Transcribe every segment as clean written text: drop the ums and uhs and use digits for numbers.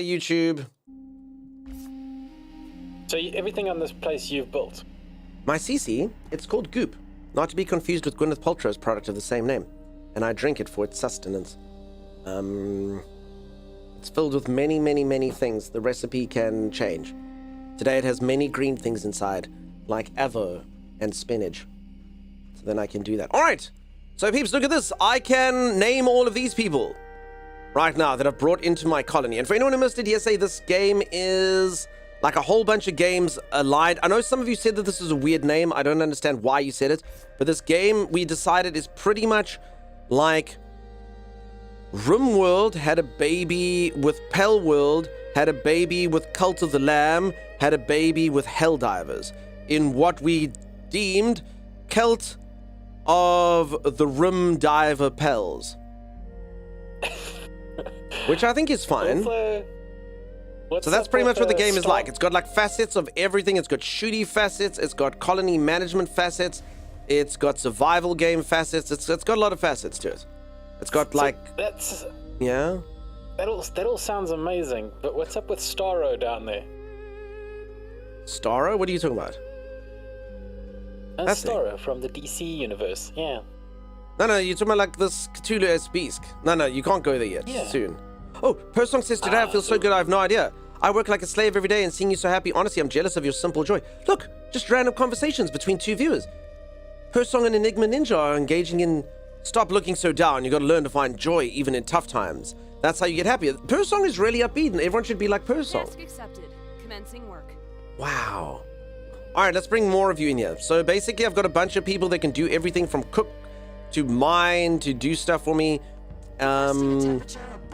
YouTube. So everything on this place you've built? My CC, it's called Goop, not to be confused with Gwyneth Paltrow's product of the same name, and I drink it for its sustenance. It's filled with many, many, many things. The recipe can change. Today it has many green things inside, like avo and spinach. So then I can do that. All right. So peeps, look at this. I can name all of these people right now that I've brought into my colony. And for anyone who missed it, yes, this game is like a whole bunch of games allied. I know some of you said that this is a weird name. I don't understand why you said it. But this game, we decided, is pretty much like RimWorld had a baby with Pell World, had a baby with Cult of the Lamb, had a baby with Helldivers, in what we deemed Cult of the Rim Diver Pells. Which I think is fine. So that's pretty much what the game is like. It's got like facets of everything. It's got shooty facets. It's got colony management facets. It's got survival game facets. It's got a lot of facets to it. It's got like... Yeah? That all sounds amazing, but what's up with Starro down there? Starro? What are you talking about? That's Starro from the DC universe, yeah. No, you're talking about like this Cthulhu Beast. No, you can't go there yet. Yeah. Soon. Oh, Persong says, today I feel so good, I have no idea. I work like a slave every day, and seeing you so happy, honestly, I'm jealous of your simple joy. Look, just random conversations between two viewers. Persong and Enigma Ninja are engaging in... Stop looking so down. You got to learn to find joy even in tough times. That's how you get happier. Persong is really upbeat, and everyone should be like Persong. Task accepted. Commencing work. Wow. All right, let's bring more of you in here. So basically, I've got a bunch of people that can do everything from cook to mine to do stuff for me.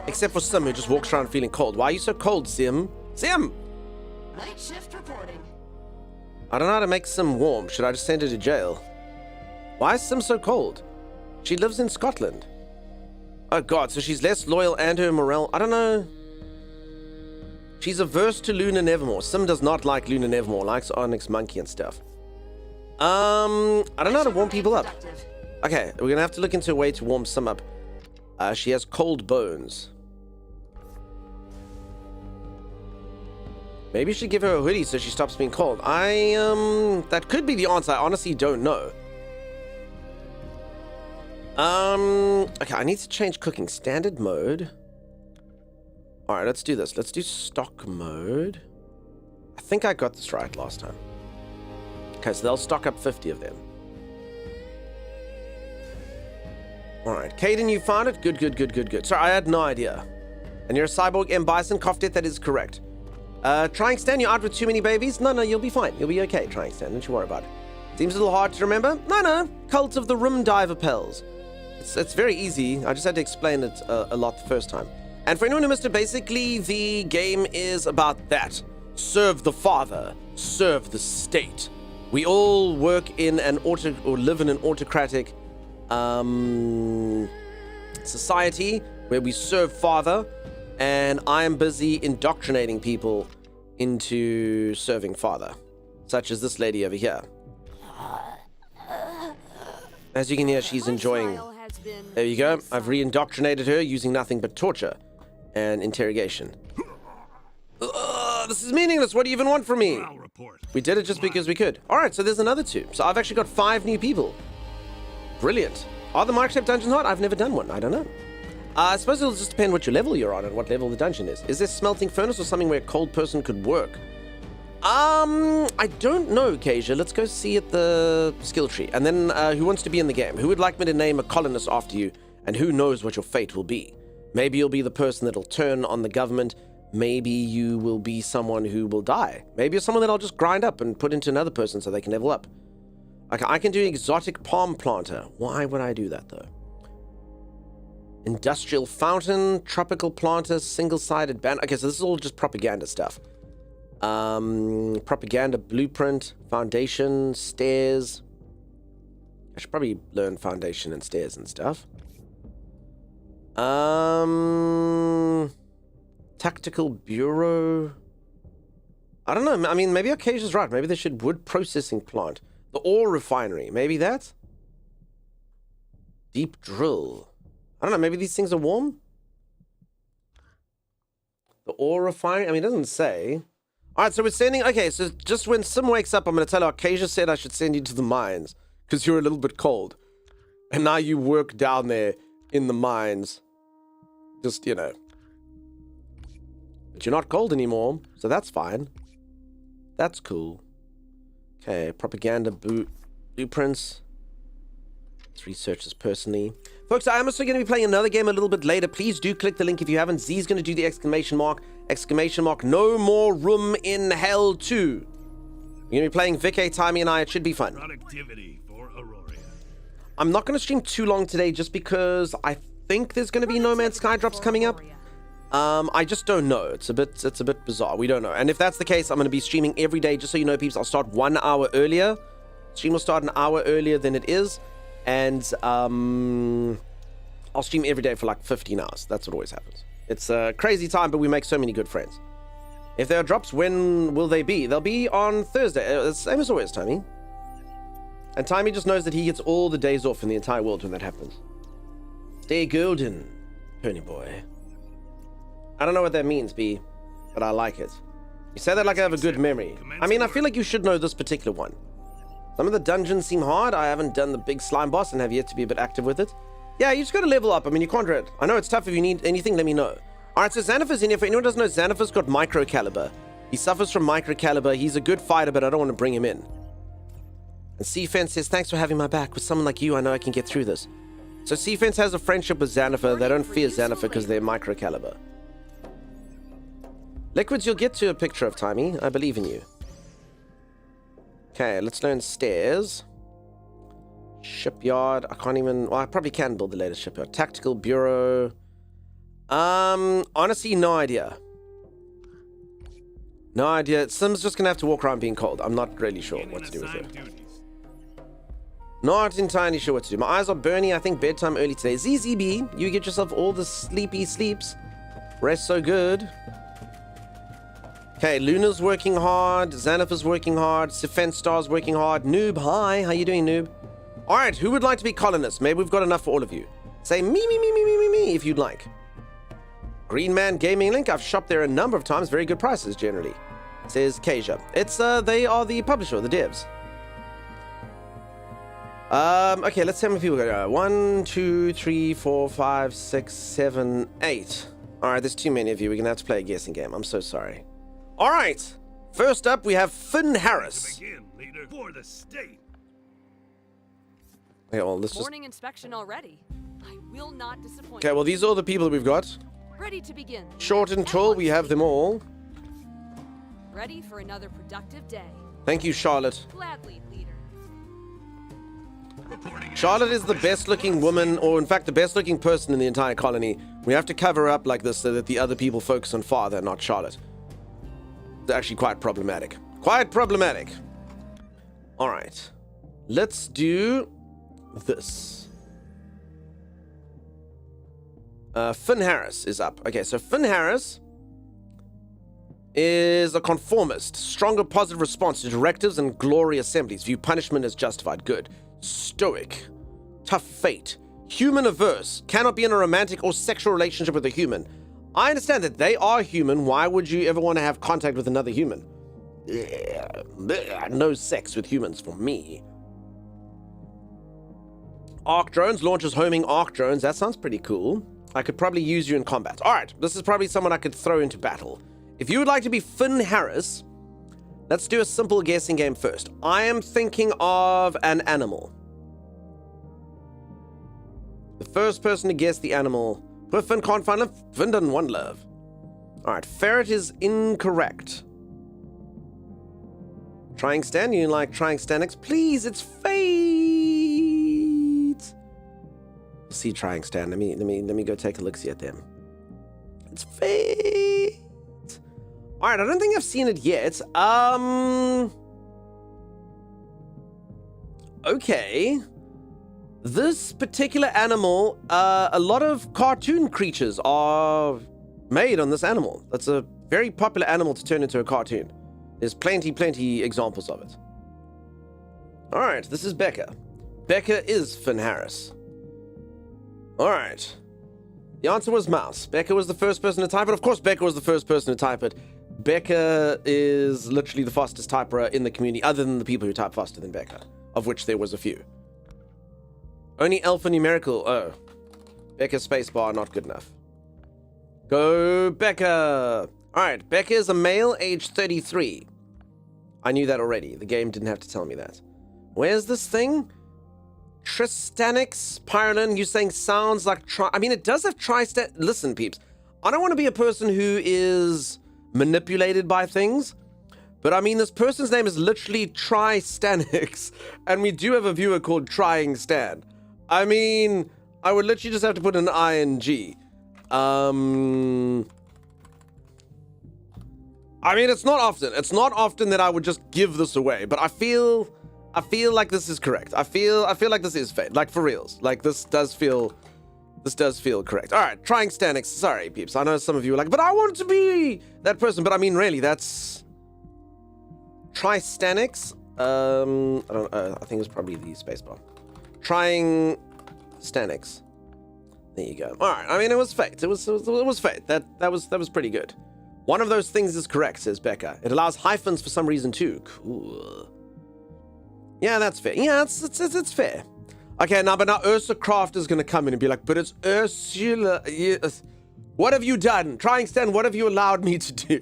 Except for Sim, who just walks around feeling cold. Why are you so cold, Sim? Sim! Night shift reporting. I don't know how to make Sim warm. Should I just send her to jail? Why is Sim so cold? She lives in Scotland. Oh god, so she's less loyal and her morale... I don't know. She's averse to Luna Nevermore. Sim does not like Luna Nevermore. Likes Onyx Monkey and stuff. I don't know how to warm people up. Okay, we're gonna have to look into a way to warm Sim up. She has cold bones. Maybe you should give her a hoodie so she stops being cold. That could be the answer. I honestly don't know. Okay, I need to change cooking. Standard mode. Alright, let's do this. Let's do stock mode. I think I got this right last time. Okay, so they'll stock up 50 of them. Alright, Caden, you found it? Good. Sorry, I had no idea. And you're a cyborg M. Bison? Coughed it, that is correct. Trying Stan, you're out with too many babies? No, you'll be fine. You'll be okay, Trying Stan. Don't you worry about it. Seems a little hard to remember? No. Cult of the Rim Diver Pells. It's very easy. I just had to explain it a lot the first time. And for anyone who missed it, basically the game is about that. Serve the father. Serve the state. We all work in an live in an autocratic society where we serve father, and I am busy indoctrinating people into serving father, such as this lady over here. As you can hear, she's enjoying. There you go. I've re-indoctrinated her using nothing but torture and interrogation. This is meaningless. What do you even want from me? We did it just because we could. All right, so there's another 2. So I've actually got 5 new people. Brilliant. Are the Microchip dungeons hard? I've never done one. I don't know. I suppose it'll just depend what your level you're on and what level the dungeon is. Is there smelting furnace or something where a cold person could work? I don't know, Kasia. Let's go see at the skill tree. And then, who wants to be in the game? Who would like me to name a colonist after you? And who knows what your fate will be? Maybe you'll be the person that'll turn on the government. Maybe you will be someone who will die. Maybe you're someone that I'll just grind up and put into another person so they can level up. Okay, I can do exotic palm planter. Why would I do that, though? Industrial fountain, tropical planter, single-sided band. Okay, so this is all just propaganda stuff. Propaganda blueprint, foundation, stairs. I should probably learn foundation and stairs and stuff. Tactical bureau. I don't know. I mean, maybe Ocasia's right. Maybe they should wood processing plant. The ore refinery. Maybe that. Deep drill. I don't know. Maybe these things are warm. The ore refinery? I mean, it doesn't say. All right, so we're sending... Okay, so just when Sim wakes up, I'm going to tell her, Acacia said I should send you to the mines because you're a little bit cold. And now you work down there in the mines. Just, you know. But you're not cold anymore, so that's fine. That's cool. Okay, propaganda blueprints. Let's research this personally. Folks, I am also going to be playing another game a little bit later. Please do click the link if you haven't. Z's going to do the exclamation mark. Exclamation mark. No more room in hell 2. We're going to be playing Vic, Timey, and I. It should be fun. Productivity for Aurora. I'm not going to stream too long today just because I think there's going to be No Man's Sky drops coming up. I just don't know. It's a bit bizarre. We don't know. And if that's the case, I'm going to be streaming every day. Just so you know, peeps, I'll start 1 hour earlier. Stream will start an hour earlier than it is. And I'll stream every day for like 15 hours. That's what always happens. It's a crazy time, but we make so many good friends. If there are drops, when will they be? They'll be on Thursday. It's same as always, Timey. And Timey just knows that he gets all the days off in the entire world when that happens. Stay golden, pony boy. I don't know what that means, B, but I like it. You say that like I have a good memory. I mean, I feel like you should know this particular one. Some of the dungeons seem hard. I haven't done the big slime boss and have yet to be a bit active with it. Yeah, you just got to level up. I mean, you can't read. I know it's tough. If you need anything, let me know. All right, so Xanathar's in here. For anyone who doesn't know, Xanathar's got micro caliber. He suffers from micro caliber. He's a good fighter, but I don't want to bring him in. And C-Fence says, thanks for having my back. With someone like you, I know I can get through this. So C-Fence has a friendship with Xanathar. They don't fear Xanathar because they're micro caliber. Liquids, you'll get to a picture of Timey. I believe in you. Okay, let's learn stairs. Shipyard. I can't even... Well, I probably can build the latest shipyard. Tactical bureau. Honestly, no idea. No idea. Sim's just gonna have to walk around being cold. I'm not really sure what to do with it. Not entirely sure what to do. My eyes are burning. I think bedtime early today. ZZB, you get yourself all the sleepy sleeps. Rest so good. Okay, Luna's working hard. Xanathar's working hard. Sifent Star's working hard. Noob, hi. How you doing, Noob? All right, who would like to be colonists? Maybe we've got enough for all of you. Say me if you'd like. Green Man Gaming Link. I've shopped there a number of times. Very good prices, generally. Says Kasia. It's, they are the publisher, the devs. Okay, let's see how many people got. 1, 2, 3, 4, 5, 6, 7, 8. All right, there's too many of you. We're going to have to play a guessing game. I'm so sorry. All right. First up, we have Finn Harris. Begin, leader, for the state. Okay, well, this Morning inspection already. I will not disappoint. Okay, well, these are all the people that we've got. Ready to begin. Short and tall, we have them all. Ready for another productive day. Thank you, Charlotte. Gladly, leader. Charlotte is the best looking woman, or in fact the best looking person in the entire colony. We have to cover her up like this so that the other people focus on Father, not Charlotte. It's actually quite problematic. Quite problematic. Alright. Let's do this. Finn Harris is up. Okay, so Finn Harris is a conformist. Stronger positive response to directives and glory assemblies. View punishment as justified. Good. Stoic. Tough fate. Human averse. Cannot be in a romantic or sexual relationship with a human. I understand that they are human. Why would you ever want to have contact with another human? No sex with humans for me. Arc drones. Launches homing arc drones. That sounds pretty cool. I could probably use you in combat. Alright, this is probably someone I could throw into battle. If you would like to be Finn Harris, let's do a simple guessing game first. I am thinking of an animal. The first person to guess the animal. Poor Finn can't find love. Finn doesn't want love. Alright, ferret is incorrect. Trying stand, you like trying stand next? Please, it's fate. See trying stand. Let me go take a look see at them. It's fate. All right, I don't think I've seen it yet. Okay. This particular animal, a lot of cartoon creatures are made on this animal. That's a very popular animal to turn into a cartoon. There's plenty examples of it. All right, this is Becca. Becca is Finn Harris. All right. The answer was mouse. Becca was the first person to type it. Of course, Becca was the first person to type it. Becca is literally the fastest typer in the community, other than the people who type faster than Becca, of which there was a few. Only alphanumerical. Oh. Becca's spacebar, not good enough. Go, Becca! Alright, Becca is a male, age 33. I knew that already. The game didn't have to tell me that. Where's this thing? Tristanix, Pyrolin, you saying sounds like I mean, it does have Listen, peeps. I don't want to be a person who is manipulated by things, but I mean, this person's name is literally Tristanix, and we do have a viewer called Trying Stan. I mean, I would literally just have to put an ing. I mean, it's not often. It's not often that I would just give this away, but I feel like this is correct. I feel like this is fate. Like, for reals. Like, this does feel correct. All right, Trying Stanix. Sorry, peeps. I know some of you are like, but I want to be that person. But I mean, really, that's Tristanix. I don't know. I think it was probably the spacebar. Trying Stanix. There you go. All right. I mean, it was fate. It was fate. That was pretty good. One of those things is correct, says Becca. It allows hyphens for some reason too. Cool. Yeah, that's fair. Yeah, it's fair. Okay, now Ursa Craft is going to come in and be like, but it's Ursula. Yes. What have you done? Trying Stan, what have you allowed me to do?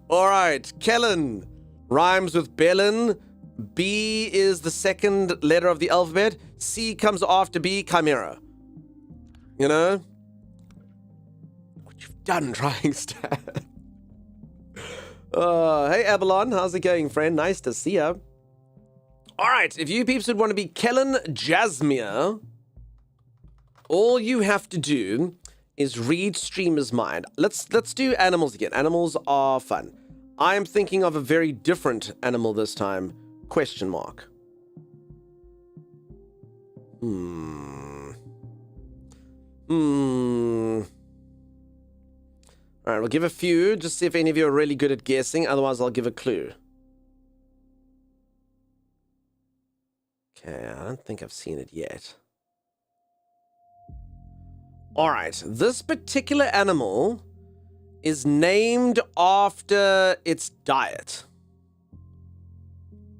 All right, Kellen rhymes with Bellin. B is the second letter of the alphabet. C comes after B, Chimera. You know? What you've done, Trying Stan. Hey, Abalon, how's it going, friend? Nice to see ya. All right, if you peeps would want to be Kellen Jasmia, all you have to do is read Streamer's mind. Let's do animals again. Animals are fun. I am thinking of a very different animal this time. Question mark. All right, we'll give a few, just see if any of you are really good at guessing. Otherwise, I'll give a clue. Okay, I don't think I've seen it yet. All right, this particular animal is named after its diet.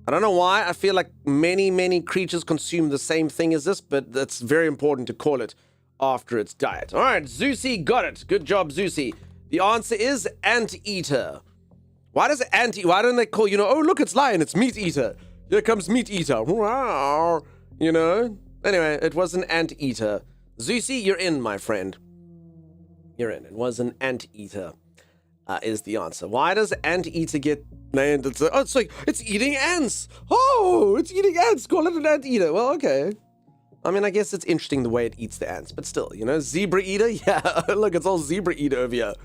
I don't know why. I feel like many creatures consume the same thing as this, but it's very important to call it after its diet. All right, Zeusy got it. Good job, Zeusy. The answer is anteater. Why don't they call, oh, look, it's lion, it's meat eater. Here comes meat eater. You know? Anyway, it was an anteater. Zeusy, you're in, my friend. You're in. It was an anteater, is the answer. Why does anteater get named? It's like, it's eating ants. Oh, it's eating ants. Call it an anteater. Well, okay. I mean, I guess it's interesting the way it eats the ants, but still, zebra eater? Yeah, look, it's all zebra eater over here.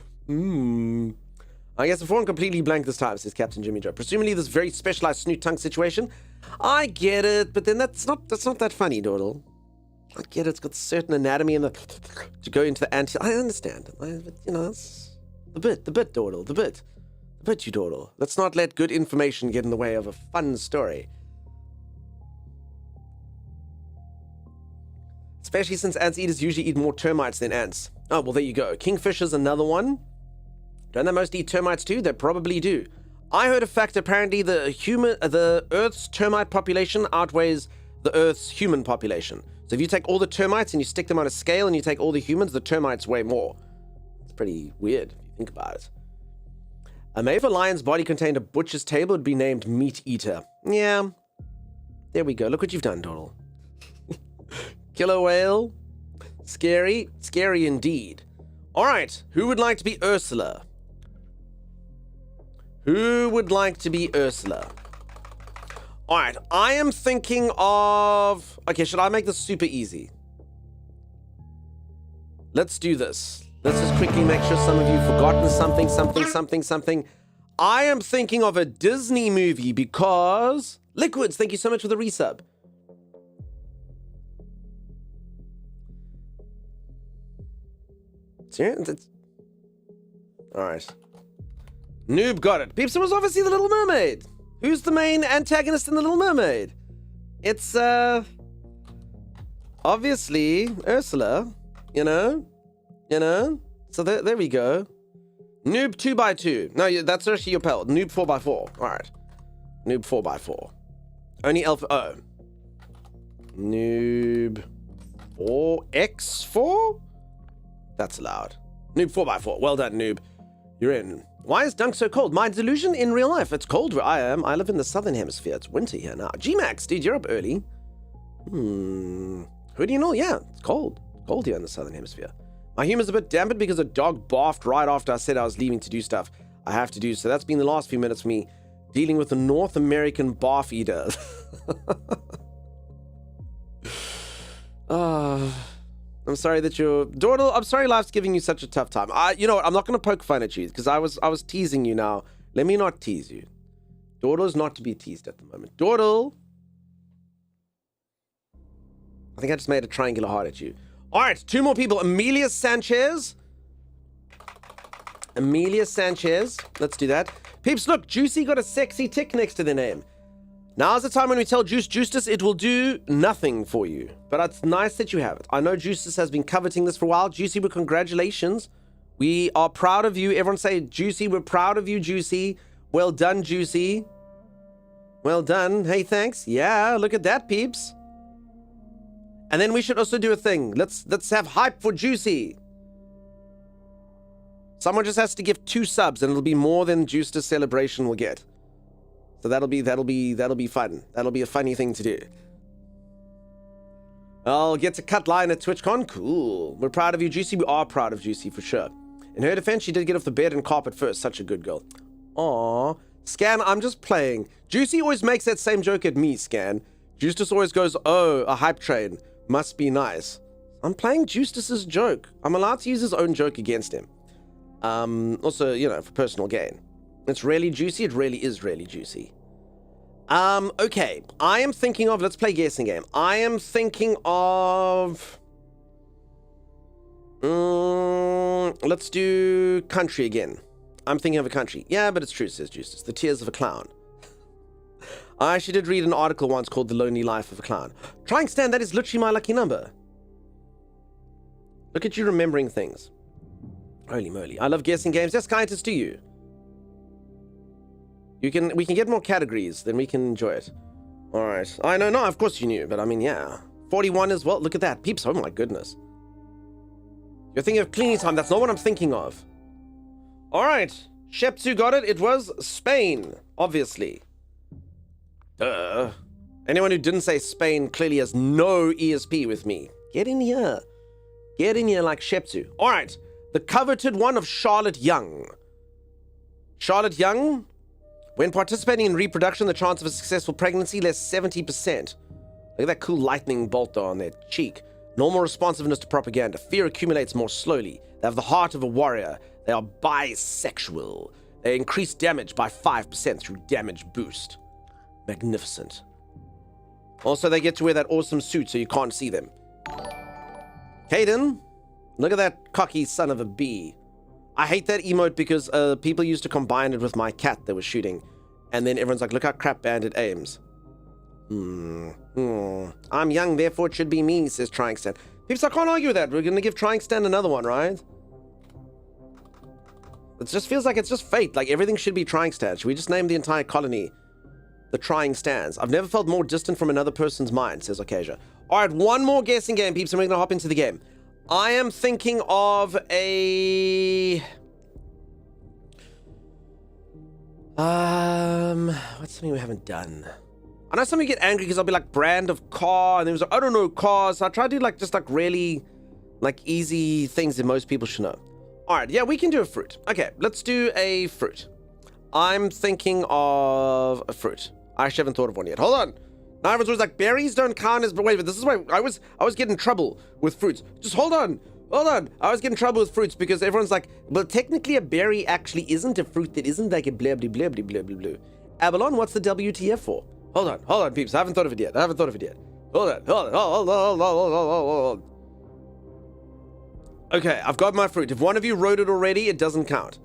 I guess before I'm completely blank this time, says Captain Jimmy Joe. Presumably this very specialized snoot tongue situation. I get it, but then that's not that funny, Dawdle. I get it. It's got certain anatomy and to go into the ant. I understand. But, it's the bit, Dawdle, the bit, you Dawdle. Let's not let good information get in the way of a fun story. Especially since anteaters usually eat more termites than ants. Oh, well, there you go. Kingfisher's another one. Don't they mostly eat termites too? They probably do. I heard a fact, apparently the Earth's termite population outweighs the Earth's human population. So if you take all the termites and you stick them on a scale and you take all the humans, the termites weigh more. It's pretty weird if you think about it. If a lion's body contained a butcher's table, it would be named Meat Eater. Yeah. There we go. Look what you've done, Donald. Killer whale. Scary. Scary indeed. All right. Who would like to be Ursula? Who would like to be Ursula? All right. I am thinking of... Okay, should I make this super easy? Let's do this. Let's just quickly make sure some of you have forgotten something. I am thinking of a Disney movie because... Liquids, thank you so much for the resub. Alright. Noob got it. Peeps, it was obviously the Little Mermaid. Who's the main antagonist in the Little Mermaid? It's, obviously Ursula. You know? So there we go. Noob 2x2. No, that's actually your pelt. Noob 4x4. All right. Noob 4x4. Only alpha. Oh. Noob 4x4? That's loud. Noob 4x4. Well done, noob. You're in. Why is Dunk so cold? My delusion in real life. It's cold where I am. I live in the southern hemisphere. It's winter here now. G-Max, dude, you're up early. Who do you know? Yeah, it's cold. Cold here in the southern hemisphere. My humor's a bit dampened because a dog barfed right after I said I was leaving to do stuff I have to do. So that's been the last few minutes for me dealing with the North American barf eater. I'm sorry that you're... Dordle, I'm sorry life's giving you such a tough time. You know what? I'm not going to poke fun at you because I was teasing you now. Let me not tease you. Dordle's not to be teased at the moment. Dordle. I think I just made a triangular heart at you. All right, 2 more people. Amelia Sanchez. Let's do that. Peeps, look, Juicy got a sexy tick next to their name. Now's the time when we tell Juice, it will do nothing for you. But it's nice that you have it. I know Juice has been coveting this for a while. Juicy, but congratulations. We are proud of you. Everyone say, Juicy, we're proud of you, Juicy. Well done, Juicy. Well done. Hey, thanks. Yeah, look at that, peeps. And then we should also do a thing. Let's have hype for Juicy. Someone just has to give 2 subs and it'll be more than Juice's celebration will get. So that'll be fun. That'll be a funny thing to do. I'll get to cut line at TwitchCon. Cool. We're proud of you, Juicy. We are proud of Juicy for sure. In her defense, she did get off the bed and carpet first. Such a good girl. Aww. Scan, I'm just playing. Juicy always makes that same joke at me, Scan. Juice just always goes, oh, a hype train. Must be nice. I'm playing Justice's joke. I'm allowed to use his own joke against him. Also, you know, for personal gain. It's really juicy. It really is really juicy. Okay. I am thinking of... Let's play guessing game. I am thinking of... let's do country again. I'm thinking of a country. Yeah, but it's true, says Justice. The Tears of a Clown. I actually did read an article once called The Lonely Life of a Clown. Trying stand, that is literally my lucky number. Look at you remembering things. Holy moly. I love guessing games. Yes, kindness to you. We can get more categories, then we can enjoy it. Alright. I know, no, of course you knew, but I mean, yeah. 41 as well. Look at that. Peeps, oh my goodness. You're thinking of cleaning time. That's not what I'm thinking of. Alright. Shepsu got it. It was Spain, obviously. Duh. Anyone who didn't say Spain clearly has no ESP with me. Get in here. Get in here like Shepsu. Alright. The coveted one of Charlotte Young. Charlotte Young, when participating in reproduction, the chance of a successful pregnancy less 70%. Look at that cool lightning bolt on their cheek. Normal responsiveness to propaganda. Fear accumulates more slowly. They have the heart of a warrior. They are bisexual. They increase damage by 5% through damage boost. Magnificent. Also, they get to wear that awesome suit so you can't see them. Caden, look at that cocky son of a bee. I hate that emote because people used to combine it with my cat that was shooting. And then everyone's like, look how crap Bandit aims. I'm young, therefore it should be me, says Trying Stand. People, I can't argue with that. We're going to give Trying Stand another one, right? It just feels like it's just fate. Like everything should be Trying Stand. Should we just name the entire colony the Trying Stands? I've never felt more distant from another person's mind, says Acacia. All right, one more guessing game, peeps, and we're going to hop into the game. I am thinking of a... what's something we haven't done? I know some of you get angry because I'll be like, brand of car, and then it was like, I don't know, cars. So I try to do like, just like really, like easy things that most people should know. All right, yeah, we can do a fruit. Okay, let's do a fruit. I'm thinking of a fruit. I actually haven't thought of one yet. Hold on. Now everyone's always like, berries don't count as... But wait, but this is why I was getting in trouble with fruits. Just hold on. Hold on. I was getting in trouble with fruits because everyone's like, well, technically a berry actually isn't a fruit that isn't like a blah, blah, blah, blah, blah, blah, blah. Abalone, what's the WTF for? Hold on, peeps. I haven't thought of it yet. Hold on. Okay, I've got my fruit. If one of you wrote it already, it doesn't count.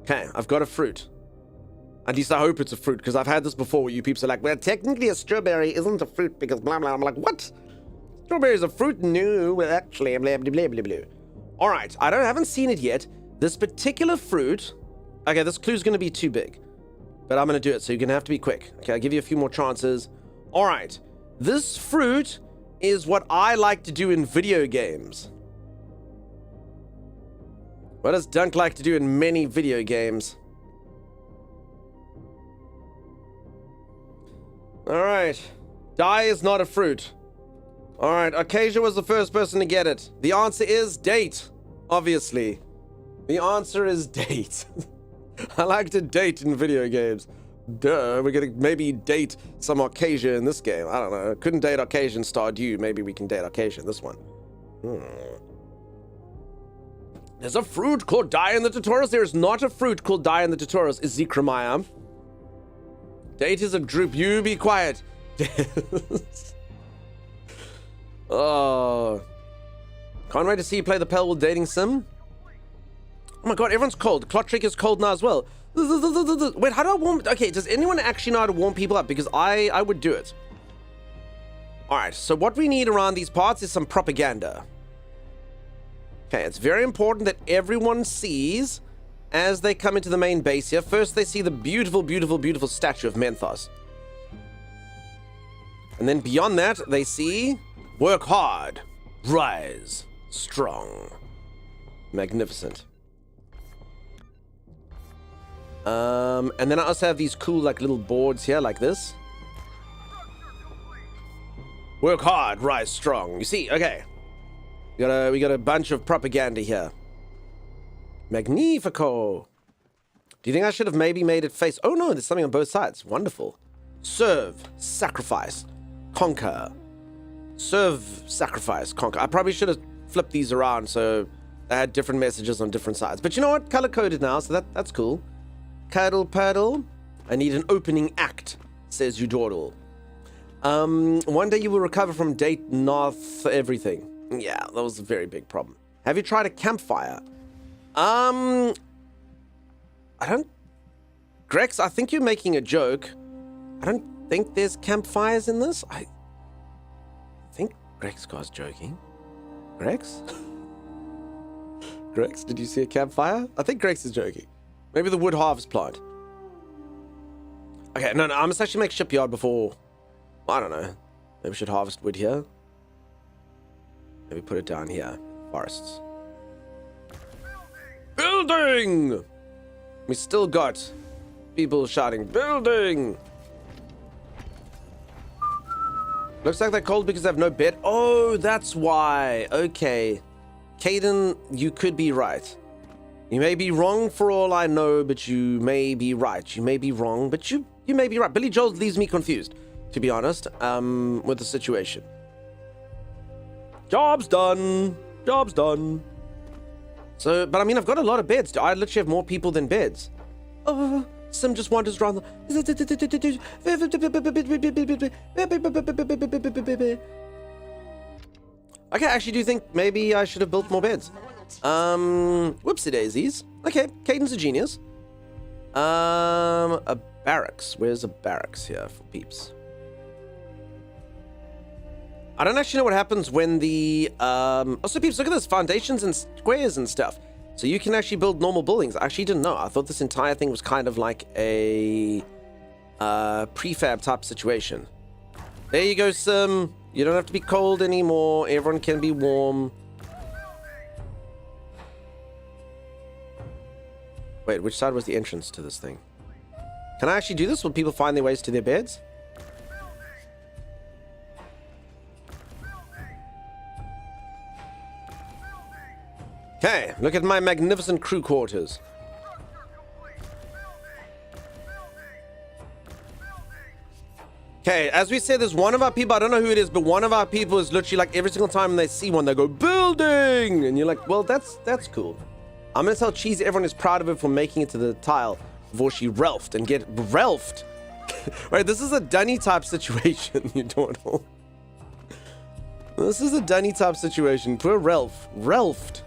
Okay, I've got a fruit. At least I hope it's a fruit, because I've had this before where you peeps are like, well, technically a strawberry isn't a fruit because blah, blah. I'm like, what? Strawberries are fruit? No, well, actually, blah, blah, blah, blah, blah. All right, haven't seen it yet. This particular fruit... Okay, this clue's going to be too big. But I'm going to do it, so you're going to have to be quick. Okay, I'll give you a few more chances. All right. This fruit is what I like to do in video games. What does Dunk like to do in many video games? All right. Dye is not a fruit. All right. Acacia was the first person to get it. The answer is date, obviously. The answer is date. I like to date in video games. Duh, we're gonna maybe date some Acacia in this game. I don't know. Couldn't date Acacia in Stardew. Maybe we can date Acacia in this one. There's a fruit called dye in the tutorials. There is not a fruit called dye in the tutorials. Is Zekramaya? Date is a droop. You be quiet. Oh. Can't wait to see you play the Pale dating sim. Oh my god, everyone's cold. Clock Trick is cold now as well. Wait, how do I warm... Okay, does anyone actually know how to warm people up? Because I would do it. Alright, so what we need around these parts is some propaganda. Okay, it's very important that everyone sees as they come into the main base here. First, they see the beautiful, beautiful, beautiful statue of Menthos. And then beyond that, they see... Work hard. Rise. Strong. Magnificent. And then I also have these cool, like, little boards here, like this. Work hard, rise strong. You see, okay. We got a bunch of propaganda here. Magnifico. Do you think I should have maybe made it face... Oh, no, there's something on both sides. Wonderful. Serve, sacrifice, conquer. Serve, sacrifice, conquer. I probably should have flipped these around so I had different messages on different sides. But you know what? Color-coded now, so that's cool. Cuddle puddle. I need an opening act, says Udordle. One day you will recover from date north everything. Yeah, that was a very big problem. Have you tried a campfire? I don't... Grex, I think you're making a joke. I don't think there's campfires in this. I think Grex guy's joking. Grex? Grex, did you see a campfire? I think Grex is joking. Maybe the wood harvest plant. Okay, no, I must actually make shipyard before... I don't know. Maybe we should harvest wood here. Maybe put it down here. Forests. Building! We still got people shouting, building! Looks like they're cold because they have no bed. Oh, that's why. Okay. Caden, you could be right. You may be wrong for all I know, but you may be right. You may be wrong, but you may be right. Billy Joel leaves me confused, to be honest, with the situation. Job's done. Job's done. So, but I mean, I've got a lot of beds. I literally have more people than beds. Oh, Sim just wanders around the... Okay, I actually do think maybe I should have built more beds. Whoopsie daisies. Okay, Caden's a genius. A barracks. Where's a barracks here for peeps? I don't actually know what happens when the... Also, peeps, look at this. Foundations and squares and stuff. So you can actually build normal buildings. I actually didn't know. I thought this entire thing was kind of like a prefab type situation. There you go, Sim. You don't have to be cold anymore. Everyone can be warm. Wait, which side was the entrance to this thing? Can I actually do this? Will people find their ways to their beds? Okay, look at my magnificent crew quarters. Okay, as we said, there's one of our people, I don't know who it is, but one of our people is literally like every single time they see one, they go, building! And you're like, well, that's cool. I'm gonna tell Cheesy everyone is proud of her for making it to the tile before she Ralphed and get Ralphed. Right, this is a Dunny type situation, you don't know. This is a Dunny type situation. Poor Ralph. Ralphed.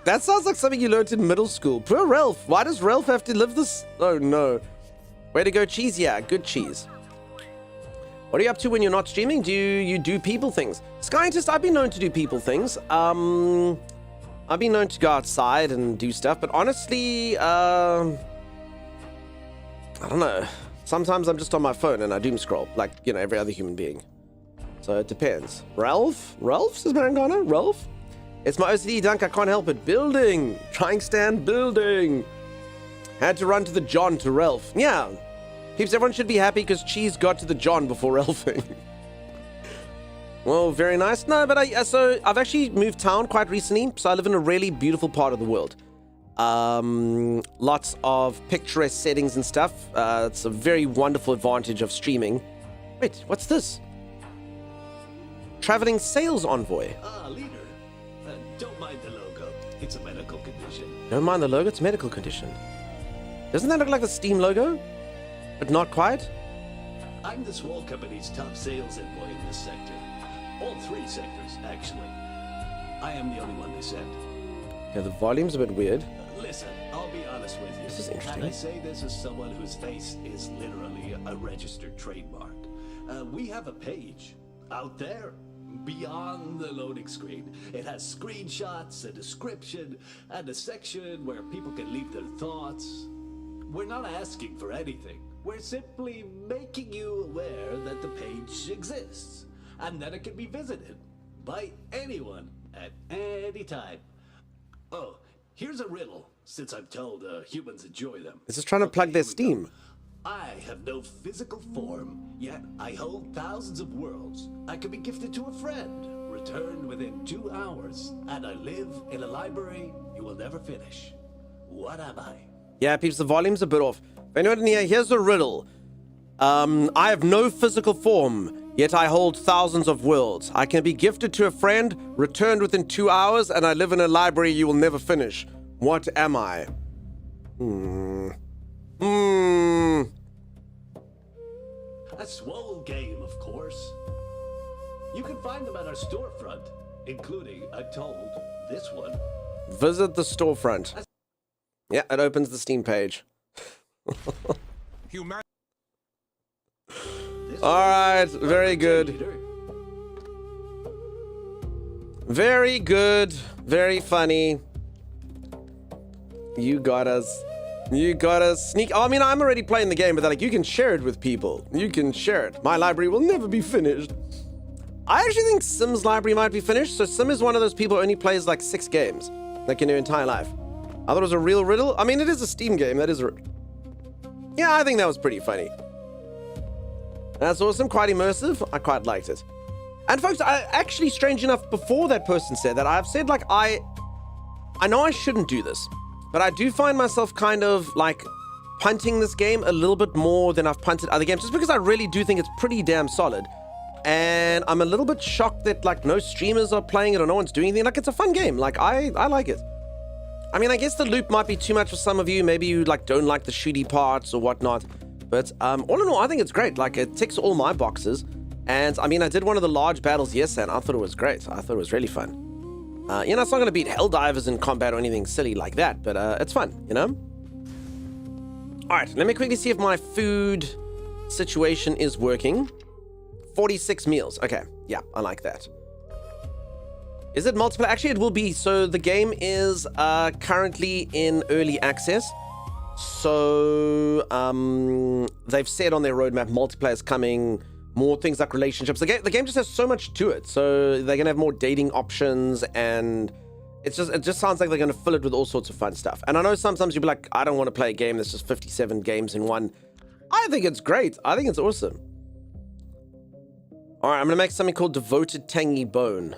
That sounds like something you learned in middle school. Poor Ralph. Why does Ralph have to live this? Oh, no. Way to go, Cheese. Yeah, good cheese. What are you up to when you're not streaming? Do you do people things? Scientist, I've been known to do people things. I've been known to go outside and do stuff, but honestly, I don't know. Sometimes I'm just on my phone and I doom scroll, like, you know, every other human being. So it depends. Ralph, says Marangana? Ralph? It's my OCD dunk, I can't help it. Building! Trying stand building! Had to run to the John to Ralph. Yeah. Peeps, everyone should be happy because Cheese got to the John before Ralphing. Well, very nice. No, but so I've actually moved town quite recently, so I live in a really beautiful part of the world. Lots of picturesque settings and stuff. It's a very wonderful advantage of streaming. Wait, what's this? Traveling sales envoy. Leader. Don't mind the logo. It's a medical condition. Don't mind the logo, it's a medical condition. Doesn't that look like the Steam logo? But not quite? I'm the small company's top sales envoy in this sector. All 3 sectors, actually. I am the only one they sent. Yeah, the volume's a bit weird. Listen, I'll be honest with you. This is interesting. And I say this as someone whose face is literally a registered trademark. We have a page out there beyond the loading screen. It has screenshots, a description, and a section where people can leave their thoughts. We're not asking for anything. We're simply making you aware that the page exists and that it can be visited by anyone at any time. Oh, here's a riddle, since I'm told humans enjoy them. It's just trying to plug their Steam. I have no physical form, yet I hold thousands of worlds. I can be gifted to a friend, returned within 2 hours, and I live in a library you will never finish. What am I? Yeah, peeps, the volume's a bit off. If anyone in here, here's a riddle. I have no physical form, yet I hold thousands of worlds. I can be gifted to a friend, returned within 2 hours, and I live in a library you will never finish. What am I? A swole game, of course. You can find them at our storefront, including, I'm told, this one. Visit the storefront. Yeah, it opens the Steam page. Alright, very good. Very good. Very funny. You got us. You got us. Sneak. Oh, I mean, I'm already playing the game, but like, you can share it with people. You can share it. My library will never be finished. I actually think Sim's library might be finished. So Sim is one of those people who only plays like 6 games, like in their entire life. I thought it was a real riddle. I mean, it is a Steam game. That is yeah, I think that was pretty funny. That's awesome. Quite immersive. I quite liked it. And folks, I actually, strange enough, before that person said that, I've said like, I know I shouldn't do this, but I do find myself kind of like punting this game a little bit more than I've punted other games, just because I really do think it's pretty damn solid. And I'm a little bit shocked that like no streamers are playing it or no one's doing anything. Like, it's a fun game. Like, I like it. I mean, I guess the loop might be too much for some of you. Maybe you like don't like the shooty parts or whatnot. But all in all, I think it's great. Like, it ticks all my boxes. And I mean, I did one of the large battles yesterday, and I thought it was great. I thought it was really fun. You know, it's not going to beat Helldivers in combat or anything silly like that, but it's fun, you know? All right, let me quickly see if my food situation is working. 46 meals. Okay, yeah, I like that. Is it multiplayer? Actually, it will be. So the game is currently in early access. So they've said on their roadmap, multiplayer is coming, more things like relationships. The game just has so much to it. So they're gonna have more dating options, and it just sounds like they're gonna fill it with all sorts of fun stuff. And I know sometimes you'll be like, I don't want to play a game that's just 57 games in one. I think it's great. I think it's awesome. All right, I'm gonna make something called Devoted Tangy Bone.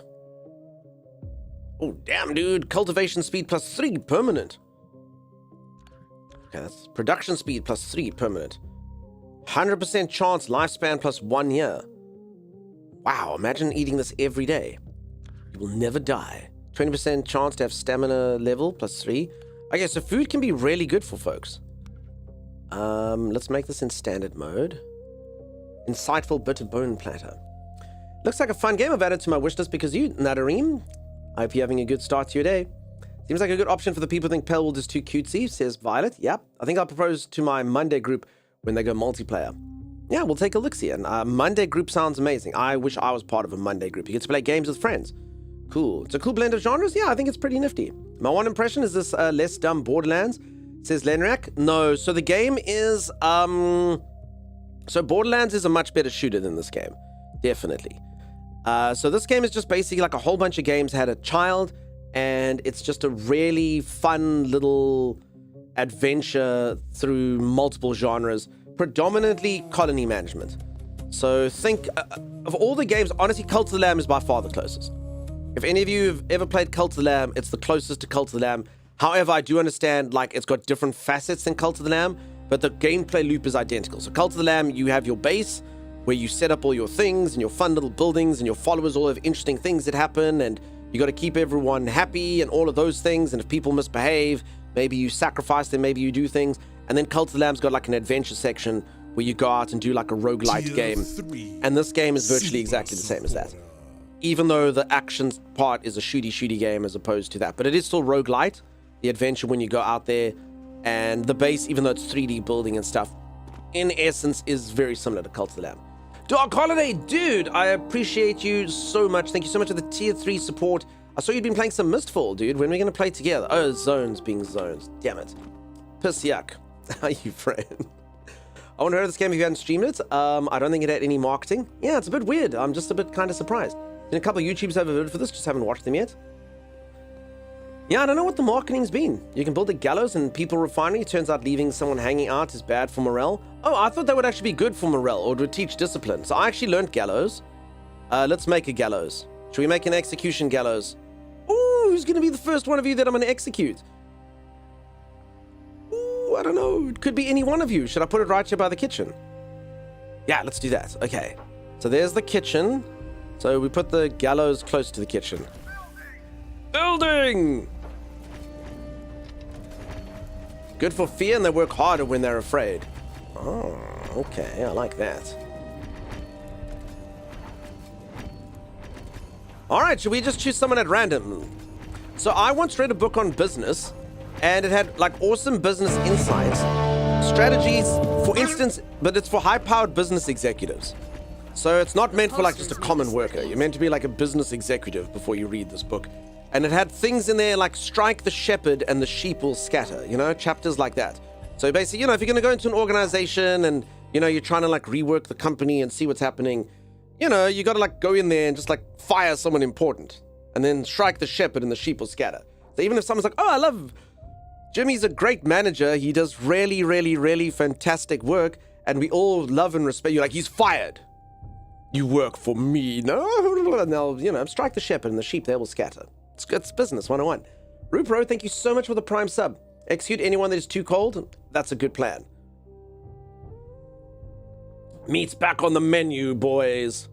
Oh, damn, dude. Cultivation speed +3 permanent. Okay, that's production speed +3 permanent. 100% chance lifespan +1 year. Wow, imagine eating this every day. You will never die. 20% chance to have stamina level +3. Okay, so food can be really good for folks. Let's make this in standard mode. Insightful bitter bone platter. Looks like a fun game. I've added to my wishlist because you, Nadareem. I hope you're having a good start to your day. Seems like a good option for the people who think Pale World is too cutesy, says Violet. Yep. I think I'll propose to my Monday group when they go multiplayer. Yeah, we'll take a look-see. And Monday group sounds amazing. I wish I was part of a Monday group. You get to play games with friends. Cool. It's a cool blend of genres. Yeah, I think it's pretty nifty. My one impression is this less dumb Borderlands, says Lenrak. No, so the game is... So Borderlands is a much better shooter than this game. Definitely. So this game is just basically like a whole bunch of games had a child, and it's just a really fun little adventure through multiple genres, predominantly colony management. So think of all the games, honestly, Cult of the Lamb is by far the closest. If any of you have ever played Cult of the Lamb, it's the closest to Cult of the Lamb. However, I do understand, like, it's got different facets than Cult of the Lamb, but the gameplay loop is identical. So Cult of the Lamb, you have your base where you set up all your things and your fun little buildings, and your followers all have interesting things that happen, and you got to keep everyone happy and all of those things. And if people misbehave, maybe you sacrifice them, maybe you do things. And then Cult of the Lamb's got like an adventure section where you go out and do like a roguelite game. And this game is virtually exactly the same as that. Even though the action part is a shooty game as opposed to that. But it is still roguelite, the adventure when you go out there. And the base, even though it's 3D building and stuff, in essence is very similar to Cult of the Lamb. Dark Holiday, dude, I appreciate you so much. Thank you so much for the tier 3 support. I saw you'd been playing some Mistfall, dude. When are we going to play together? Oh, zones being zones. Damn it. Piss yuck. How you, friend? I want to hear this game if you hadn't streamed it. I don't think it had any marketing. Yeah, it's a bit weird. I'm just a bit kind of surprised. Been a couple of YouTubers have a video for this, just haven't watched them yet. Yeah, I don't know what the marketing's been. You can build a gallows and people refinery. Turns out leaving someone hanging out is bad for morale. Oh, I thought that would actually be good for morale, or it would teach discipline. So I actually learned gallows. Let's make a gallows. Should we make an execution gallows? Ooh, who's going to be the first one of you that I'm going to execute? Ooh, I don't know. It could be any one of you. Should I put it right here by the kitchen? Yeah, let's do that. Okay. So there's the kitchen. So we put the gallows close to the kitchen. Building! Good for fear, and they work harder when they're afraid. Oh, okay. I like that. All right, should we just choose someone at random? So I once read a book on business, and it had like awesome business insights, strategies, for instance, but it's for high-powered business executives. So it's not meant for like just a common worker. You're meant to be like a business executive before you read this book. And it had things in there like strike the shepherd and the sheep will scatter, you know, chapters like that. So basically, you know, if you're going to go into an organization and, you know, you're trying to like rework the company and see what's happening, you know, you got to like go in there and just like fire someone important and then strike the shepherd and the sheep will scatter. So even if someone's like, oh, I love Jimmy's a great manager. He does really, really, really fantastic work. And we all love and respect you. Like, he's fired. You work for me. No, and they'll, you know, strike the shepherd and the sheep, they will scatter. It's business 101. Rupro, thank you so much for the prime sub. Execute anyone that is too cold. That's a good plan. Meat's back on the menu, boys.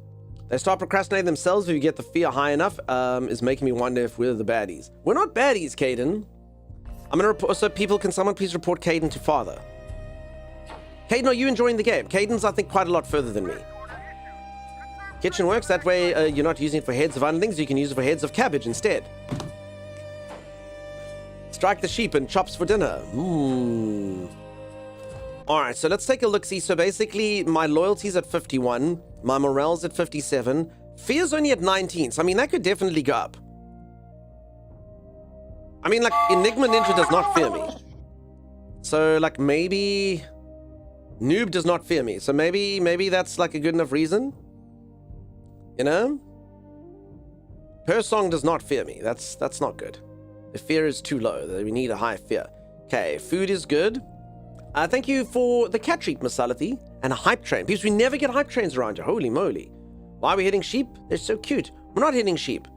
They start procrastinating themselves if you get the fear high enough. Is making me wonder if we're the baddies. We're not baddies, Caden. I'm gonna report. So people, can someone please report Caden to father? Caden, are you enjoying the game? Caden's, I think, quite a lot further than me. Kitchen works. That way you're not using it for heads of underlings. You can use it for heads of cabbage instead. Strike the sheep and chops for dinner. Alright, so let's take a look-see. So basically, my loyalty's at 51. My morale's at 57. Fear's only at 19. So, I mean, that could definitely go up. I mean, like, Enigma Ninja does not fear me. So, like, maybe... Noob does not fear me. So maybe that's, like, a good enough reason. You know? Her song does not fear me. That's not good. The fear is too low. We need a high fear. Okay, food is good. Thank you for the cat treat, Masalati, and a hype train. Because we never get hype trains around here. Holy moly. Why are we hitting sheep? They're so cute. We're not hitting sheep.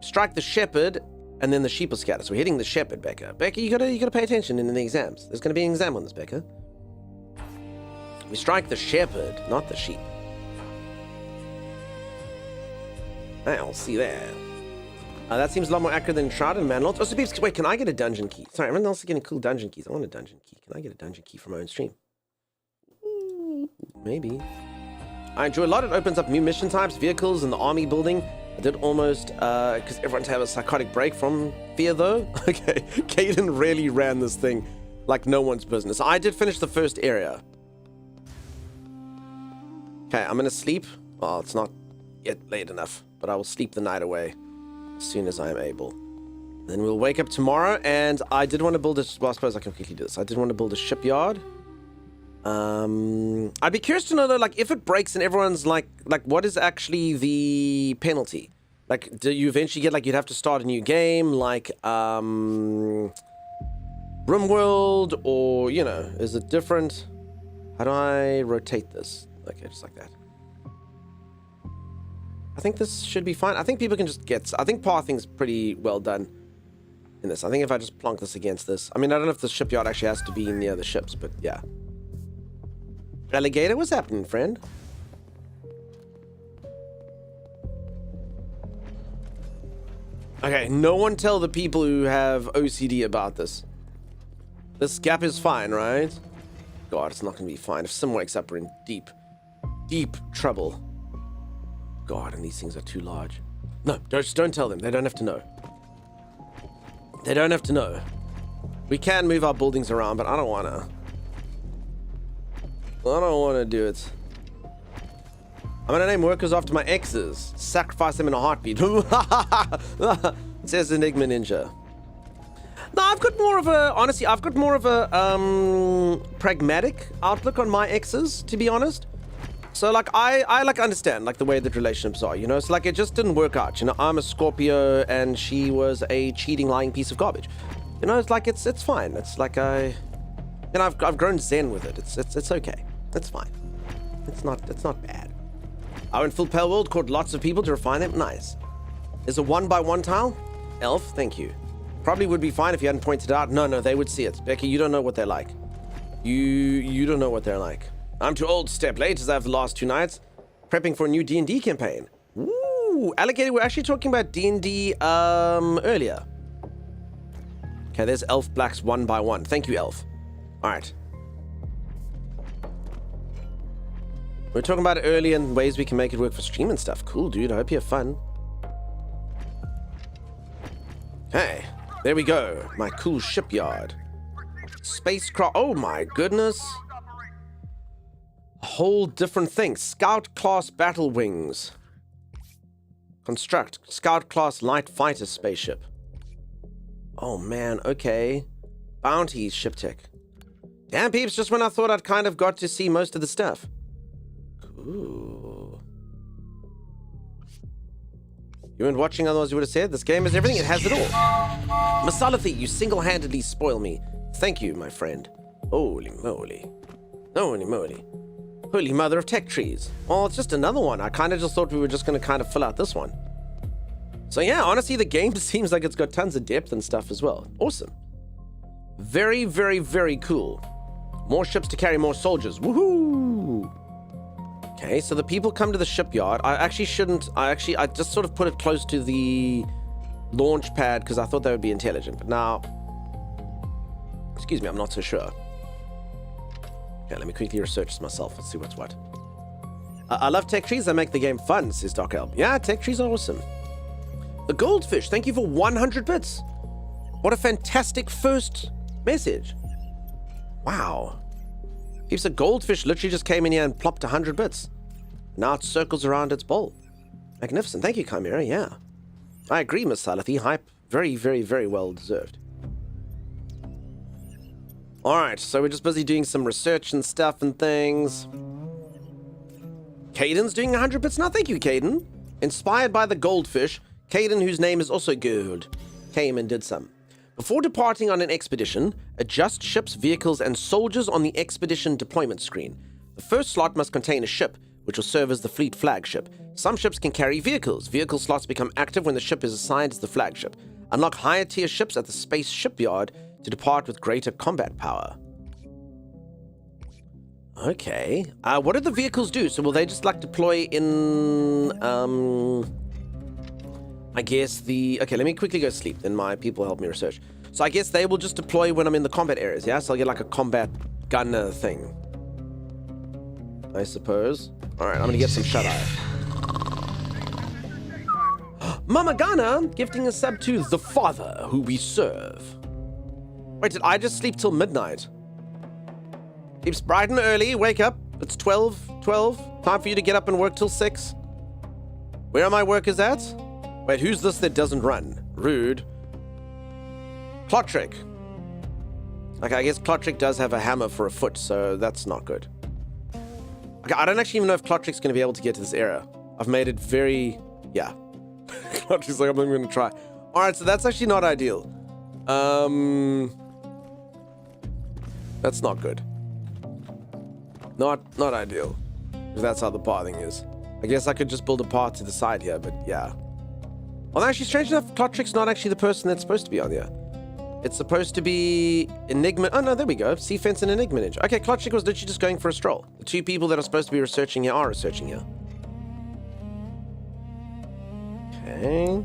Strike the shepherd, and then the sheep will scatter. So we're hitting the shepherd, Becca. Becca, you gotta pay attention in the exams. There's gonna be an exam on this, Becca. We strike the shepherd, not the sheep. I'll see that. That seems a lot more accurate than Shroud and Manlords. Oh, so peeps, wait, can I get a dungeon key? Sorry, everyone else is getting cool dungeon keys. I want a dungeon key. Can I get a dungeon key for my own stream? Ooh, maybe. I enjoy a lot. It opens up new mission types, vehicles, and the army building. I did almost, because everyone's have a psychotic break from fear, though. Okay, Caden really ran this thing like no one's business. I did finish the first area. Okay, I'm gonna sleep. Well, it's not yet late enough, but I will sleep the night away as soon as I am able. Then we'll wake up tomorrow, and I did want to build a... Well, I suppose I can quickly do this. I did want to build a shipyard. I'd be curious to know, though, like, if it breaks and everyone's, like, what is actually the penalty? Like, do you eventually get, like, you'd have to start a new game, like, RimWorld, or, you know, is it different? How do I rotate this? Okay, just like that. I think this should be fine. I think people can just get... I think pathing's pretty well done in this. I think if I just plonk this against this... I mean, I don't know if the shipyard actually has to be near the ships, but yeah. Alligator, what's happening, friend? Okay, no one tell the people who have OCD about this. This gap is fine, right? God, it's not going to be fine. If someone wakes up, we're in deep, deep trouble. God, and these things are too large. No, just don't tell them. They don't have to know. They don't have to know. We can move our buildings around, but I don't want to. I don't want to do it. I'm going to name workers after my exes. Sacrifice them in a heartbeat. Says Enigma Ninja. No, I've got more of a... Honestly, I've got more of a pragmatic outlook on my exes, to be honest. So, like, I like understand, like, the way that relationships are, you know? It's like, it just didn't work out, you know? I'm a Scorpio, and she was a cheating, lying piece of garbage. You know, it's like, it's fine. It's like, you know, I've grown zen with it. It's okay. It's fine. It's not bad. I went full Pale World, caught lots of people to refine them. Nice. Is a 1x1 tile? Elf, thank you. Probably would be fine if you hadn't pointed out. No, they would see it. Becky, you don't know what they're like. You don't know what they're like. I'm too old to step late as I have the last 2 nights. Prepping for a new D&D campaign. Ooh, Alligator, we're actually talking about D&D earlier. Okay, there's Elf Black's 1x1. Thank you, Elf. Alright. We were talking about it earlier and ways we can make it work for stream and stuff. Cool, dude. I hope you have fun. Hey, there we go. My cool shipyard. Spacecraft. Oh my goodness. A whole different thing. Scout class battle wings. Construct. Scout class light fighter spaceship. Oh man, okay. Bounties ship tech. Damn peeps, just when I thought I'd kind of got to see most of the stuff. Ooh. You weren't watching, otherwise you would have said, this game has everything, it has it all. Masalathi, you single-handedly spoil me. Thank you, my friend. Holy moly. Holy moly. Holy mother of tech trees. Well, it's just another one. I kind of just thought we were just going to kind of fill out this one. So yeah, honestly, the game seems like it's got tons of depth and stuff as well. Awesome. Very, very, very cool. More ships to carry more soldiers. Woohoo! Okay, so the people come to the shipyard. I just sort of put it close to the launch pad because I thought that would be intelligent. But now, excuse me, I'm not so sure. Okay, let me quickly research this myself. Let's see what's what. I love tech trees. They make the game fun, says Doc Elb. Yeah, tech trees are awesome. The Goldfish, thank you for 100 bits. What a fantastic first message. Wow. Peeps, a goldfish literally just came in here and plopped 100 bits. Now it circles around its bowl. Magnificent. Thank you, Chimera. Yeah. I agree, Miss Salathi. Hype. Very, very, very well deserved. Alright, so we're just busy doing some research and stuff and things. Caden's doing 100 bits now. Thank you, Caden. Inspired by the goldfish, Caden, whose name is also Gold, came and did some. Before departing on an expedition, adjust ships, vehicles, and soldiers on the expedition deployment screen. The first slot must contain a ship, which will serve as the fleet flagship. Some ships can carry vehicles. Vehicle slots become active when the ship is assigned as the flagship. Unlock higher tier ships at the space shipyard to depart with greater combat power. Okay. What do the vehicles do? So will they just like deploy in, I guess okay, let me quickly go sleep, then my people help me research. So I guess they will just deploy when I'm in the combat areas, yeah? So I'll get like a combat gunner thing, I suppose. Alright, I'm gonna get some shut-eye. Mama Ghana gifting a sub to the Father who we serve. Wait, did I just sleep till midnight? Keeps bright and early, wake up. It's 12 12. Time for you to get up and work till 6. Where are my workers at? Wait, who's this that doesn't run? Rude. Clotrick. Okay, I guess Clotrick does have a hammer for a foot, so that's not good. Okay, I don't actually even know if Clotrick's going to be able to get to this area. I've made it very... Yeah. Clotrick's like, I'm not even going to try. Alright, so that's actually not ideal. That's not good. Not ideal. If that's how the pathing is. I guess I could just build a path to the side here, but yeah. Well, actually, strange enough, Clotrick's not actually the person that's supposed to be on here. It's supposed to be Enigma. Oh, no, there we go. Sea Fence and Enigma Ninja. Okay, Clotrick was literally just going for a stroll. The two people that are supposed to be researching here are researching here. Okay.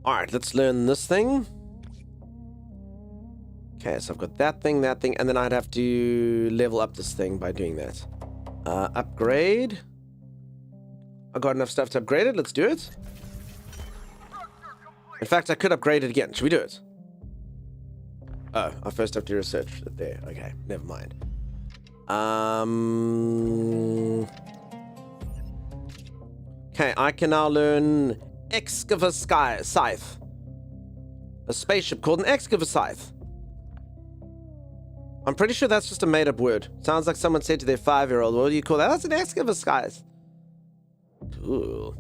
Alright, let's learn this thing. Okay, so I've got that thing, and then I'd have to level up this thing by doing that. Upgrade. I got enough stuff to upgrade it. Let's do it. In fact, I could upgrade it again. Should we do it? Oh, I first have to research it there. Okay, never mind. Okay, I can now learn Excavator Scythe. A spaceship called an Excavator Scythe. I'm pretty sure that's just a made-up word. Sounds like someone said to their 5-year-old, what do you call that? That's an Excavator Scythe. Cool.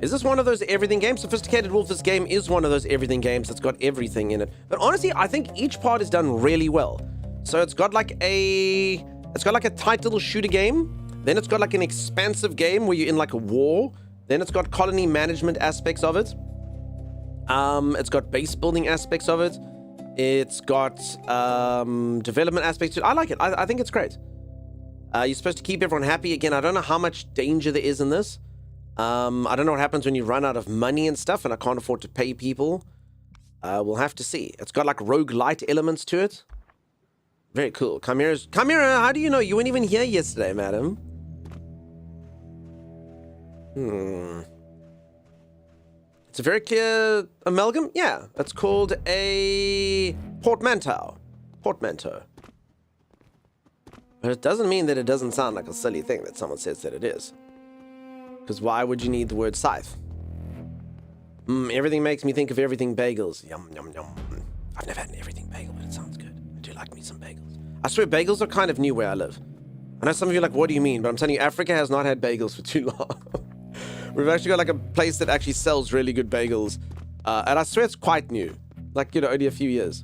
Is this one of those everything games? Sophisticated Wolf, this game is one of those everything games that's got everything in it. But honestly, I think each part is done really well. So it's got like a tight little shooter game. Then it's got like an expansive game where you're in like a war. Then it's got colony management aspects of it. It's got base building aspects of it. It's got development aspects to it. I like it. I think it's great. You're supposed to keep everyone happy. Again, I don't know how much danger there is in this. I don't know what happens when you run out of money and stuff and I can't afford to pay people. We'll have to see. It's got like roguelite elements to it. Very cool. Chimera, how do you know? You weren't even here yesterday, madam. It's a very clear amalgam. Yeah, it's called a portmanteau. Portmanteau. But it doesn't mean that it doesn't sound like a silly thing that someone says that it is. Because why would you need the word scythe? Everything makes me think of everything bagels. Yum, yum, yum. I've never had an everything bagel, but it sounds good. I do like me some bagels. I swear, bagels are kind of new where I live. I know some of you are like, what do you mean? But I'm telling you, Africa has not had bagels for too long. We've actually got like a place that actually sells really good bagels. And I swear it's quite new. Like, you know, only a few years.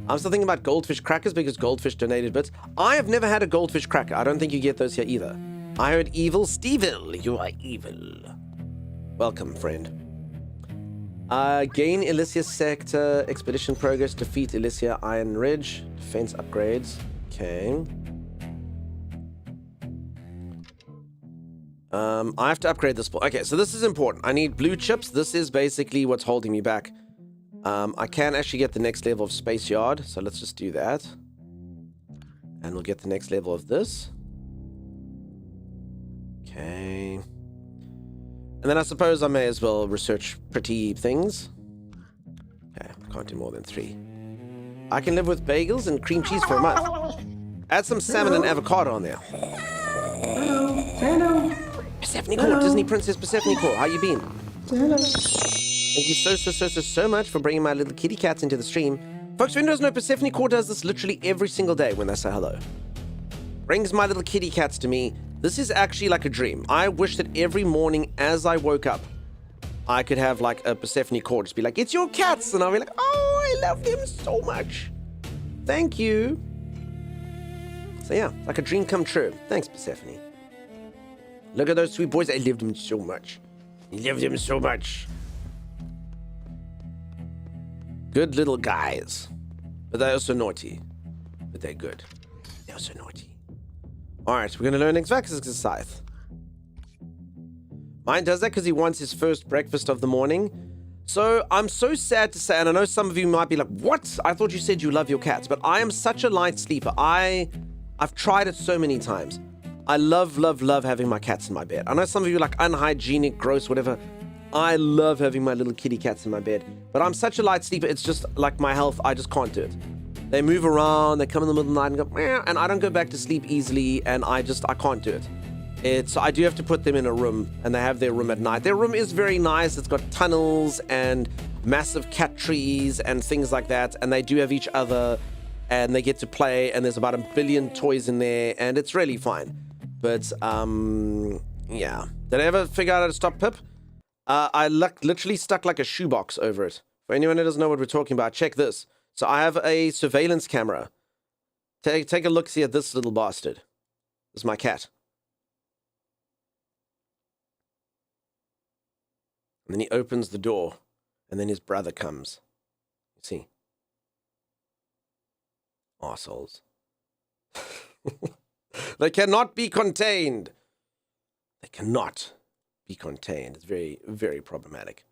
I'm still thinking about goldfish crackers because Goldfish donated bits. I have never had a goldfish cracker. I don't think you get those here either. I heard evil. Stevil, you are evil. Welcome, friend. Gain Elysia sector, expedition progress, defeat Elysia Iron Ridge, defense upgrades. Okay. I have to upgrade this. Okay, so this is important. I need blue chips. This is basically what's holding me back. I can actually get the next level of Space Yard, so let's just do that. And we'll get the next level of this. Okay. And then I suppose I may as well research pretty things. Okay, can't do more than 3. I can live with bagels and cream cheese for a month. Add some salmon and avocado on there. Hello. Persephone Court, Disney Princess Persephone Court, how you been? Hello. Thank you so much for bringing my little kitty cats into the stream. Folks, who doesn't know, Persephone Court does this literally every single day when they say hello. Brings my little kitty cats to me. This is actually like a dream. I wish that every morning as I woke up, I could have like a Persephone Court just be like, it's your cats! And I'll be like, oh, I love them so much. Thank you. So yeah, like a dream come true. Thanks, Persephone. Look at those sweet boys. I love them so much. I love them so much. Good little guys. But they're also naughty. But they're good. They're also naughty. Alright, we're going to learn X-Vax's Scythe. Mine does that because he wants his first breakfast of the morning. So, I'm so sad to say, and I know some of you might be like, what? I thought you said you love your cats. But I am such a light sleeper. I've tried it so many times. I love having my cats in my bed. I know some of you are like unhygienic, gross, whatever. I love having my little kitty cats in my bed. But I'm such a light sleeper, it's just like my health, I just can't do it. They move around, they come in the middle of the night and go, meow, and I don't go back to sleep easily, and I can't do it. I do have to put them in a room, and they have their room at night. Their room is very nice. It's got tunnels and massive cat trees and things like that, and they do have each other, and they get to play, and there's about 1 billion toys in there, and it's really fine. But, yeah. Did I ever figure out how to stop Pip? I literally stuck like a shoebox over it. For anyone who doesn't know what we're talking about, check this. So I have a surveillance camera. Take a look, see at this little bastard. This is my cat. And then he opens the door, and then his brother comes. You see? Arseholes. They cannot be contained. They cannot be contained. It's very, very problematic.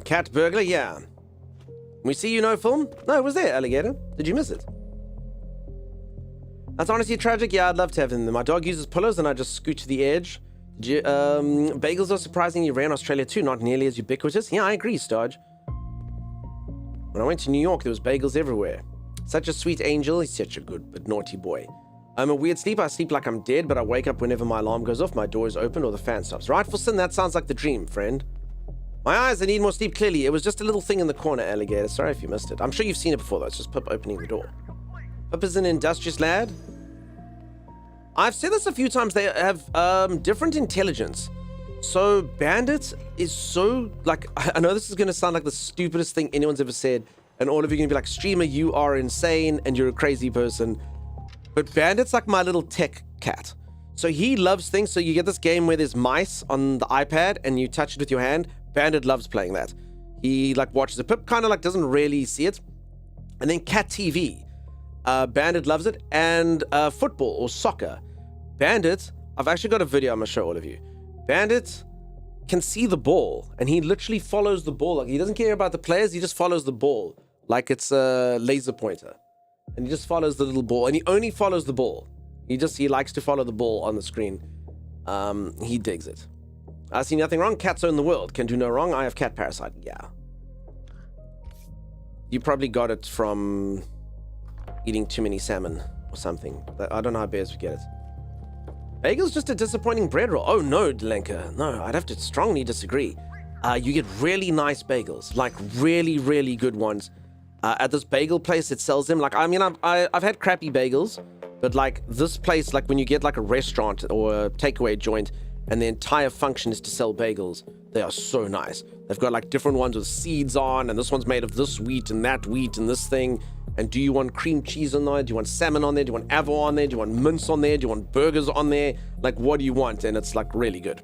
Cat burglar, yeah. We see you know film? No, it was there, alligator. Did you miss it? That's honestly tragic. Yeah, I'd love to have them. My dog uses pillows and I just scoot to the edge. Bagels are surprisingly rare in Australia too, not nearly as ubiquitous. Yeah, I agree, Starge. When I went to New York, there was bagels everywhere. Such a sweet angel. He's such a good but naughty boy. I'm a weird sleeper. I sleep like I'm dead, but I wake up whenever my alarm goes off, my door is open, or the fan stops. Rightful sin, that sounds like the dream, friend. My eyes, I need more sleep, clearly. It was just a little thing in the corner, alligator. Sorry if you missed it. I'm sure you've seen it before, though. It's just Pip opening the door. Pip is an industrious lad. I've said this a few times. They have different intelligence. So Bandit is so, like, I know this is going to sound like the stupidest thing anyone's ever said, and all of you are going to be like, streamer, you are insane, and you're a crazy person. But Bandit's like my little tech cat. So he loves things. So you get this game where there's mice on the iPad, and you touch it with your hand. Bandit loves playing that. He like watches it. Pip kind of like doesn't really see it. And then cat TV. Bandit loves it. And football or soccer. Bandit, I've actually got a video I'm gonna show all of you. Bandit can see the ball, and he literally follows the ball. Like, he doesn't care about the players, he just follows the ball like it's a laser pointer. And he just follows the little ball, and he only follows the ball. He likes to follow the ball on the screen. He digs it. I see nothing wrong. Cats own the world. Can do no wrong. I have cat parasite. Yeah. You probably got it from eating too many salmon or something. I don't know how bears would get it. Bagel's just a disappointing bread roll. Oh no, Delenka. No, I'd have to strongly disagree. You get really nice bagels, like really, really good ones. At this bagel place that sells them. Like, I mean, I've had crappy bagels, but like this place, like when you get like a restaurant or a takeaway joint, and the entire function is to sell bagels, they are so nice. They've got like different ones with seeds on, and this one's made of this wheat and that wheat and this thing. And do you want cream cheese on there? Do you want salmon on there? Do you want avo on there? Do you want mince on there? Do you want burgers on there? Like, what do you want? And it's like really good.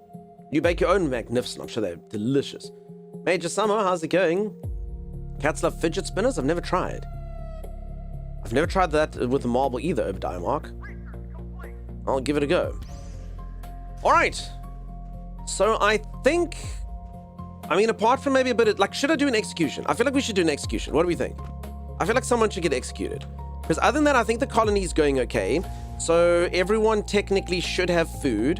You bake your own, magnificent. I'm sure they're delicious. Major Summer, how's it going? Cats love fidget spinners? I've never tried. I've never tried that with the marble either, Obadiah Mark. I'll give it a go. Alright. So I think, I mean, apart from maybe a bit of, like, should I do an execution? I feel like we should do an execution. What do we think? I feel like someone should get executed. Because other than that, I think the colony is going okay. So everyone technically should have food.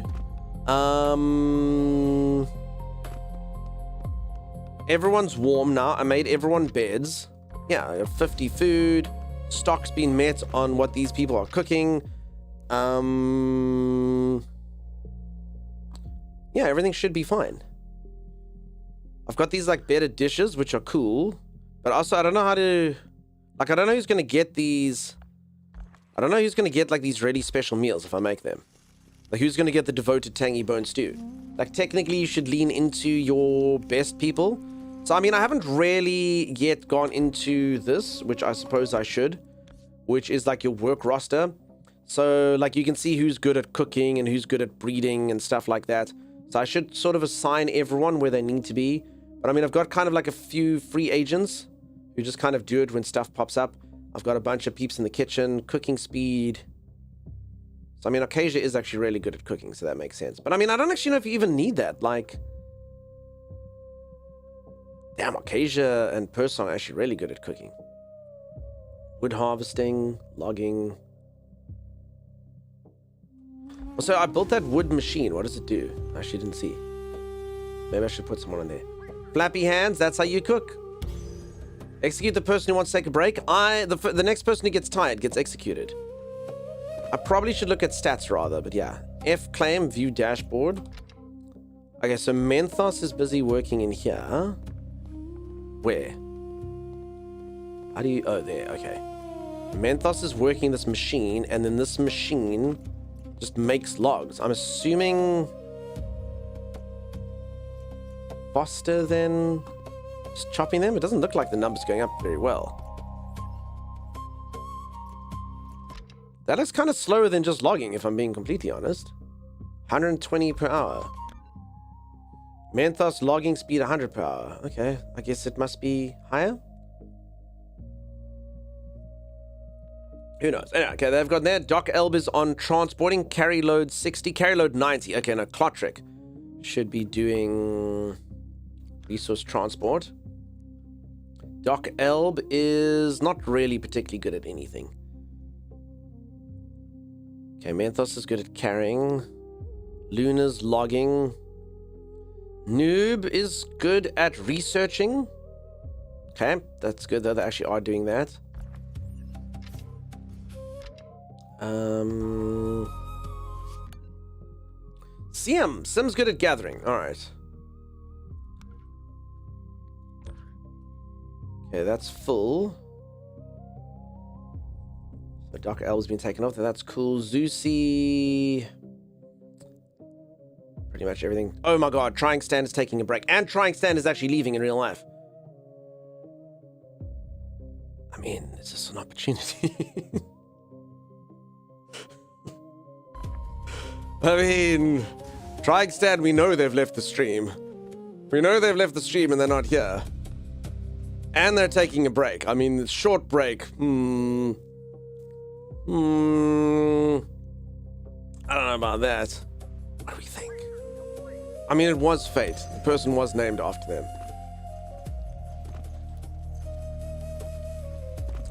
Everyone's warm now. I made everyone beds. Yeah, I have 50 food. Stock's been met on what these people are cooking. Yeah, everything should be fine. I've got these like better dishes, which are cool. But also, I don't know how to... Like, I don't know who's going to get these... I don't know who's going to get like these really special meals if I make them. Like, who's going to get the devoted tangy bone stew? Like, technically, you should lean into your best people. So, I mean, I haven't really yet gone into this, which I suppose I should. Which is like your work roster. So, like, you can see who's good at cooking and who's good at breeding and stuff like that. So I should sort of assign everyone where they need to be. But I mean, I've got kind of like a few free agents who just kind of do it when stuff pops up. I've got a bunch of peeps in the kitchen, cooking speed. So I mean, Acacia is actually really good at cooking, so that makes sense. But I mean, I don't actually know if you even need that. Like, damn, Acacia and Person are actually really good at cooking. Wood harvesting, logging. So I built that wood machine. What does it do? I actually didn't see. Maybe I should put someone in there. Flappy hands, that's how you cook. Execute the person who wants to take a break. The next person who gets tired gets executed. I probably should look at stats rather, but yeah. F claim, view dashboard. Okay, so Menthos is busy working in here. Where? How do you... Oh, there, okay. Menthos is working this machine, and then this machine just makes logs. I'm assuming... Foster then... Just chopping them? It doesn't look like the number's going up very well. That is kind of slower than just logging, if I'm being completely honest. 120 per hour. Menthos logging speed 100 per hour. Okay, I guess it must be higher. Who knows? Anyway, okay, they've got there. Doc Elb is on transporting. Carry load 60. Carry load 90. Okay, now Clotrick should be doing resource transport. Doc Elb is not really particularly good at anything. Okay, Menthos is good at carrying. Luna's logging. Noob is good at researching. Okay, that's good though. They actually are doing that. Sim's good at gathering. All right. Okay, that's full. So Doc Elb's been taken off. That's cool. Zeusy. Pretty much everything. Oh my god, Trying Stand is taking a break. And Trying Stand is actually leaving in real life. I mean, is this an opportunity? I mean, Trying Stand, we know they've left the stream. We know they've left the stream and they're not here. And they're taking a break. I mean, short break. I don't know about that. What do we think? I mean, it was fate. The person was named after them.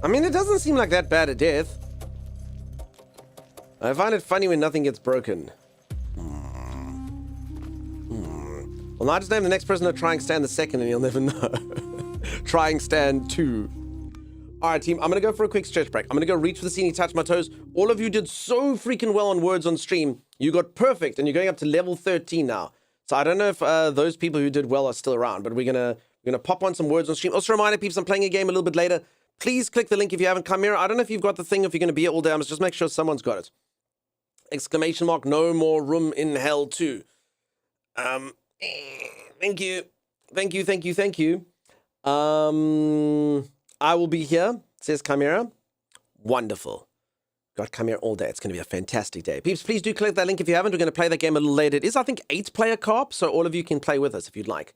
I mean, it doesn't seem like that bad a death. I find it funny when nothing gets broken. Well, now I just name the next person to Trying Stand the second and you'll never know. Trying Stand 2. Alright, team, I'm going to go for a quick stretch break. I'm going to go reach for the scene, touch my toes. All of you did so freaking well on words on stream. You got perfect, and you're going up to level 13 now. So I don't know if those people who did well are still around, but we're gonna pop on some words on stream. Also, reminder, peeps, I'm playing a game a little bit later. Please click the link if you haven't come here. I don't know if you've got the thing, if you're going to be here all day. I must just make sure someone's got it. Exclamation mark, no more room in hell too. Thank you. Thank you, thank you, thank you. I will be here, says Chimera. Wonderful. Got Chimera all day. It's going to be a fantastic day. Peeps, please do click that link if you haven't. We're going to play that game a little later. It is, I think, 8-player co-op, so all of you can play with us if you'd like.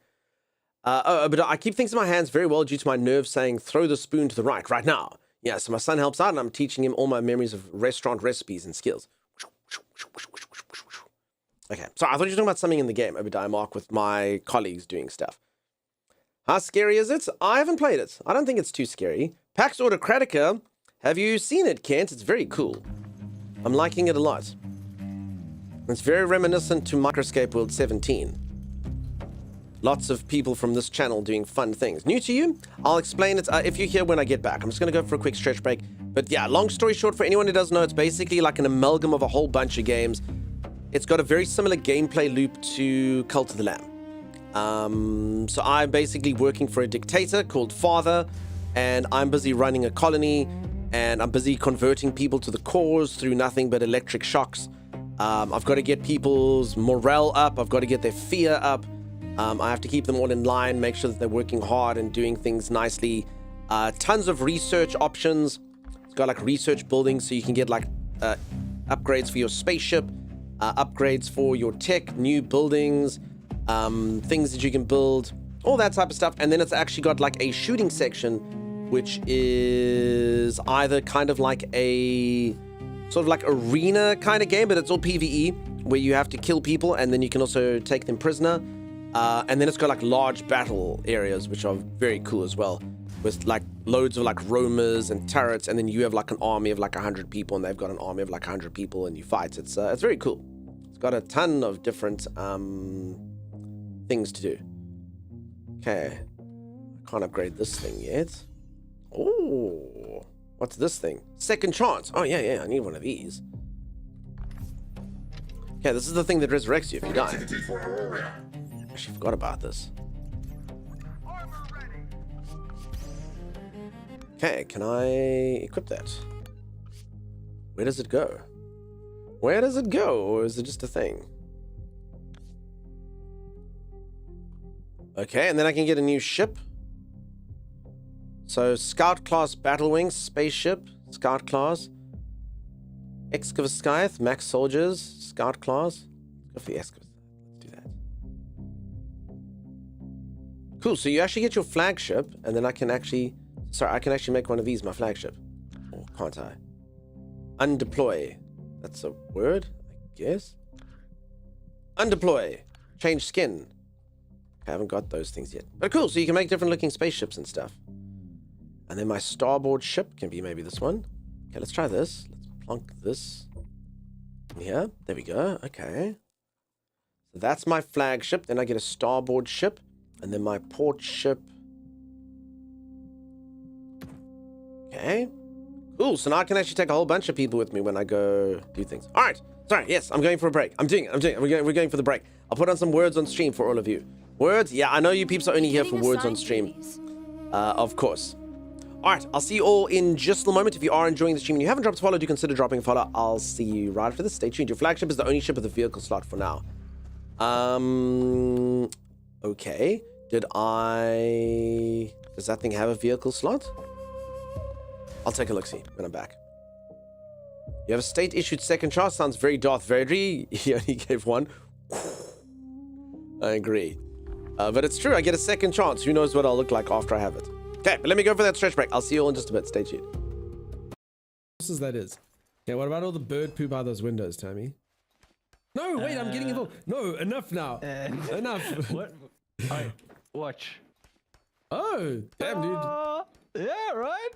But I keep things in my hands very well due to my nerves saying, throw the spoon to the right now. Yeah, so my son helps out, and I'm teaching him all my memories of restaurant recipes and skills. Okay, so I thought you were talking about something in the game, Obadiah Mark, with my colleagues doing stuff. How scary is it? I haven't played it. I don't think it's too scary. Pax Autocratica, have you seen it, Kent? It's very cool. I'm liking it a lot. It's very reminiscent to Microscape World 17. Lots of people from this channel doing fun things. New to you? I'll explain it if you're here when I get back. I'm just going to go for a quick stretch break. But yeah, long story short, for anyone who doesn't know, it's basically like an amalgam of a whole bunch of games. It's got a very similar gameplay loop to Cult of the Lamb. So I'm basically working for a dictator called Father, and I'm busy running a colony, and I'm busy converting people to the cause through nothing but electric shocks. I've got to get people's morale up. I've got to get their fear up. I have to keep them all in line, make sure that they're working hard and doing things nicely. Tons of research options. It's got like research buildings, so you can get like upgrades for your spaceship, upgrades for your tech, new buildings, things that you can build, all that type of stuff. And then it's actually got like a shooting section, which is either kind of like a sort of like arena kind of game, but it's all PvE, where you have to kill people and then you can also take them prisoner. And then it's got like large battle areas, which are very cool as well, with like loads of like roamers and turrets, and then you have like an army of like 100 people, and they've got an army of like 100 people, and you fight. It's very cool. It's got a ton of different things to do. Okay. I can't upgrade this thing yet. Oh, what's this thing? Second chance. Oh, yeah, I need one of these. Okay, this is the thing that resurrects you if you die. Actually forgot about this. Okay, can I equip that? Where does it go? Where does it go, or is it just a thing? Okay, and then I can get a new ship. So, Scout class Battle Wings, spaceship, Scout class. Excavator Scythe, Max Soldiers, Scout class. Let's go for the Excavator. Let's do that. Cool, so you actually get your flagship, and then I can actually... Sorry, I can actually make one of these my flagship. Or can't I? Undeploy. That's a word, I guess. Undeploy. Change skin. I haven't got those things yet. But cool, so you can make different looking spaceships and stuff. And then my starboard ship can be maybe this one. Okay, let's try this. Let's plonk this in here. There we go. Okay. So that's my flagship. Then I get a starboard ship. And then my port ship. Okay. Cool, so now I can actually take a whole bunch of people with me when I go do things. All right. Sorry, yes, I'm going for a break. We're going for the break. I'll put on some words on stream for all of you. Words? Yeah, I know you peeps are only here for words on stream. Of course. All right, I'll see you all in just a moment. If you are enjoying the stream and you haven't dropped a follow, do consider dropping a follow. I'll see you right after this. Stay tuned. Your flagship is the only ship with a vehicle slot for now. Okay. Does that thing have a vehicle slot? I'll take a look-see when I'm back. You have a state-issued second chance. Sounds very Darth Vader. He only gave one. I agree. But it's true. I get a second chance. Who knows what I'll look like after I have it. Okay, but let me go for that stretch break. I'll see you all in just a bit. Stay tuned. That is. Okay, what about all the bird poop out those windows, Tammy? No, wait, I'm getting involved. No, enough now. Enough. What? Alright, watch. Oh, damn, dude. Yeah, right?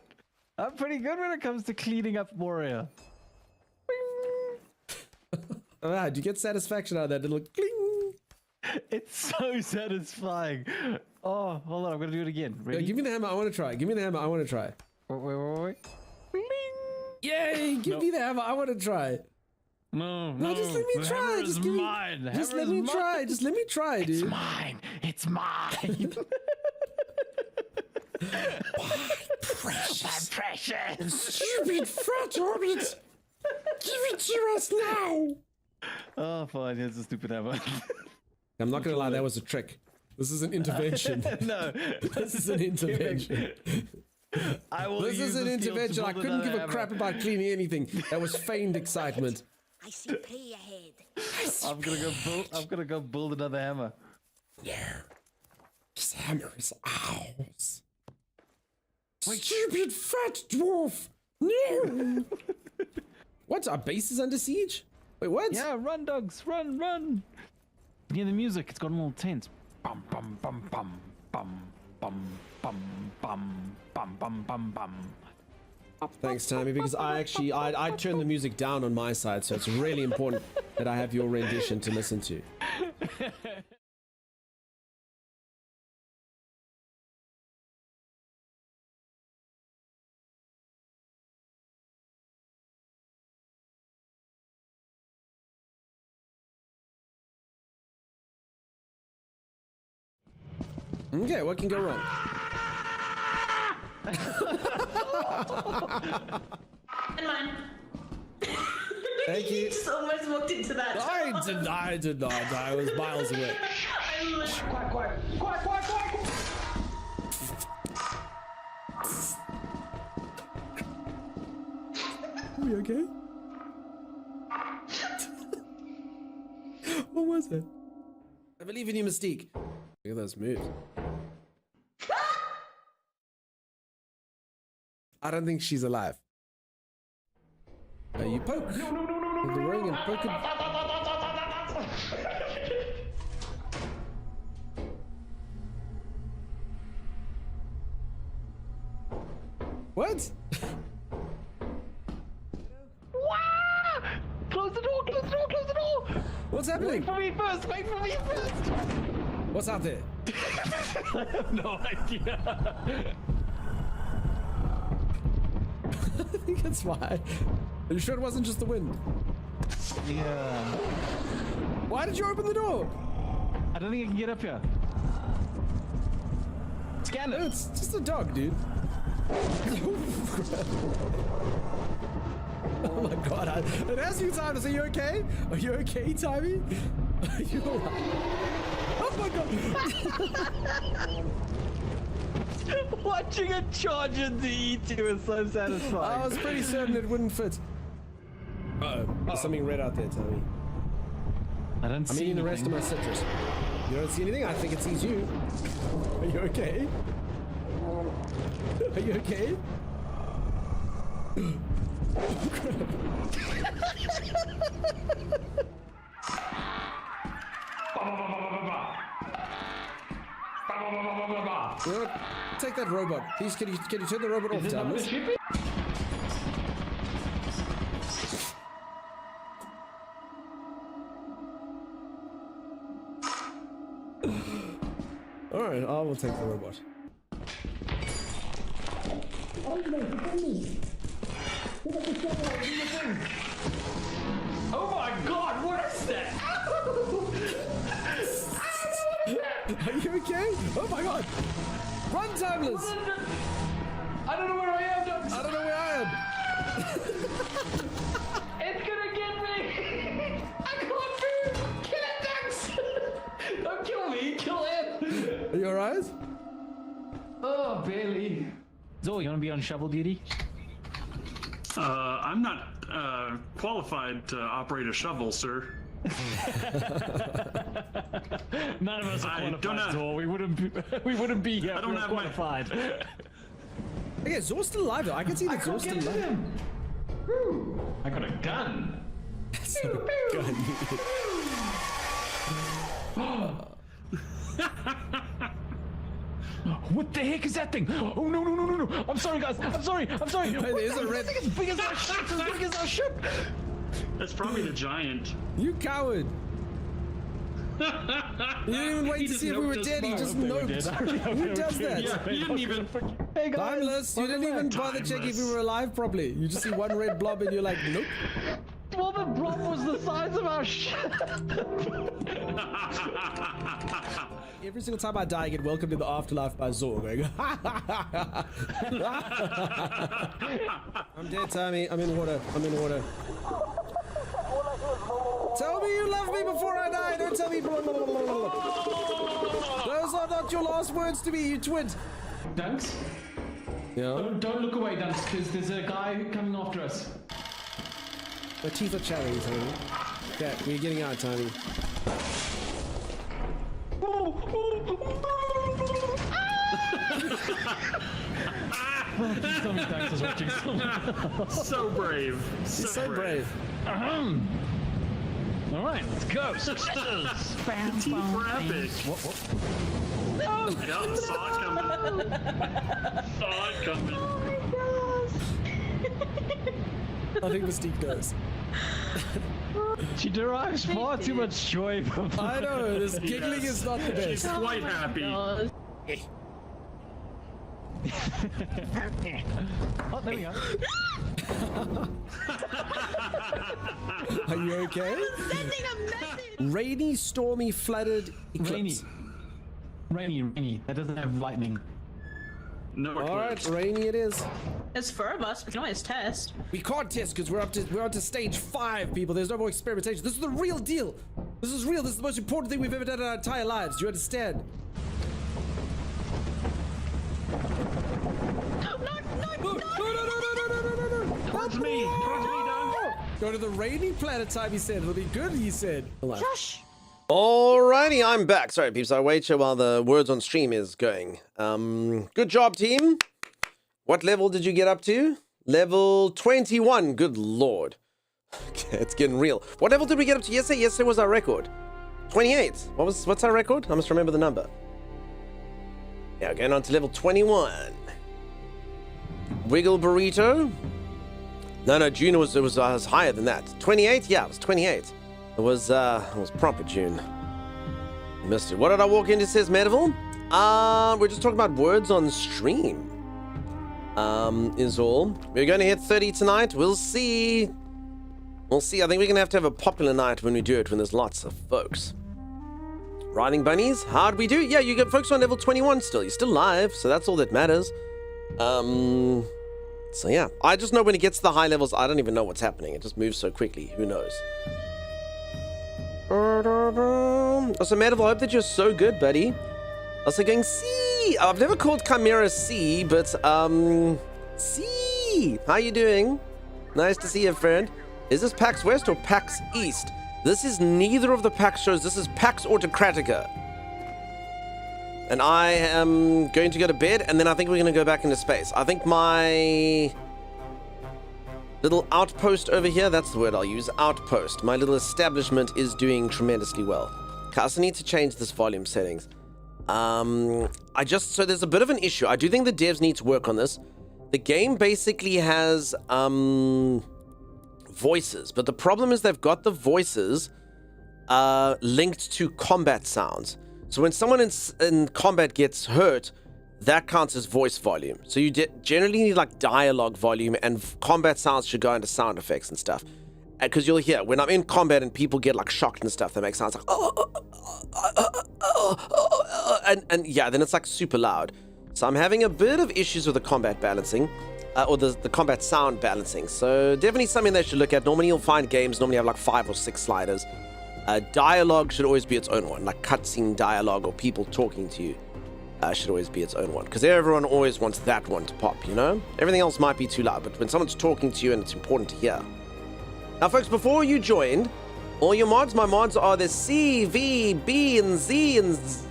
I'm pretty good when it comes to cleaning up Moria. Alright, you get satisfaction out of that little cling. It's so satisfying. Oh, hold on, I'm gonna do it again. Ready? Give me the hammer, I want to try. Give me the hammer, I want to try. Wait. Yay, give me the hammer, I want to try. No, just let me try. Just give me. Just let me try. Just let me try, dude. It's mine. It's mine. Precious. Precious. Stupid fat orbit. Give it to us now. Oh, fine. Here's a stupid hammer. I'm not gonna lie, that was a trick. This is an intervention. No, this is an intervention. This is an intervention. I couldn't give a crap about cleaning anything. That was feigned excitement. I see pay ahead. I'm gonna go build another hammer. No. This hammer is ours. Stupid fat dwarf. No. What? Our base is under siege? Wait, what? Yeah, run, dogs, run, run. You hear the music? It's gotten a little tense. Bum bum bum bum bum bum bum bum bum bum bum bum. Thanks, Tammy, because I turned the music down on my side, so it's really important that I have your rendition to listen to. Okay, what can go wrong? And mine. Thank you. Just almost walked into that. I did not. I was miles away. Quiet. Are we okay? What was it? I believe in you, Mystique. Look at those moves. I don't think she's alive. You poke with the ring and poke it. What? Close the door! What's happening? Wait for me first! What's out there? I have no idea. I think it's fine. Are you sure it wasn't just the wind? Yeah. Why did you open the door? I don't think I can get up here. Scan it. It's just a dog, dude. Oh my god, it asked you, Timeless, are you okay? Are you okay, Timey? Are you alright? Oh my god! Watching a charge into E2 is so satisfying. I was pretty certain it wouldn't fit. Uh-oh, there's something red out there, Timey. I don't I'm see eating the rest of anything. my citrus. You don't see anything? I think it sees you. Are you okay? Are you okay? You know what? Take that robot. Please, can you turn the robot off, Timeless? Alright, I will take the robot. Oh my god, what is that? Are you okay? Oh my god! Run, Timeless! I don't know where I am. I don't know where I am. It's gonna get me. I can't move. Kill it, Dax. Don't kill me. Kill him. Are you alright? Oh, barely. Zor, you want to be on shovel duty? I'm not qualified to operate a shovel, sir. None of us are I don't qualified, have- Zor. We wouldn't be here. I don't have my- qualified. Okay, Zor's still alive though. I can see that Zor's still alive. I got a gun. So good. What the heck is that thing? Oh no no no no no! I'm sorry guys. I'm sorry. I'm sorry. Wait, there's a red. It's as big as our ship. It's as big as our ship. That's probably the giant. You coward! You didn't even wait to see if we were dead. He just noped. Who does that? Yeah, you didn't even. Hey guys. Timeless. You didn't even bother checking if we were alive properly. You just see one red blob and you're like, nope. Well, the blob was the size of our ship. Every single time I die, I get welcomed to the afterlife by Zor. Going, I'm dead, Tommy. I'm in water. I'm in water. Tell me you love me before I die. Don't tell me. Blah, blah, blah, blah, blah. Those are not your last words to me, you twit. Dunks, Yeah. don't look away, Dunks, because there's a guy coming after us. My teeth are chattering, Tommy. Okay, we're getting out, Tommy. Please tell me Dax is watching someone. So brave. He's so brave. All right, let's go. Successes. Bam, Teeth were epic. No. Yep, saw it coming. Saw it coming. I think Mystique knows. She derives far too much joy from. I know, this giggling is not the She's best. quite happy. Oh, there we go. Are you okay? Sending a message. Rainy, stormy, flooded Rainy. eclipse. Rainy. That doesn't have lightning. No Alright, eclipse. rainy it is. There's 4 of us. We can always test. We can't test because we're up to stage 5, people. There's no more experimentation. This is the real deal. This is real. This is the most important thing we've ever done in our entire lives. Do you understand? No. Towards me, Doug. Go to the rainy planet time, he said. It'll be good, he said. Josh. Alrighty, I'm back. Sorry, peeps. I wait while the words on stream is going. Good job, team. What level did you get up to? Level 21. Good lord. Okay, it's getting real. What level did we get up to yesterday? Yesterday was our record. 28. What's our record? I must remember the number. Yeah, going on to level 21. Wiggle burrito. No, June was higher than that. 28? Yeah, it was 28. It was proper June. Missed it. What did I walk into, says Medival? We're just talking about words on stream. Is all. We're going to hit 30 tonight. We'll see. We'll see. I think we're going to have a popular night when we do it, when there's lots of folks. Riding bunnies, how'd we do? Yeah, you get folks on level 21 still. You're still live, so that's all that matters. So yeah, I just know when it gets to the high levels, I don't even know what's happening. It just moves so quickly. Who knows? Also, Medival, I hope that you're so good, buddy. Also going C. I've never called Chimera C, but C. How you doing? Nice to see you, friend. Is this PAX West or PAX East? This is neither of the PAX shows. This is Pax Autocratica. And I am going to go to bed, and then I think we're going to go back into space. I think my little outpost over here, that's the word I'll use, outpost. My little establishment is doing tremendously well. Okay, I also need to change this volume settings. So there's a bit of an issue. I do think the devs need to work on this. The game basically has voices, but the problem is they've got the voices linked to combat sounds. So when someone in combat gets hurt, that counts as voice volume. So you generally need like dialogue volume, and combat sounds should go into sound effects and stuff. Because you'll hear when I'm in combat and people get like shocked and stuff, they make sounds like and yeah, then it's like super loud. So I'm having a bit of issues with the combat balancing. Or the combat sound balancing. So definitely something they should look at. Normally you'll find games normally have like 5 or 6 sliders. Dialogue should always be its own one. Like cutscene dialogue or people talking to you should always be its own one. Because everyone always wants that one to pop, you know? Everything else might be too loud, but when someone's talking to you and it's important to hear. Now folks, before you joined, all your mods, my mods are the C, V, B, and Z, and Z.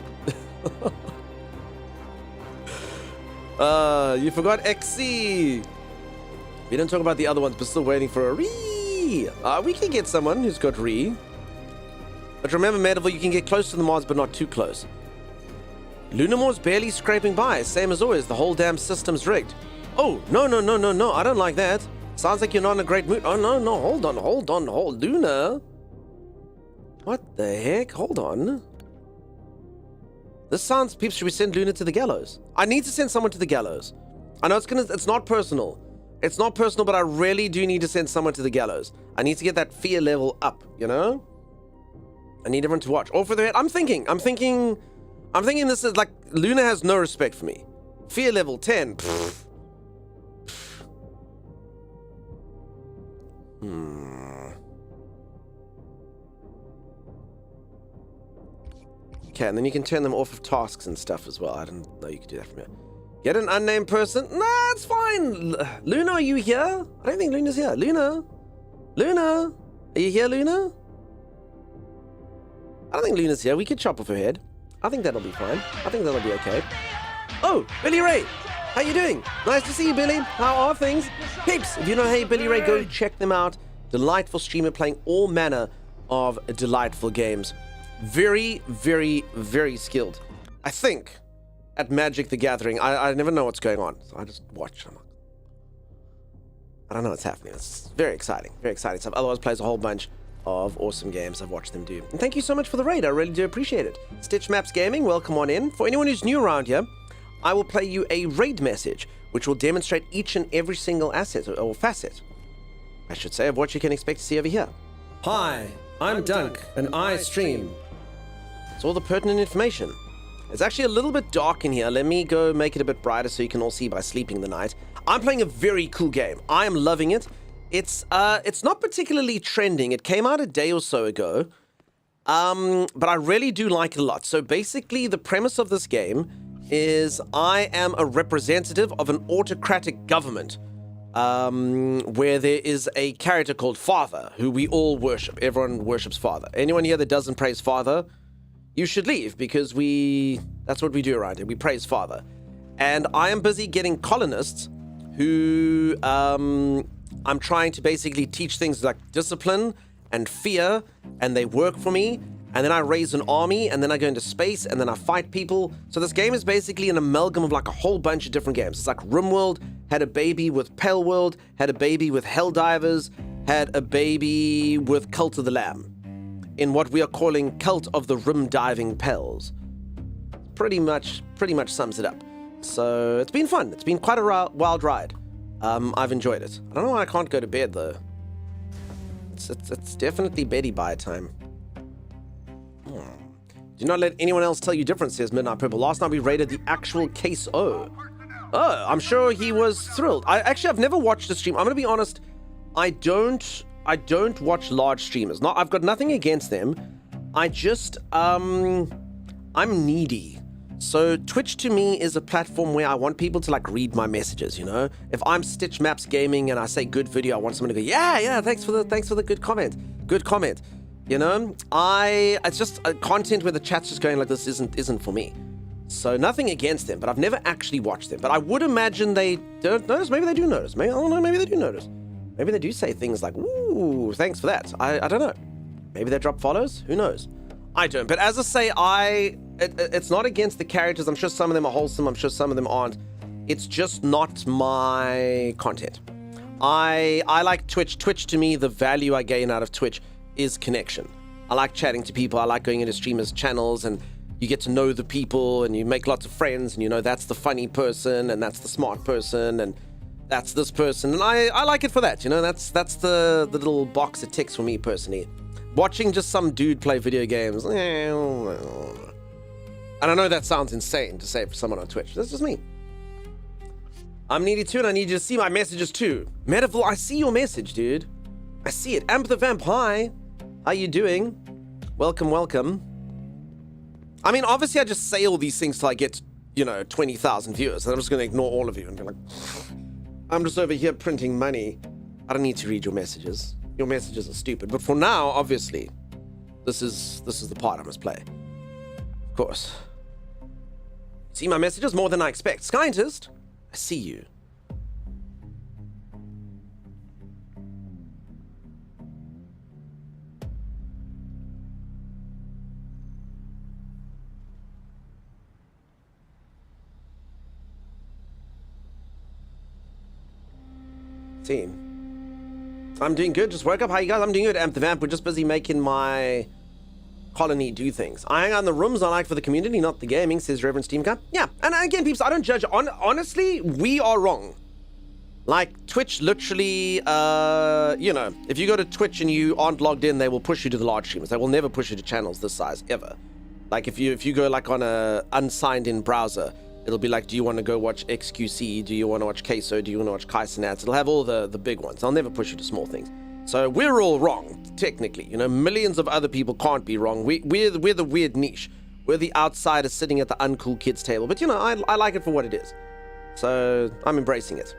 You forgot XC. We didn't talk about the other ones, but still waiting for a Re. We can get someone who's got Re. But remember, Medival, you can get close to the mods, but not too close. Lunamore's barely scraping by, same as always. The whole damn system's rigged. Oh, no. I don't like that. Sounds like you're not in a great mood. Oh, no. Hold on. Luna. What the heck? Hold on. This sounds, peeps, should we send Luna to the gallows? I need to send someone to the gallows. I know it's not personal. It's not personal, but I really do need to send someone to the gallows. I need to get that fear level up, you know? I need everyone to watch. Or for the head. I'm thinking this is like, Luna has no respect for me. Fear level 10. Okay, and then you can turn them off of tasks and stuff as well. I didn't know you could do that from here. Get an unnamed person? Nah, it's fine. Luna, are you here? I don't think Luna's here. Luna? Are you here, Luna? I don't think Luna's here. We could chop off her head. I think that'll be fine. I think that'll be okay. Oh, Billy Ray. How you doing? Nice to see you, Billy. How are things? Peeps, if you know Hey Billy Ray, go check them out. Delightful streamer playing all manner of delightful games. Very, very, very skilled. I think at Magic the Gathering, I never know what's going on. So I just watch. I don't know what's happening. It's very exciting. Very exciting stuff. Otherwise plays a whole bunch of awesome games I've watched them do. And thank you so much for the raid. I really do appreciate it. Stitch Maps Gaming, welcome on in. For anyone who's new around here, I will play you a raid message, which will demonstrate each and every single asset, or facet, I should say, of what you can expect to see over here. Hi, I'm Dunk, and I stream. It's all the pertinent information. It's actually a little bit dark in here. Let me go make it a bit brighter so you can all see by sleeping the night. I'm playing a very cool game. I am loving it. It's not particularly trending. It came out a day or so ago, but I really do like it a lot. So basically, the premise of this game is I am a representative of an autocratic government, where there is a character called Father, who we all worship. Everyone worships Father. Anyone here that doesn't praise Father, you should leave, because that's what we do around here. We praise Father. And I am busy getting colonists who I'm trying to basically teach things like discipline and fear, and they work for me. And then I raise an army, and then I go into space, and then I fight people. So this game is basically an amalgam of like a whole bunch of different games. It's like RimWorld had a baby with Pale World, had a baby with Helldivers, had a baby with Cult of the Lamb. in what we are calling cult of the rim diving pels. Pretty much sums it up. So it's been fun. It's been quite a wild ride. I've enjoyed it. I don't know why I can't go to bed though. It's definitely beddy by time. Do not let anyone else tell you different, says Midnight Purple. Last night we raided the actual Case O. Oh, I'm sure he was thrilled. I've never watched a stream. I'm gonna be honest. I don't watch large streamers. I've got nothing against them. I'm needy. So Twitch to me is a platform where I want people to like read my messages, you know? If I'm Stitch Maps Gaming and I say good video, I want someone to go, yeah, thanks for the good comment. Good comment. You know? It's just content where the chat's just going like this isn't for me. So nothing against them, but I've never actually watched them. But I would imagine they don't notice. Maybe they do notice. Maybe I don't know, maybe they do notice. Maybe they do say things like, ooh, thanks for that. I don't know. Maybe they drop follows? Who knows? I don't. But as I say, it's not against the characters. I'm sure some of them are wholesome. I'm sure some of them aren't. It's just not my content. I like Twitch. Twitch to me, the value I gain out of Twitch is connection. I like chatting to people. I like going into streamers' channels and you get to know the people and you make lots of friends and you know that's the funny person and that's the smart person and that's this person. And I like it for that. You know, that's the little box it ticks for me personally. Watching just some dude play video games. And I know that sounds insane to say for someone on Twitch. That's just me. I'm needy too, and I need you to see my messages too. Metaville, I see your message, dude. I see it. Amp the Vamp, hi. How you doing? Welcome, welcome. I mean, obviously I just say all these things till I get, 20,000 viewers. And I'm just going to ignore all of you and be like, I'm just over here printing money. I don't need to read your messages. Your messages are stupid. But for now, obviously, this is the part I must play. Of course. See my messages more than I expect. Scientist, I see you. I'm doing good. Just woke up. How you guys? I'm doing good. Amp the Vamp. We're just busy making my colony do things. I hang out in the rooms I like for the community, not the gaming, says Reverend Steamcat. Yeah, and again, peeps, I don't judge. Honestly, we are wrong. Like, Twitch literally, if you go to Twitch and you aren't logged in, they will push you to the large streamers. They will never push you to channels this size, ever. Like, if you go, like, on a unsigned-in browser, it'll be like, do you want to go watch XQC? Do you want to watch Queso? Do you want to watch Kaisenats? It'll have all the big ones. They'll never push you to small things. So we're all wrong, technically. Millions of other people can't be wrong. We're the weird niche. We're the outsiders sitting at the uncool kids table. But, I like it for what it is. So I'm embracing it.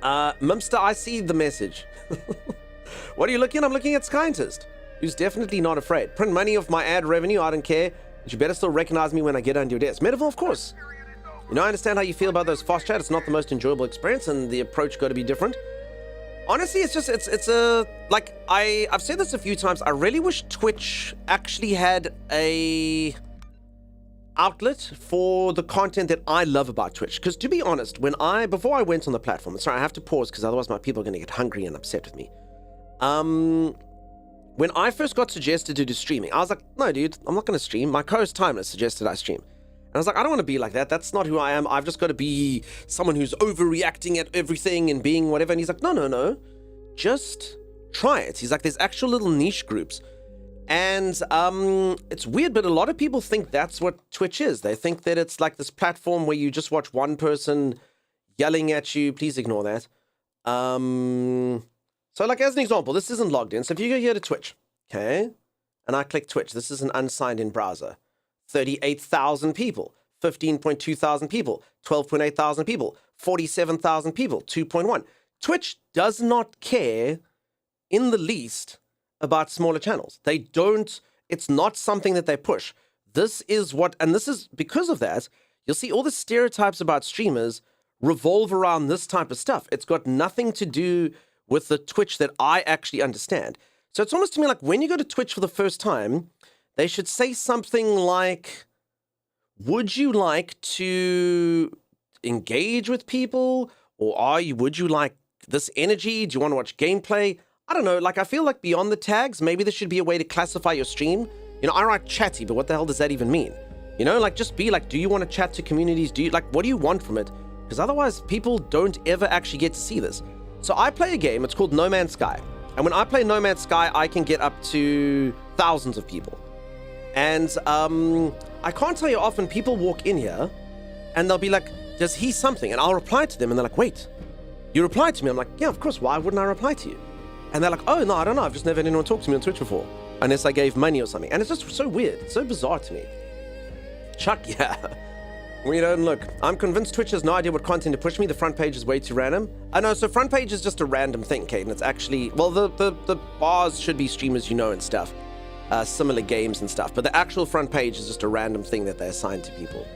Mimster, I see the message. What are you looking at? I'm looking at Scientist, who's definitely not afraid. Print money off my ad revenue. I don't care. But you better still recognize me when I get under your desk. Medieval, of course. I understand how you feel about those fast chat. It's not the most enjoyable experience, and the approach got to be different. Honestly, I've said this a few times. I really wish Twitch actually had a outlet for the content that I love about Twitch. Because to be honest, before I went on the platform, sorry, I have to pause because otherwise my people are going to get hungry and upset with me. When I first got suggested to do streaming, I was like, no, dude, I'm not going to stream. My co-host Timeless suggested I stream. And I was like, I don't want to be like that. That's not who I am. I've just got to be someone who's overreacting at everything and being whatever. And he's like, no. Just try it. He's like, there's actual little niche groups. And it's weird, but a lot of people think that's what Twitch is. They think that it's like this platform where you just watch one person yelling at you. Please ignore that. So like as an example, this isn't logged in. So if you go here to Twitch, okay, and I click Twitch, this is an unsigned in browser. 38,000 people, 15.2 thousand people, 12.8 thousand people, 47,000 people, 2.1. Twitch does not care in the least about smaller channels. They don't, it's not something that they push. This is because of that, you'll see all the stereotypes about streamers revolve around this type of stuff. It's got nothing to do with the Twitch that I actually understand. So it's almost to me like when you go to Twitch for the first time, they should say something like, would you like to engage with people? Or would you like this energy? Do you want to watch gameplay? I don't know, like I feel like beyond the tags, maybe there should be a way to classify your stream. You know, I write chatty, but what the hell does that even mean? You know, like just be like, do you want to chat to communities? Do you like, what do you want from it? Because otherwise people don't ever actually get to see this. So I play a game, it's called No Man's Sky. And when I play No Man's Sky, I can get up to thousands of people. And I can't tell you often people walk in here and they'll be like, does he something? And I'll reply to them and they're like, wait, you replied to me? I'm like, yeah, of course, why wouldn't I reply to you? And they're like, oh, no, I don't know. I've just never had anyone talk to me on Twitch before. Unless I gave money or something. And it's just so weird. It's so bizarre to me. Chuck, yeah. We don't look. I'm convinced Twitch has no idea what content to push me. The front page is way too random. I know, so front page is just a random thing, Caden. It's actually, well, the bars should be streamers you know and stuff. Similar games and stuff. But the actual front page is just a random thing that they assign to people.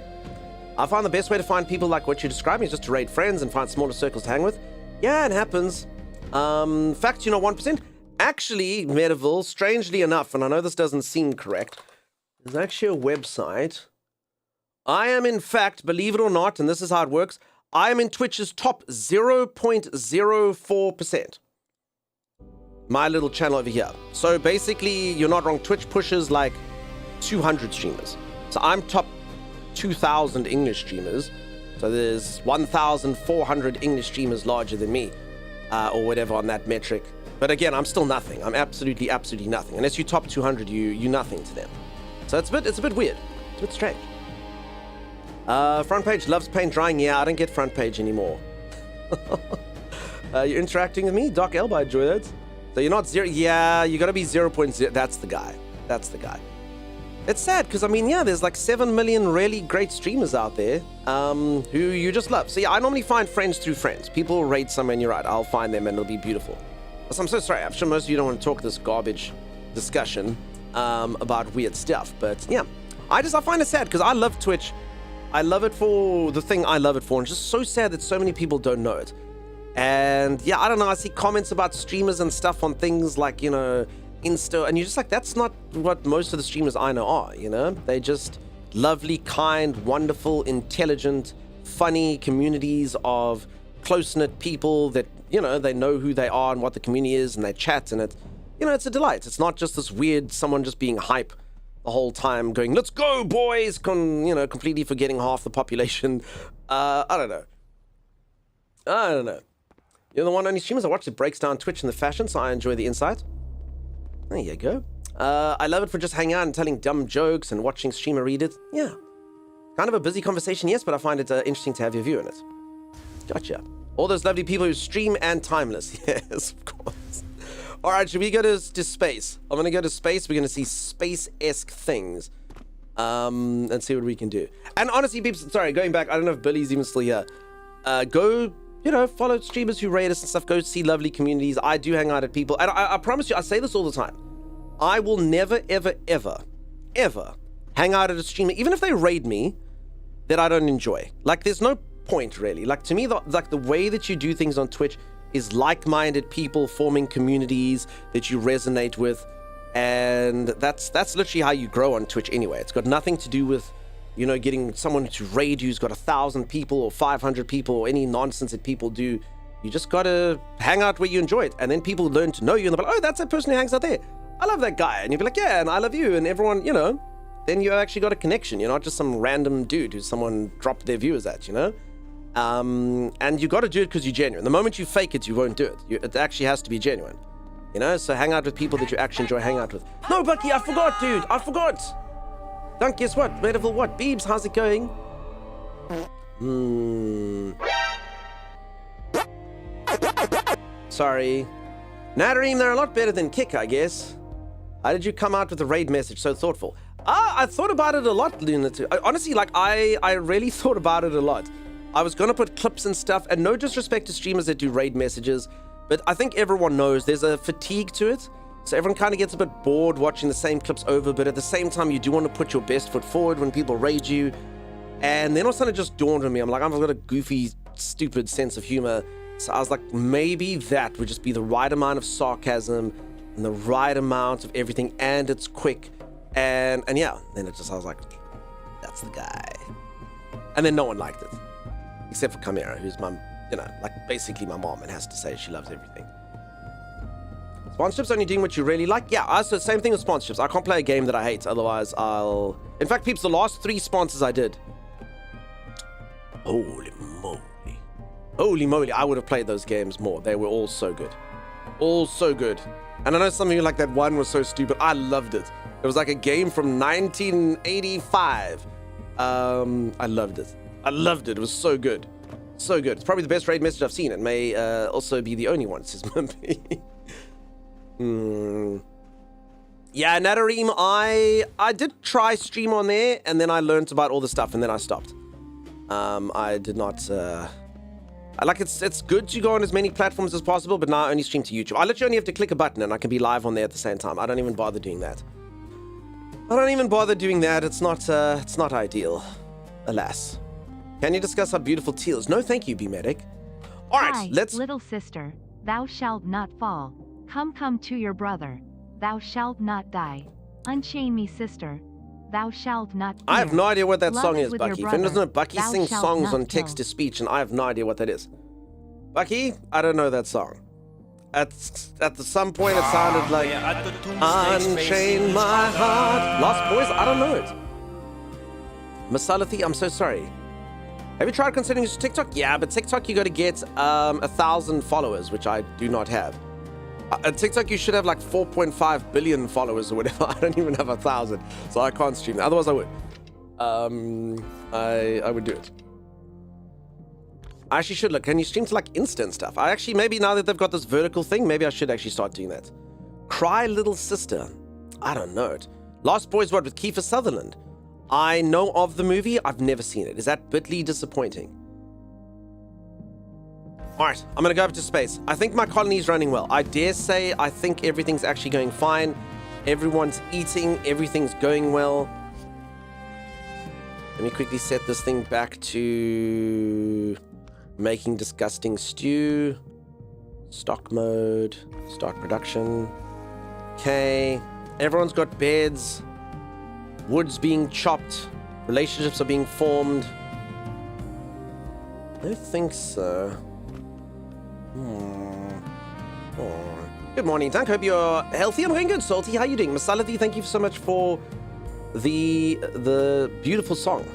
I find the best way to find people like what you're describing is just to raid friends and find smaller circles to hang with. Yeah, it happens. Fact, you know, 1%. Actually, Mediville, strangely enough, and I know this doesn't seem correct, there's actually a website. I am, in fact, believe it or not, and this is how it works, I am in Twitch's top 0.04%. My little channel over here. So basically, you're not wrong, Twitch pushes like 200 streamers. So I'm top 2,000 English streamers. So there's 1,400 English streamers larger than me. Or whatever on that metric. But again, I'm still nothing. I'm absolutely nothing. Unless you top 200, you're nothing to them. So it's a bit weird. It's a bit strange. Front page loves paint drying. Yeah, I don't get front page anymore. You're interacting with me? Doc Elba, I enjoy that. So you're not zero. Yeah, you gotta be 0.0. That's the guy. That's the guy. It's sad because, I mean, yeah, there's like 7 million really great streamers out there who you just love. So yeah, I normally find friends through friends. People raid somewhere and you're right, I'll find them and it'll be beautiful. So I'm so sorry. I'm sure most of you don't want to talk this garbage discussion about weird stuff. But yeah, I find it sad because I love Twitch. I love it for the thing I love it for. And it's just so sad that so many people don't know it. And yeah, I don't know. I see comments about streamers and stuff on things like, you know, Insta, and you're just like, that's not what most of the streamers I know are, you know? They just lovely, kind, wonderful, intelligent, funny communities of close-knit people that, you know, they know who they are and what the community is, and they chat, and it, you know, it's a delight. It's not just this weird someone just being hype the whole time going, let's go, boys, you know, completely forgetting half the population. I don't know. You're the one only streamers I watch that breaks down Twitch and the fashion, so I enjoy the insight. There you go. I love it for just hanging out and telling dumb jokes and watching streamer read it. Yeah. Kind of a busy conversation, yes, but I find it interesting to have your view on it. Gotcha. All those lovely people who stream and timeless. Yes, of course. All right, should we go to space? I'm going to go to space. We're going to see space-esque things and see what we can do. And honestly, peeps, sorry, going back, I don't know if Billy's even still here. Go, you know, follow streamers who rate us and stuff. Go see lovely communities. I do hang out at people. And I promise you, I say this all the time. I will never, ever, ever, ever hang out at a streamer, even if they raid me, that I don't enjoy. Like, there's no point, really. Like, to me, the way that you do things on Twitch is like-minded people forming communities that you resonate with. And that's literally how you grow on Twitch anyway. It's got nothing to do with, you know, getting someone to raid you who's got 1,000 people or 500 people or any nonsense that people do. You just gotta hang out where you enjoy it. And then people learn to know you and they're like, oh, that's that person who hangs out there. I love that guy. And you'll be like, yeah, and I love you. And everyone, you know, then you actually got a connection. You're not just some random dude who someone dropped their viewers at, you know? And you got to do it because you're genuine. The moment you fake it, you won't do it. It actually has to be genuine. You know? So hang out with people that you actually enjoy hanging out with. No, Bucky, I forgot, dude. I forgot. Don't guess what? Medieval what? Beebs, how's it going? Sorry. Nadareem, they're a lot better than Kick, I guess. How did you come out with a raid message so thoughtful? I thought about it a lot, Lunatic. Honestly, like, I really thought about it a lot. I was gonna put clips and stuff, and no disrespect to streamers that do raid messages, but I think everyone knows there's a fatigue to it. So everyone kind of gets a bit bored watching the same clips over, but at the same time, you do want to put your best foot forward when people raid you. And then all of a sudden it just dawned on me. I'm like, I've got a goofy, stupid sense of humor. So I was like, maybe that would just be the right amount of sarcasm and the right amount of everything, and it's quick. And yeah, then I was like, that's the guy. And then no one liked it. Except for Chimera, who's my, you know, like basically my mom, and has to say she loves everything. Sponsorships only doing what you really like? Yeah, so same thing with sponsorships. I can't play a game that I hate, otherwise I'll... In fact, peeps, the last 3 sponsors I did... Holy moly. Holy moly, I would have played those games more. They were all so good. All so good. And I know something like that one was so stupid. I loved it. It was like a game from 1985. I loved it. I loved it. It was so good. So good. It's probably the best raid message I've seen. It may also be the only one, says Mimpy. Yeah, Natareem, I did try stream on there, and then I learned about all the stuff, and then I stopped. I did not... it's good to go on as many platforms as possible, but now I only stream to YouTube. I literally only have to click a button, and I can be live on there at the same time. I don't even bother doing that. It's not ideal. Alas. Can you discuss how beautiful teal is? No, thank you, B-Medic. All right, Hi, let's... little sister, thou shalt not fall. Come to your brother. Thou shalt not die. Unchain me, sister. Thou shalt not fear. I have no idea what that Love song is is, with your Bucky. If anyone doesn't know, Bucky brother. sings Thou songs shalt on not text-to-speech, and I have no idea what that is. Bucky, I don't know that song. At some point, it sounded like... Unchain my heart. Lost Boys? I don't know it. Masalathi, I'm so sorry. Have you tried considering TikTok? Yeah, but TikTok you got to get 1,000 followers, which I do not have. At TikTok you should have like 4.5 billion followers or whatever. I don't even have 1,000, so I can't stream. Otherwise I would. I would do it. I actually should look. Can you stream to like instant stuff? I actually, maybe now that they've got this vertical thing, maybe I should actually start doing that. Cry Little Sister. I don't know it. Lost Boys, what, with Kiefer Sutherland? I know of the movie. I've never seen it. Is that bitterly disappointing? All right, I'm going to go over to space. I think my colony is running well. I dare say I think everything's actually going fine. Everyone's eating. Everything's going well. Let me quickly set this thing back to making disgusting stew. Stock mode. Start production. Okay. Everyone's got beds. Wood's being chopped. Relationships are being formed. I don't think so. Oh. Good morning, Dunk. Hope you're healthy. I'm going good, Salty. How you doing? Masalathi, thank you so much for the beautiful song.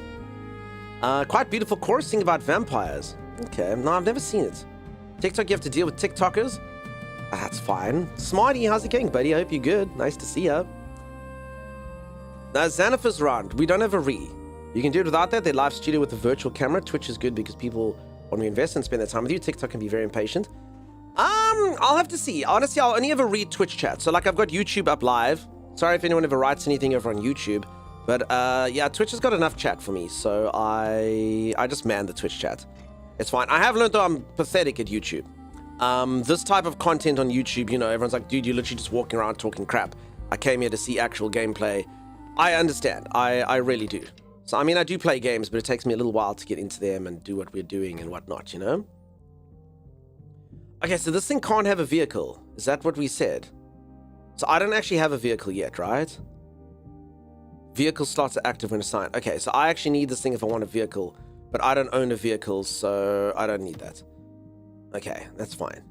Quite beautiful chorusing about vampires. Okay, no, I've never seen it. TikTok, you have to deal with TikTokers. That's fine. Smarty, how's it going, buddy? I hope you're good. Nice to see ya. Xanathus round. We don't have a re. You can do it without that. They live studio with a virtual camera. Twitch is good because people want to invest and spend their time with you. TikTok can be very impatient. I'll have to see. Honestly, I'll only ever read Twitch chat. So, like, I've got YouTube up live. Sorry if anyone ever writes anything over on YouTube. But, yeah, Twitch has got enough chat for me. So, I just man the Twitch chat. It's fine. I have learned, though, I'm pathetic at YouTube. This type of content on YouTube, you know, everyone's like, dude, you're literally just walking around talking crap. I came here to see actual gameplay. I understand. I really do. So, I mean, I do play games, but it takes me a little while to get into them and do what we're doing and whatnot, you know? Okay, so this thing can't have a vehicle. Is that what we said? So I don't actually have a vehicle yet, right? Vehicle slots are active when assigned. Okay, so I actually need this thing if I want a vehicle, but I don't own a vehicle, so I don't need that. Okay, that's fine.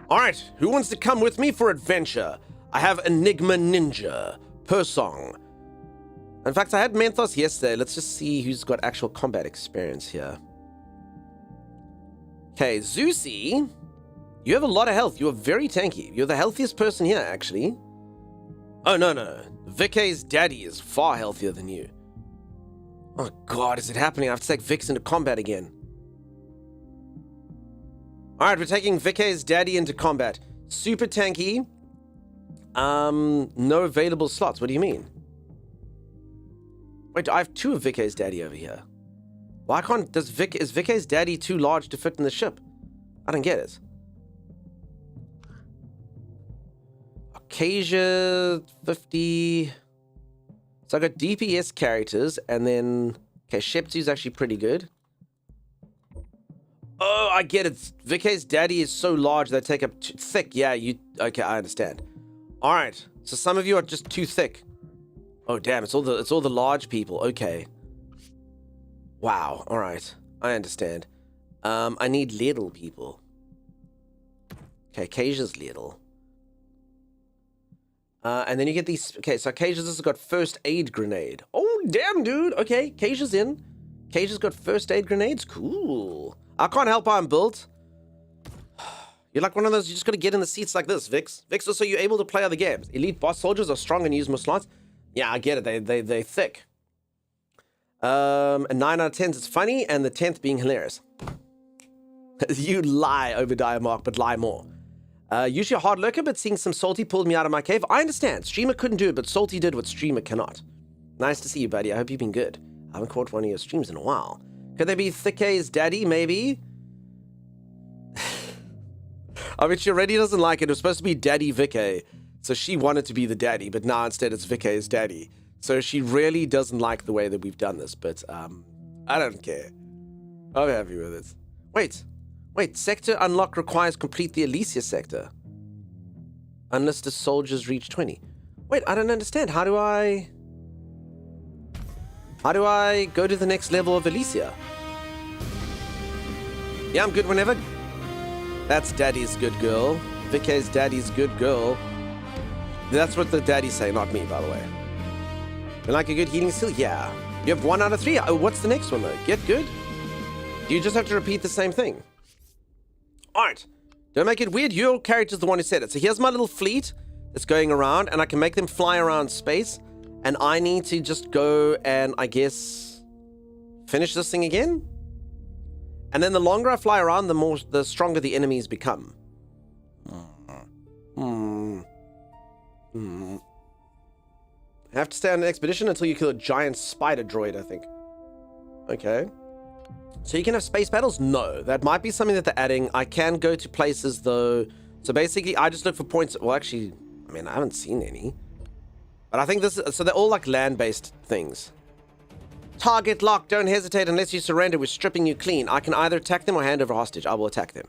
All right, who wants to come with me for adventure? I have Enigma Ninja per song. In fact, I had Menthos yesterday. Let's just see who's got actual combat experience here. Okay, Zeusy, you have a lot of health. You are very tanky. You're the healthiest person here, actually. Oh, no. Vikay's daddy is far healthier than you. Oh, God, is it happening? I have to take Vix into combat again. All right, we're taking Vikay's daddy into combat. Super tanky. No available slots. What do you mean? Wait, I have 2 of Vikay's daddy over here. Why can't... is Vikay's daddy too large to fit in the ship? I don't get it. Acacia 50. So I got DPS characters, and then... Okay, Sheptu's actually pretty good. Oh, I get it. Vikay's daddy is so large they take up thick. Yeah, you... Okay, I understand. All right. So some of you are just too thick. Oh, damn. It's all the large people. Okay. Wow. All right. I understand. I need little people. Okay, Kasia's little. And then you get these... Okay, so Kasia's has got first aid grenade. Oh, damn, dude. Okay, Kasia's in. Kasia's got first aid grenades. Cool. I can't help how I'm built. You're like one of those, you just got to get in the seats like this, Vix. Vix, also, you're able to play other games. Elite boss soldiers are strong and use more slots. Yeah, I get it. They're thick. And 9 out of 10s, it's funny, and the 10th being hilarious. You lie, Obadiah Mark, but lie more. Usually a hard lurker, but seeing some Salty pulled me out of my cave. I understand. Streamer couldn't do it, but Salty did what Streamer cannot. Nice to see you, buddy. I hope you've been good. I haven't caught one of your streams in a while. Could they be Thickay's daddy, maybe? I mean, she already doesn't like it. It was supposed to be Daddy Vickay, so she wanted to be the daddy, but now instead it's Vickay's daddy. So she really doesn't like the way that we've done this, but I don't care. I'm happy with it. Wait, sector unlock requires complete the Elysia sector. Unless the soldiers reach 20. Wait, I don't understand. How do I go to the next level of Elysia? Yeah, I'm good whenever. That's daddy's good girl. Vickay's daddy's good girl. That's what the daddies say, not me, by the way. You like a good healing skill? Yeah. You have 1 out of 3. Oh, what's the next one, though? Get good? Do you just have to repeat the same thing? Alright. Don't make it weird. Your character's the one who said it. So here's my little fleet that's going around, and I can make them fly around space. And I need to just go and, I guess, finish this thing again? And then the longer I fly around, the stronger the enemies become. I have to stay on an expedition until you kill a giant spider droid, I think. Okay. So you can have space battles? No. That might be something that they're adding. I can go to places, though. So basically, I just look for points. Well, actually, I mean, I haven't seen any. But I think this is... So they're all like land-based things. Target lock. Don't hesitate unless you surrender. We're stripping you clean. I can either attack them or hand over hostage. I will attack them.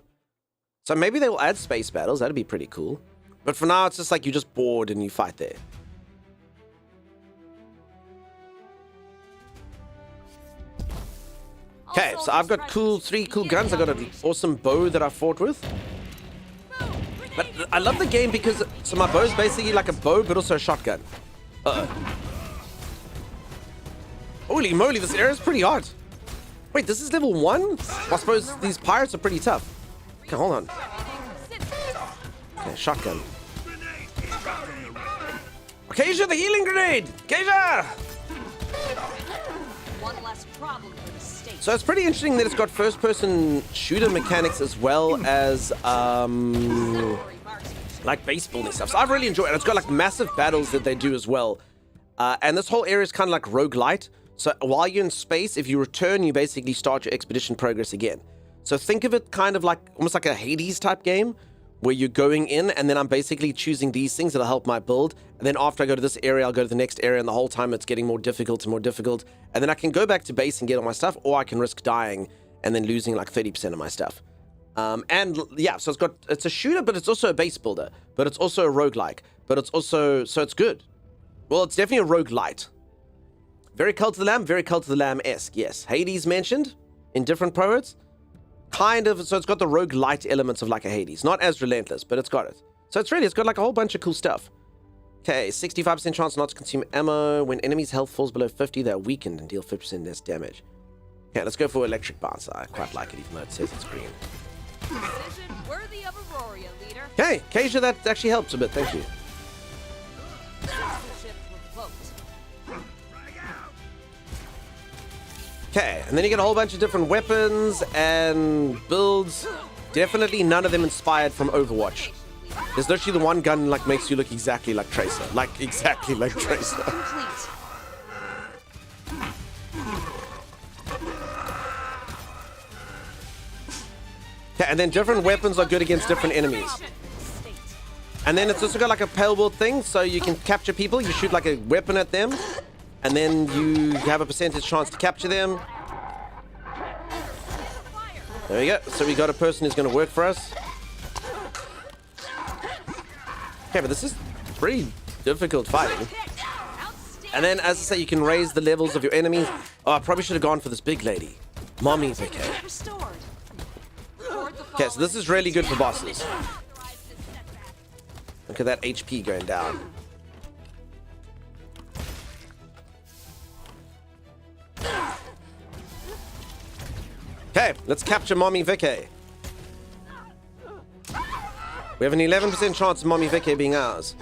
So maybe they will add space battles. That'd be pretty cool. But for now, it's just like you're just bored and you fight there. Okay, so I've got 3 cool guns. I got an awesome bow that I fought with. But I love the game because... So my bow is basically like a bow, but also a shotgun. Uh-oh. Holy moly, this area is pretty hard. Wait, this is level 1? Well, I suppose these pirates are pretty tough. Okay, hold on. Okay, shotgun. Kasia, the healing grenade! Kasia! One less problem for the state. So it's pretty interesting that it's got first-person shooter mechanics as well as, like base building stuff. So I've really enjoyed it. It's got like massive battles that they do as well. And this whole area is kind of like roguelite. So while you're in space, if you return, you basically start your expedition progress again. So think of it kind of like, almost like a Hades type game, where you're going in, and then I'm basically choosing these things that'll help my build. And then after I go to this area, I'll go to the next area, and the whole time it's getting more difficult and more difficult. And then I can go back to base and get all my stuff, or I can risk dying and then losing like 30% of my stuff. And yeah, so it's a shooter, but it's also a base builder, but it's also a roguelike, but it's also, so it's good. Well, it's definitely a roguelite. Very Cult of the Lamb, very Cult of the Lamb-esque, yes. Hades mentioned in different poets. Kind of, so it's got the roguelite elements of like a Hades. Not as relentless, but it's got it. So it's got like a whole bunch of cool stuff. Okay, 65% chance not to consume ammo. When enemies' health falls below 50, they're weakened and deal 50% less damage. Okay, let's go for electric bounce. I quite like it, even though it says it's green. Decision worthy of Aurora, leader. Okay, Kasia, that actually helps a bit. Thank you. Censorship revoked. Okay, and then you get a whole bunch of different weapons and builds. Definitely none of them inspired from Overwatch. There's literally the one gun like makes you look exactly like Tracer. Like exactly like Tracer. Complete. Okay, and then different weapons are good against different enemies. And then it's also got like a pale world thing, so you can capture people. You shoot like a weapon at them, and then you have a percentage chance to capture them. There we go. So we got a person who's going to work for us. Okay, but this is pretty difficult fighting. And then, as I say, you can raise the levels of your enemies. Oh, I probably should have gone for this big lady. Mommy's okay. Okay, so this is really good for bosses. Look at that HP going down. Okay, let's capture Mommy Vicky. We have an 11% chance of Mommy Vicky being ours.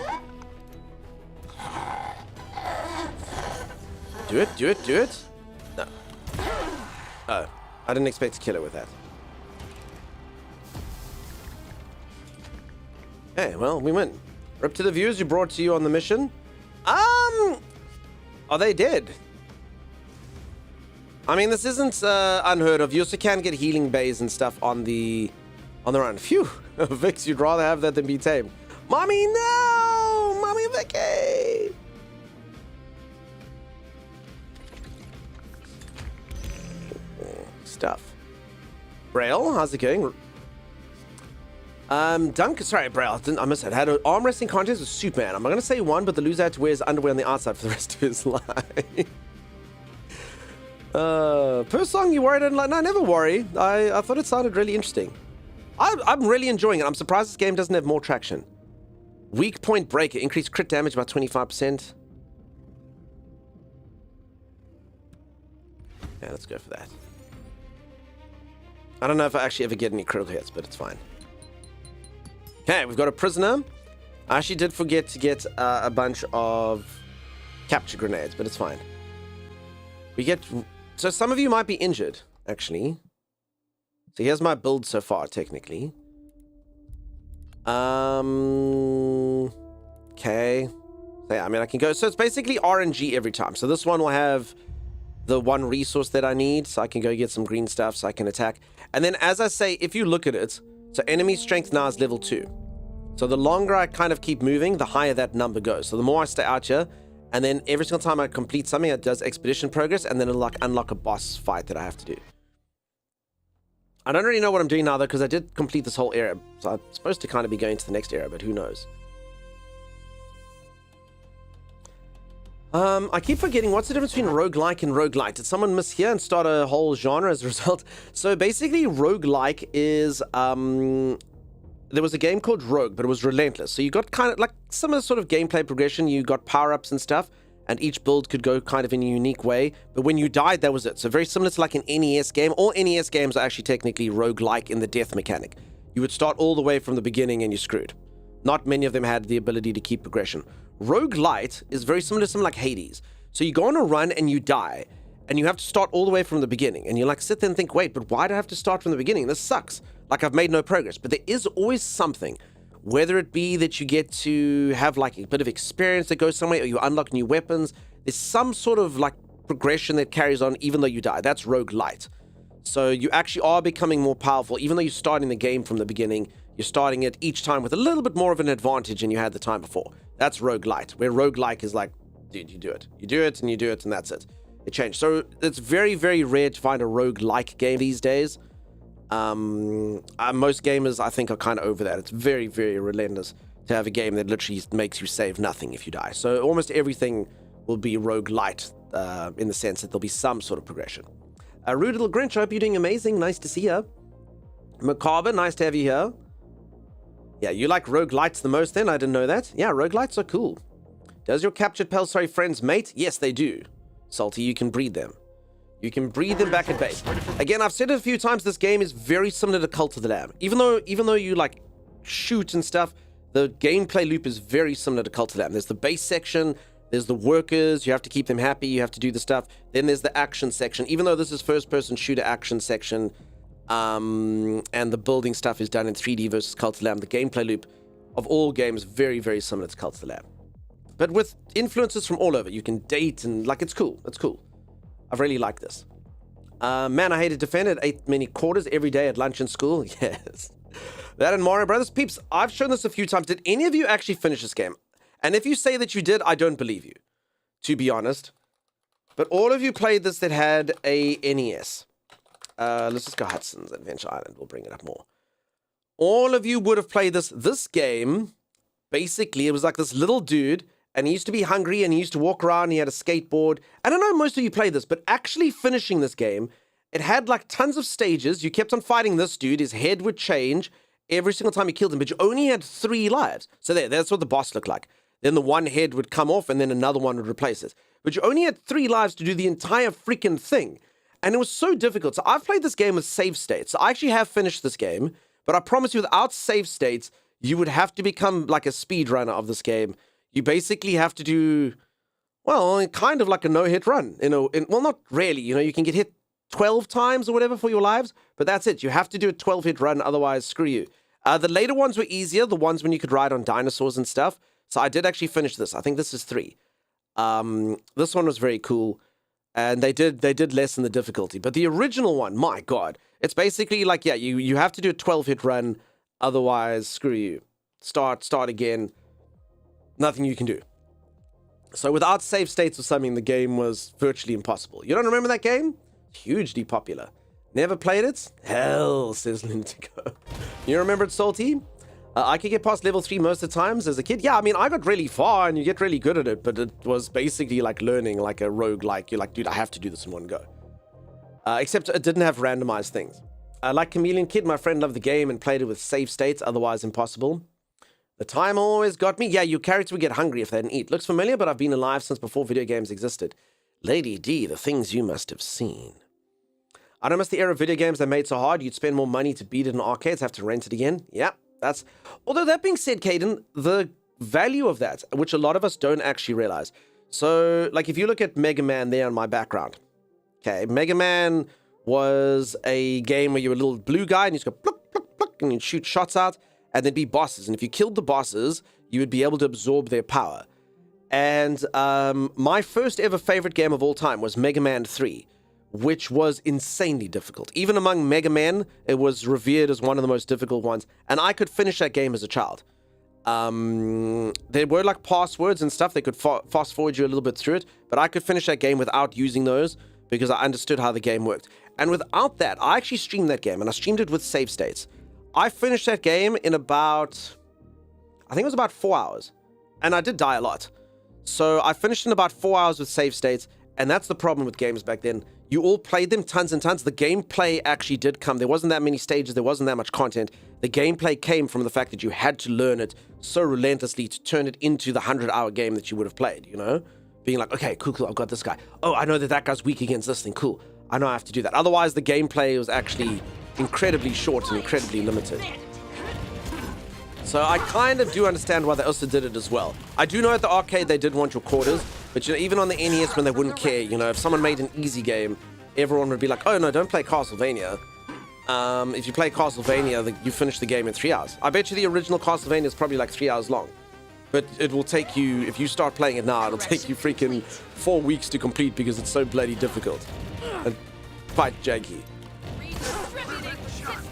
Do it, do it, do it. No. Oh, I didn't expect to kill her with that. Okay, well, we win. Rip to the viewers who brought to you on the mission. Are they dead? I mean, this isn't unheard of. You also can get healing bays and stuff on the run. Phew, Vix, you'd rather have that than be tamed. Mommy, no! Mommy Vicky! Stuff. Braille, how's it going? Dunk, sorry, Braille, I missed it. Had an arm wrestling contest with Superman. I'm not going to say one, but the loser had to wear his underwear on the outside for the rest of his life. First song you worried? No, I never worry. I thought it sounded really interesting. I'm really enjoying it. I'm surprised this game doesn't have more traction. Weak point breaker. Increased crit damage by 25%. Yeah, let's go for that. I don't know if I actually ever get any critical hits, but it's fine. Okay, we've got a prisoner. I actually did forget to get a bunch of capture grenades, but it's fine. We get... So some of you might be injured, actually. So here's my build so far, technically. Okay. So yeah, I mean, I can go... So it's basically RNG every time. So this one will have the one resource that I need, so I can go get some green stuff so I can attack. And then, as I say, if you look at it, so enemy strength now is level 2. So the longer I kind of keep moving, the higher that number goes. So the more I stay out here, and then every single time I complete something, it does expedition progress, and then it'll like unlock a boss fight that I have to do. I don't really know what I'm doing now, though, because I did complete this whole area. So I'm supposed to kind of be going to the next area, but who knows? I keep forgetting, what's the difference between roguelike and roguelite? Did someone miss here and start a whole genre as a result? So basically, roguelike is... there was a game called Rogue, but it was relentless. So you got kind of like similar sort of gameplay progression. You got power-ups and stuff, and each build could go kind of in a unique way. But when you died, that was it. So very similar to like an NES game. All NES games are actually technically roguelike in the death mechanic. You would start all the way from the beginning and you're screwed. Not many of them had the ability to keep progression. Roguelite is very similar to something like Hades. So you go on a run and you die, and you have to start all the way from the beginning. And you like sit there and think, wait, but why do I have to start from the beginning? This sucks. Like I've made no progress. But there is always something, whether it be that you get to have like a bit of experience that goes somewhere, or you unlock new weapons. There's some sort of like progression that carries on even though you die. That's roguelite. So you actually are becoming more powerful. Even though you're starting the game from the beginning, you're starting it each time with a little bit more of an advantage than you had the time before. That's roguelite, where roguelike is like, dude, you do it. You do it, and you do it, and that's it. It changed. So it's very, very rare to find a roguelike game these days. Most gamers, I think, are kind of over that. It's very, very relentless to have a game that literally makes you save nothing if you die. So almost everything will be roguelite in the sense that there'll be some sort of progression. Rude Little Grinch, I hope you're doing amazing. Nice to see you. Macabre, nice to have you here. Yeah, you like roguelites the most then? I didn't know that. Yeah, roguelites are cool. Does your captured Pelsari friends mate? Yes, they do. Salty, you can breed them. You can breed them back at base. Again, I've said it a few times, this game is very similar to Cult of the Lamb. Even though you like shoot and stuff, the gameplay loop is very similar to Cult of the Lamb. There's the base section, there's the workers, you have to keep them happy, you have to do the stuff. Then there's the action section. Even though this is first-person shooter action section, and the building stuff is done in 3D versus Cult of the Lamb, the gameplay loop of all games very, very similar to Cult of the Lamb. But with influences from all over. You can date and like, it's cool. It's cool. I've really liked this. Man, I hated Defend. It ate many quarters every day at lunch in school. Yes. That and Mario Brothers. Peeps, I've shown this a few times. Did any of you actually finish this game? And if you say that you did, I don't believe you, to be honest. But all of you played this that had a NES. Let's just go Hudson's Adventure Island. We'll bring it up more. All of you would have played this. This game, basically, it was like this little dude, and he used to be hungry, and he used to walk around, he had a skateboard. I don't know most of you played this, but actually finishing this game, it had like tons of stages. You kept on fighting this dude. His head would change. every single time you killed him, but you only had 3 lives. So that's what the boss looked like. Then the one head would come off, and then another one would replace it. But you only had 3 lives to do the entire freaking thing. And it was so difficult. So I've played this game with save states. So I actually have finished this game, but I promise you, without save states, you would have to become like a speedrunner of this game. You basically have to do, well, kind of like a no-hit run. Well, not really. You can get hit 12 times or whatever for your lives, but that's it. You have to do a 12-hit run, otherwise, screw you. The later ones were easier, the ones when you could ride on dinosaurs and stuff. So I did actually finish this. I think this is 3. This one was very cool. And they did lessen the difficulty. But the original one, my God, it's basically like, yeah, you have to do a 12-hit run, otherwise, screw you. Start again. Nothing you can do. So without save states or something, the game was virtually impossible. You don't remember that game? Hugely popular. Never played it? Hell, says Lintico. You remember it, Salty? I could get past level 3 most of the times as a kid. Yeah, I mean, I got really far and you get really good at it, but it was basically like learning like a roguelike. You're like, dude, I have to do this in one go. Except it didn't have randomized things. Like Chameleon Kid, my friend loved the game and played it with save states, otherwise impossible. The time always got me. Yeah, your character would get hungry if they didn't eat. Looks familiar, but I've been alive since before video games existed. Lady D, the things you must have seen. I don't miss the era of video games they made so hard, you'd spend more money to beat it in arcades, have to rent it again. Yeah. Although that being said, Caden, the value of that, which a lot of us don't actually realize. So, like, if you look at Mega Man there on my background, okay, Mega Man was a game where you were a little blue guy and you just go pluck, pluck, pluck, and you'd shoot shots out, and there'd be bosses. And if you killed the bosses, you would be able to absorb their power. And my first ever favorite game of all time was Mega Man 3. Which was insanely difficult. Even among Mega Men, it was revered as one of the most difficult ones. And I could finish that game as a child. There were like passwords and stuff that could fast forward you a little bit through it. But I could finish that game without using those because I understood how the game worked. And without that, I actually streamed that game. And I streamed it with save states. I finished that game in about, I think it was about 4 hours. And I did die a lot. So I finished in about 4 hours with save states. And that's the problem with games back then. You all played them tons and tons. The gameplay actually did come. There wasn't that many stages. There wasn't that much content. The gameplay came from the fact that you had to learn it so relentlessly to turn it into the 100-hour game that you would have played, Being like, okay, cool, I've got this guy. Oh, I know that guy's weak against this thing. Cool. I know I have to do that. Otherwise, the gameplay was actually incredibly short and incredibly limited. So I kind of do understand why they also did it as well. I do know at the arcade they did want your quarters, but even on the NES when they wouldn't care, if someone made an easy game, everyone would be like, oh no, don't play Castlevania. If you play Castlevania, you finish the game in 3 hours. I bet you the original Castlevania is probably like 3 hours long. But it will take you, if you start playing it now, it'll take you freaking 4 weeks to complete because it's so bloody difficult. And quite janky.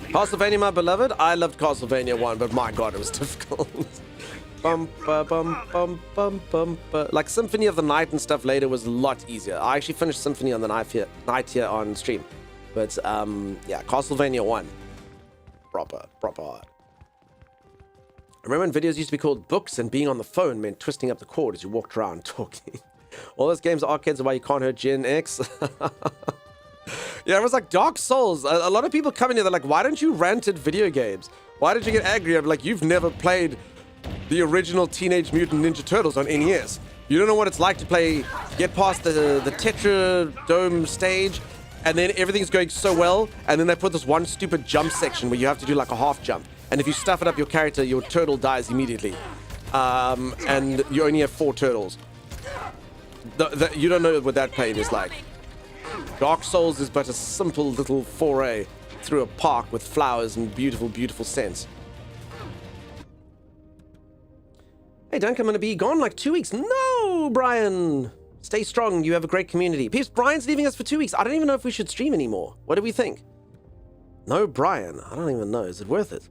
Castlevania, my beloved. I loved Castlevania 1, but my god, it was difficult. Like Symphony of the Night and stuff later was a lot easier. I actually finished Symphony on the Night here on stream. But yeah, Castlevania 1. Proper hard. I remember when videos used to be called books and being on the phone meant twisting up the cord as you walked around talking. All those games are arcades are why you can't hurt Gen X. Yeah, it was like Dark Souls. A lot of people come in here, they're like, why don't you rant at video games? Why did you get angry? I'm like, you've never played the original Teenage Mutant Ninja Turtles on NES. You don't know what it's like to get past the Tetradome stage, and then everything's going so well, and then they put this one stupid jump section where you have to do like a half jump. And if you stuff it up your character, your turtle dies immediately. And you only have 4 turtles. You don't know what that pain is like. Dark Souls is but a simple little foray through a park with flowers and beautiful, beautiful scents. Hey, Dunk, I'm going to be gone like 2 weeks. No, Brian! Stay strong. You have a great community. Peeps, Brian's leaving us for 2 weeks. I don't even know if we should stream anymore. What do we think? No, Brian. I don't even know. Is it worth it?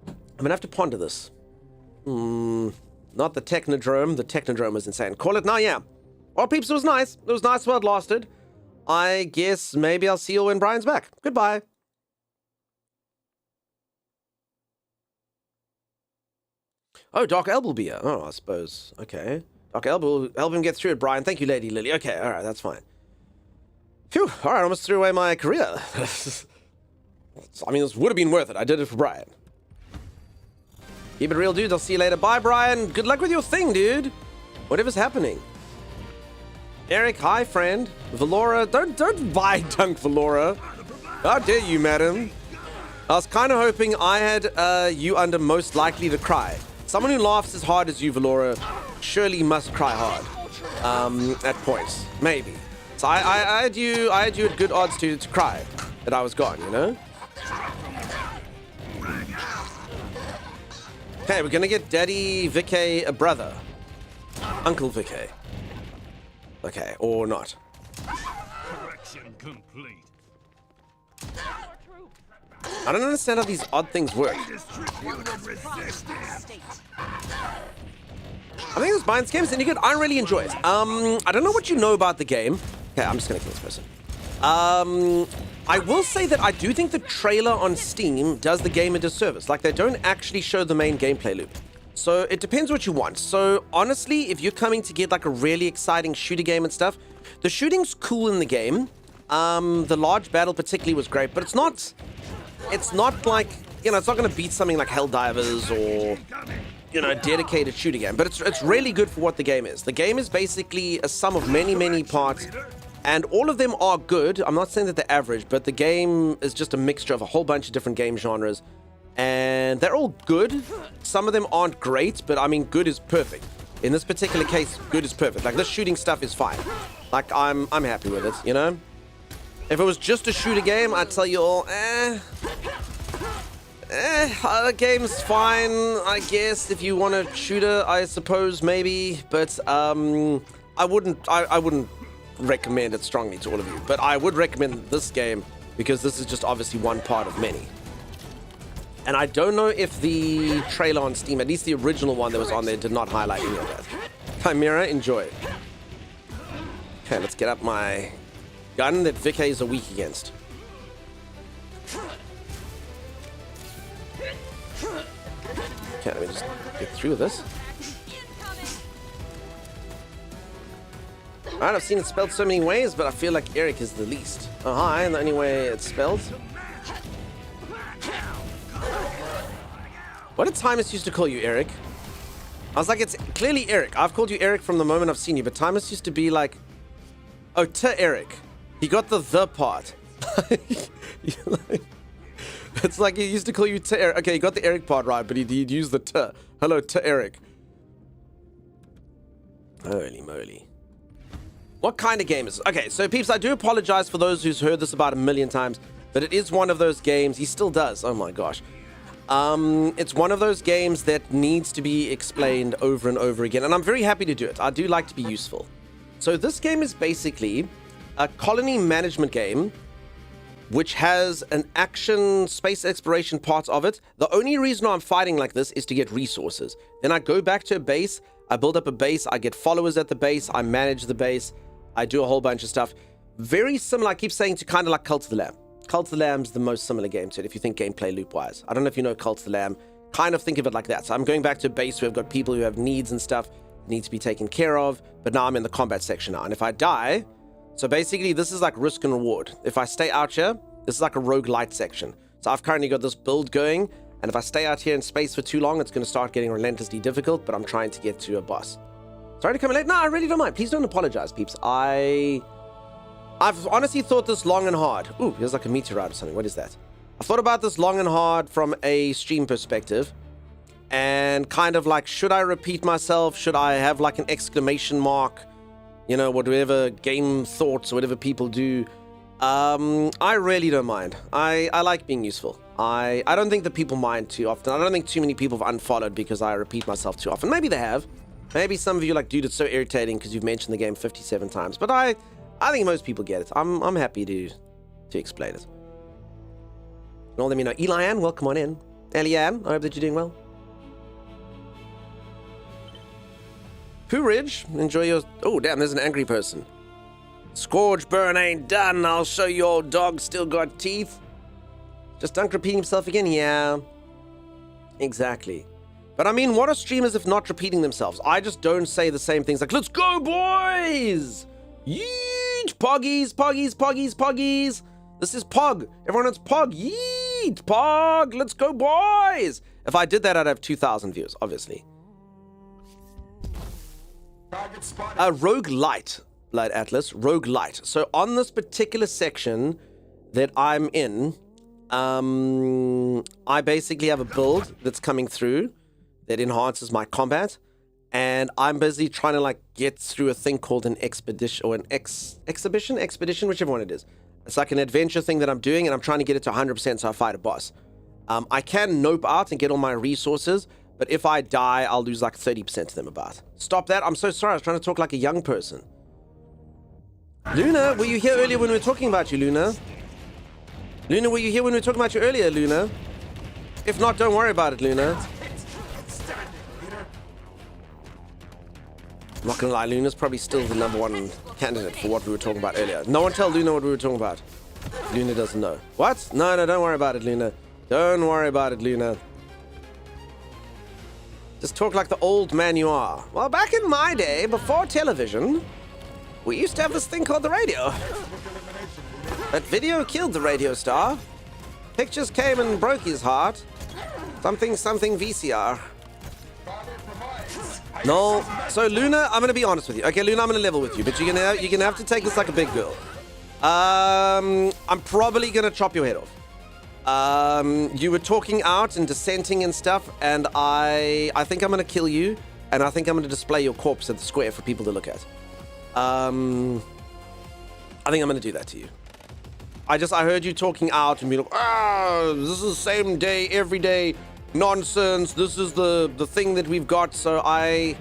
I'm going to have to ponder this. Not the Technodrome. The Technodrome was insane. Call it now, yeah. Well, peeps, it was nice. It was nice while it lasted. I guess maybe I'll see you when Brian's back. Goodbye. Oh, Doc Elb will be here. Oh, I suppose. Okay. Doc Elb will help him get through it, Brian. Thank you, Lady Lily. Okay, all right, that's fine. Phew, all right, almost threw away my career. I mean, this would have been worth it. I did it for Brian. Keep it real, dude. I'll see you later. Bye, Brian. Good luck with your thing, dude. Whatever's happening. Eric, hi, friend. Valora, don't buy dunk Valora. How dare you, madam? I was kind of hoping I had you under most likely to cry. Someone who laughs as hard as you, Valora, surely must cry hard. At points, maybe. So I had you at good odds to cry that I was gone, you know? Okay, we're gonna get Daddy Vicky a brother. Uncle Vicky. Okay, or not. Correction complete. I don't understand how these odd things work. I think this Binds game is any good. I really enjoy it. I don't know what you know about the game. Okay, I'm just gonna kill this person. I will say that I do think the trailer on Steam does the game a disservice. Like, they don't actually show the main gameplay loop. So it depends what you want. So honestly, if you're coming to get like a really exciting shooter game and stuff, the shooting's cool in the game. The large battle particularly was great, but it's not like, you know, it's not going to beat something like Helldivers or, you know, a dedicated shooter game. But it's really good for what the game is. The game is basically a sum of many, many parts, and all of them are good. I'm not saying that they're average, but the game is just a mixture of a whole bunch of different game genres, and they're all good. Some of them aren't great, but I mean, good is perfect. In this particular case, good is perfect. Like, this shooting stuff is fine. Like, I'm happy with it, you know? If it was just a shooter game, I'd tell you all, the game's fine, I guess. If you want a shooter, I suppose, maybe. But I wouldn't recommend it strongly to all of you. But I would recommend this game because this is just obviously one part of many. And I don't know if the trailer on Steam, at least the original one that was on there, did not highlight any of that. Chimera, enjoy. Okay, let's get up my gun that Vickies are weak against. Okay, let me just get through with this. Alright, I've seen it spelled so many ways, but I feel like Eric is the least. Oh, hi, and the only way it's spelled. What did Timus used to call you, Eric? I was like, it's clearly Eric. I've called you Eric from the moment I've seen you, but Timus used to be like, oh, to Eric. He got the part. It's like he used to call you to Eric. Okay, he got the Eric part right, but he'd use the to. Hello, to Eric. Holy moly. What kind of game is it? Okay, so peeps, I do apologize for those who's heard this about a million times, but it is one of those games. He still does. Oh my gosh. It's one of those games that needs to be explained over and over again, and I'm very happy to do it. I do like to be useful. So this game is basically a colony management game which has an action space exploration part of it. The only reason I'm fighting like this is to get resources. Then I go back to a base, I build up a base, I get followers at the base, I manage the base, I do a whole bunch of stuff. Very similar, I keep saying, to kind of like Cult of the Lamb. Cult of the Lamb's the most similar game to it if you think gameplay loop-wise. I don't know if you know Cult of the Lamb. Kind of think of it like that. So I'm going back to a base where I've got people who have needs and stuff that need to be taken care of, but now I'm in the combat section now. And if I die, so basically this is like risk and reward. If I stay out here, this is like a roguelite section. So I've currently got this build going, and if I stay out here in space for too long, it's going to start getting relentlessly difficult, but I'm trying to get to a boss. Sorry to come in late. No, I really don't mind. Please don't apologize, peeps. I've honestly thought this long and hard. Ooh, here's like a meteorite or something. What is that? I've thought about this long and hard from a stream perspective, and kind of like, should I repeat myself? Should I have like an exclamation mark? You know, whatever game thoughts, whatever people do. I really don't mind. I like being useful. I don't think that people mind too often. I don't think too many people have unfollowed because I repeat myself too often. Maybe they have. Maybe some of you are like, dude, it's so irritating because you've mentioned the game 57 times. But I think most people get it. I'm happy to explain it. And all let me know. Elian, welcome on in. Elian, I hope that you're doing well. Pooh Ridge, enjoy your... Oh, damn, there's an angry person. Scourge burn ain't done. I'll show you old dog still got teeth. Just Dunk repeating himself again? Yeah. Exactly. But I mean, what are streamers if not repeating themselves? I just don't say the same things like, let's go, boys! Yeet! Poggies, poggies, poggies, poggies! This is Pog. Everyone knows Pog. Yeet! Sweet, Pog. Let's go, boys. If I did that, I'd have 2,000 views, obviously. Roguelite, Blood Atlas. Roguelite. So on this particular section that I'm in, I basically have a build that's coming through that enhances my combat. And I'm busy trying to like get through a thing called an expedition or an expedition, whichever one it is. It's like an adventure thing that I'm doing, and I'm trying to get it to 100% so I fight a boss. I can nope out and get all my resources, but if I die, I'll lose like 30% of them about. Stop that. I'm so sorry. I was trying to talk like a young person. Luna, were you here earlier when we were talking about you, Luna? Luna, were you here when we were talking about you earlier, Luna? If not, don't worry about it, Luna. I'm not gonna lie, Luna's probably still the #1 candidate for what we were talking about earlier. No one tell Luna what we were talking about. Luna doesn't know. What? No, don't worry about it, Luna. Don't worry about it, Luna. Just talk like the old man you are. Well, back in my day, before television, we used to have this thing called the radio. That video killed the radio star. Pictures came and broke his heart. Something VCR. No. So Luna, I'm gonna be honest with you. Okay, Luna, I'm gonna level with you, but you're gonna have to take this like a big girl. I'm probably gonna chop your head off. You were talking out and dissenting and stuff, and I think I'm gonna kill you, and I think I'm gonna display your corpse at the square for people to look at. I think I'm gonna do that to you. I heard you talking out and be like, this is the same day every day. Nonsense. This is the thing that we've got. So I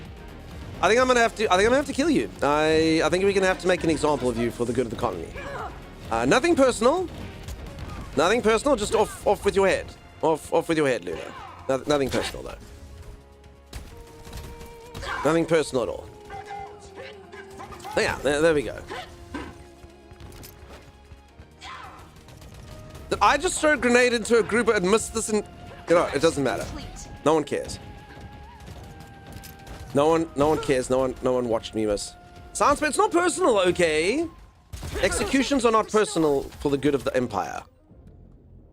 think I'm gonna have to kill you. I think we're gonna have to make an example of you for the good of the colony. Nothing personal. Nothing personal. Just off with your head. Off with your head, Luna. Nothing personal though. Nothing personal at all. Oh, yeah, there we go. I just threw a grenade into a group and missed this and... You know, it doesn't matter. No one cares. No one cares. No one watched me miss. Sounds, but it's not personal, okay? Executions are not personal for the good of the Empire.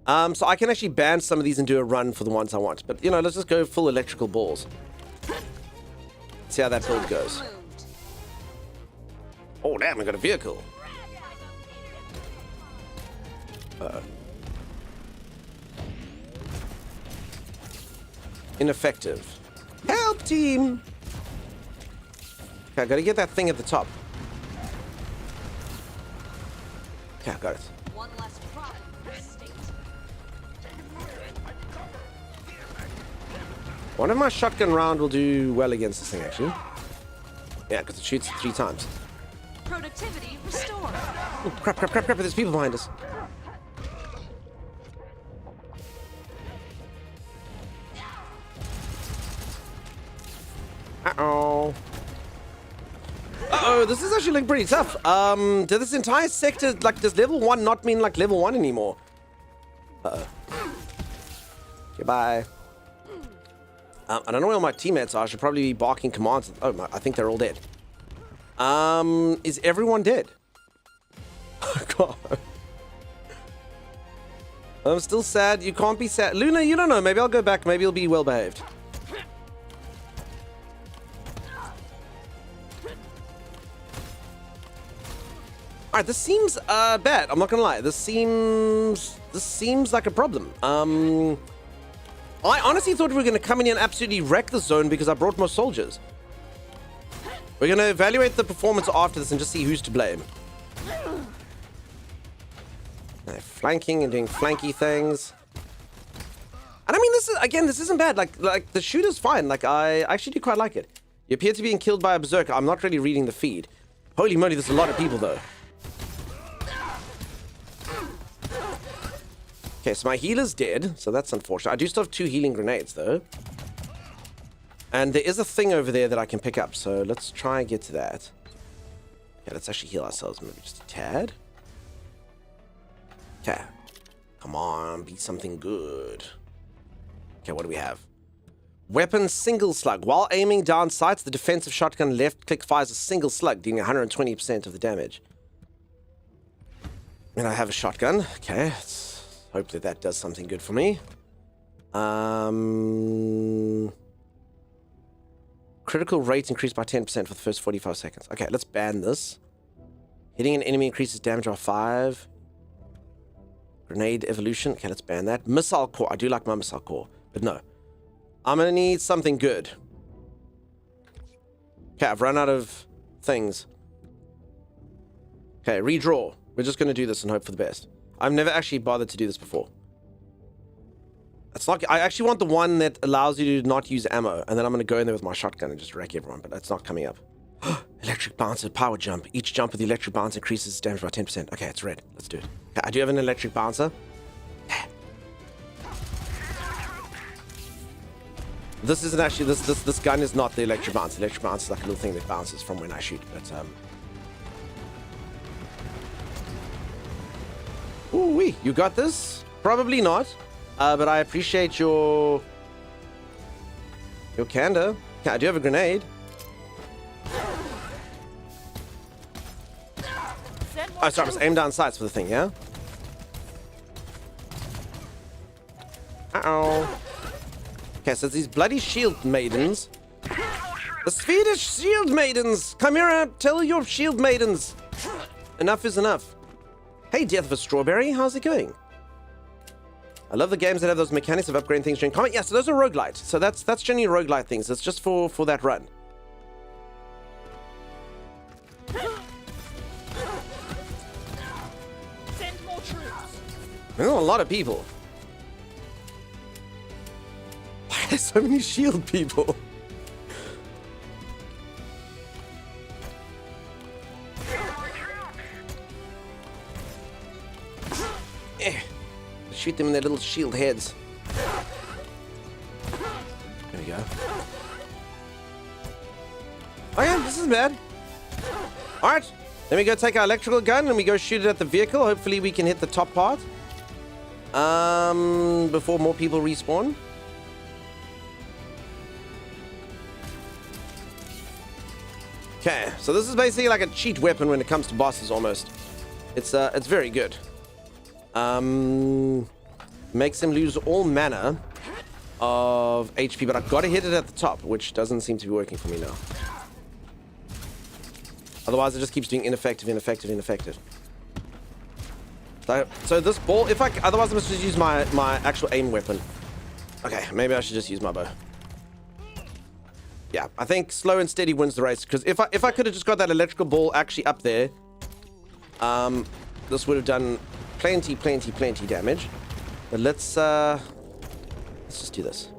So I can actually ban some of these and do a run for the ones I want. But, you know, let's just go full electrical balls. See how that build goes. Oh, damn, I got a vehicle. Uh-oh. Ineffective. Help, team! Okay, I gotta get that thing at the top. Okay, I got it. One less problem for the state. One of my shotgun round will do well against this thing, actually. Yeah, because it shoots 3 times. Productivity restored. Oh, crap. There's people behind us. Uh-oh, this is actually looking pretty tough. Does this entire sector, like, does level 1 not mean, like, level 1 anymore? Uh-oh. Goodbye. I don't know where all my teammates are. I should probably be barking commands. Oh, I think they're all dead. Is everyone dead? Oh, God. I'm still sad. You can't be sad. Luna, you don't know. Maybe I'll go back. Maybe you'll be well behaved. Alright, this seems bad. I'm not gonna lie. This seems like a problem. I honestly thought we were gonna come in here and absolutely wreck the zone because I brought more soldiers. We're gonna evaluate the performance after this and just see who's to blame. They're flanking and doing flanky things. And I mean, this isn't bad. Like the shooter's fine. Like I actually do quite like it. You appear to be being killed by a berserker. I'm not really reading the feed. Holy moly, there's a lot of people though. Okay, so my healer's dead, so that's unfortunate. I do still have 2 healing grenades, though. And there is a thing over there that I can pick up, so let's try and get to that. Okay, let's actually heal ourselves maybe just a tad. Okay. Come on, be something good. Okay, what do we have? Weapon single slug. While aiming down sights, the defensive shotgun left click fires a single slug, dealing 120% of the damage. And I have a shotgun. Okay, hope that that does something good for me. Critical rate increased by 10% for the first 45 seconds. Okay, let's ban this. Hitting an enemy increases damage by 5. Grenade evolution. Okay, let's ban that. Missile core. I do like my missile core, but no. I'm gonna need something good. Okay, I've run out of things. Okay, redraw. We're just gonna do this and hope for the best. I've never actually bothered to do this before. It's not. I actually want the one that allows you to not use ammo, and then I'm gonna go in there with my shotgun and just wreck everyone, but that's not coming up. Electric bouncer, power jump. Each jump with the electric bouncer increases damage by 10%. Okay, it's red. Let's do it. Okay, I do have an electric bouncer. This isn't actually, this gun is not the electric bouncer. Electric bouncer is like a little thing that bounces from when I shoot, but ooh-wee, you got this? Probably not, but I appreciate your candor. Okay, I do have a grenade. Oh, sorry, I was aim down sights for the thing, yeah? Uh-oh. Okay, so it's these bloody shield maidens. The Swedish shield maidens! Come here and tell your shield maidens! Enough is enough. Hey, Death of a Strawberry, how's it going? I love the games that have those mechanics of upgrading things during combat. Yeah, so those are roguelite. So that's generally roguelite things. It's just for that run. Send more troops. There's a lot of people. Why are there so many shield people? Shoot them in their little shield heads. There we go. Oh yeah, this isn't bad. Alright, then we go take our electrical gun and we go shoot it at the vehicle. Hopefully we can hit the top part. Before more people respawn. Okay, so this is basically like a cheat weapon when it comes to bosses almost. It's very good. Makes him lose all manner of HP, but I've got to hit it at the top, which doesn't seem to be working for me now. Otherwise, it just keeps doing ineffective. So this ball, otherwise I must just use my actual aim weapon. Okay, maybe I should just use my bow. Yeah, I think slow and steady wins the race, because if I could have just got that electrical ball actually up there, this would have done plenty damage. But let's just do this.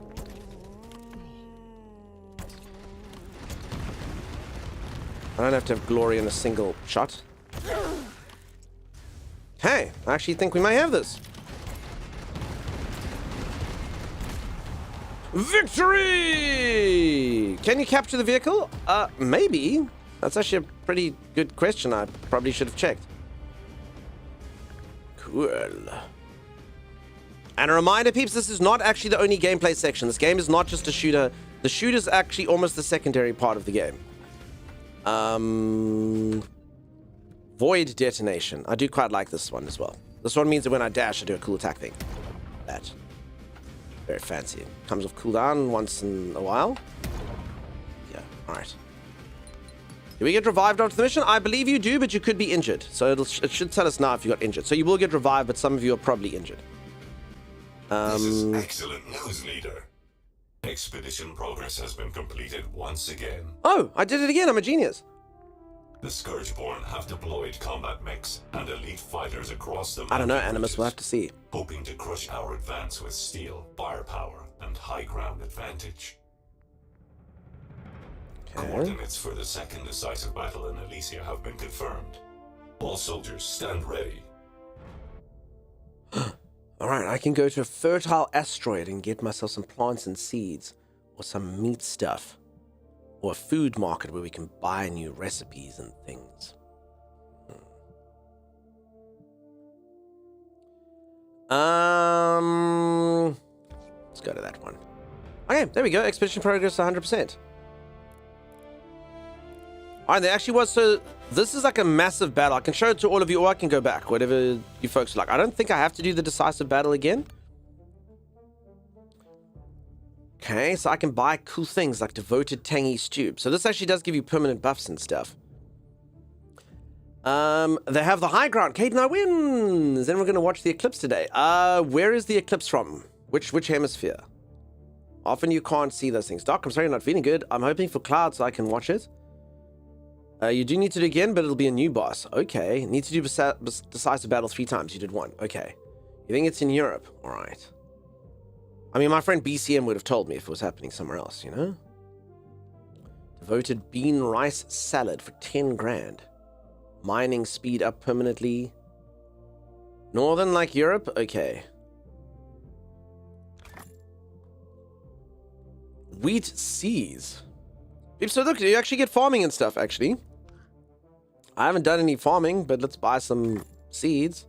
I don't have to have glory in a single shot. Hey, I actually think we might have this. Victory! Can you capture the vehicle? Maybe. That's actually a pretty good question. I probably should have checked. Cool. And a reminder, peeps, this is not actually the only gameplay section. This game is not just a shooter. The shooter's actually almost the secondary part of the game. Void detonation. I do quite like this one as well. This one means that when I dash, I do a cool attack thing. That. Very fancy. Comes with cooldown once in a while. Yeah, alright. Do we get revived after the mission? I believe you do, but you could be injured. So it should tell us now if you got injured. So you will get revived, but some of you are probably injured. This is excellent news, leader. Expedition progress has been completed once again. Oh, I did it again. I'm a genius. The Scourgeborn have deployed combat mechs and elite fighters across the I don't know, Animus. We'll have to see. Hoping to crush our advance with steel, firepower, and high ground advantage. Okay. Coordinates for the second decisive battle in Elysia have been confirmed. All soldiers, stand ready. Alright, I can go to a fertile asteroid and get myself some plants and seeds. Or some meat stuff. Or a food market where we can buy new recipes and things. Let's go to that one. Okay, there we go. Expedition progress 100%. Alright, there actually was, so this is like a massive battle. I can show it to all of you, or I can go back, whatever you folks like. I don't think I have to do the decisive battle again. Okay, so I can buy cool things like devoted tangy stew. So this actually does give you permanent buffs and stuff. They have the high ground. Caden, I win! Is anyone going to watch the eclipse today? Where is the eclipse from? Which hemisphere? Often you can't see those things. Doc, I'm sorry you're not feeling good. I'm hoping for cloud so I can watch it. You do need to do it again, but it'll be a new boss. Okay. Need to do decisive battle 3 times. You did 1. Okay. You think it's in Europe? Alright. I mean, my friend BCM would have told me if it was happening somewhere else, you know? Devoted bean rice salad for 10 grand. Mining speed up permanently. Northern like Europe? Okay. Wheat seeds. So look, you actually get farming and stuff, actually. I haven't done any farming, but let's buy some seeds.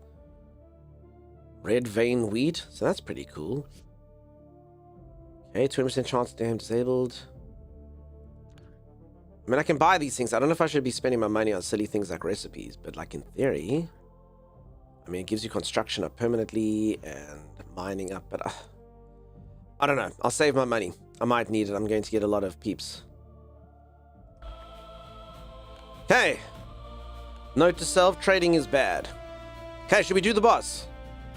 Red vein wheat. So that's pretty cool. Okay, 20% chance to damn disabled. I mean, I can buy these things. I don't know if I should be spending my money on silly things like recipes, but like in theory, I mean, it gives you construction up permanently and mining up, but I don't know. I'll save my money. I might need it. I'm going to get a lot of peeps. Okay. Note to self, trading is bad. Okay, should we do the boss?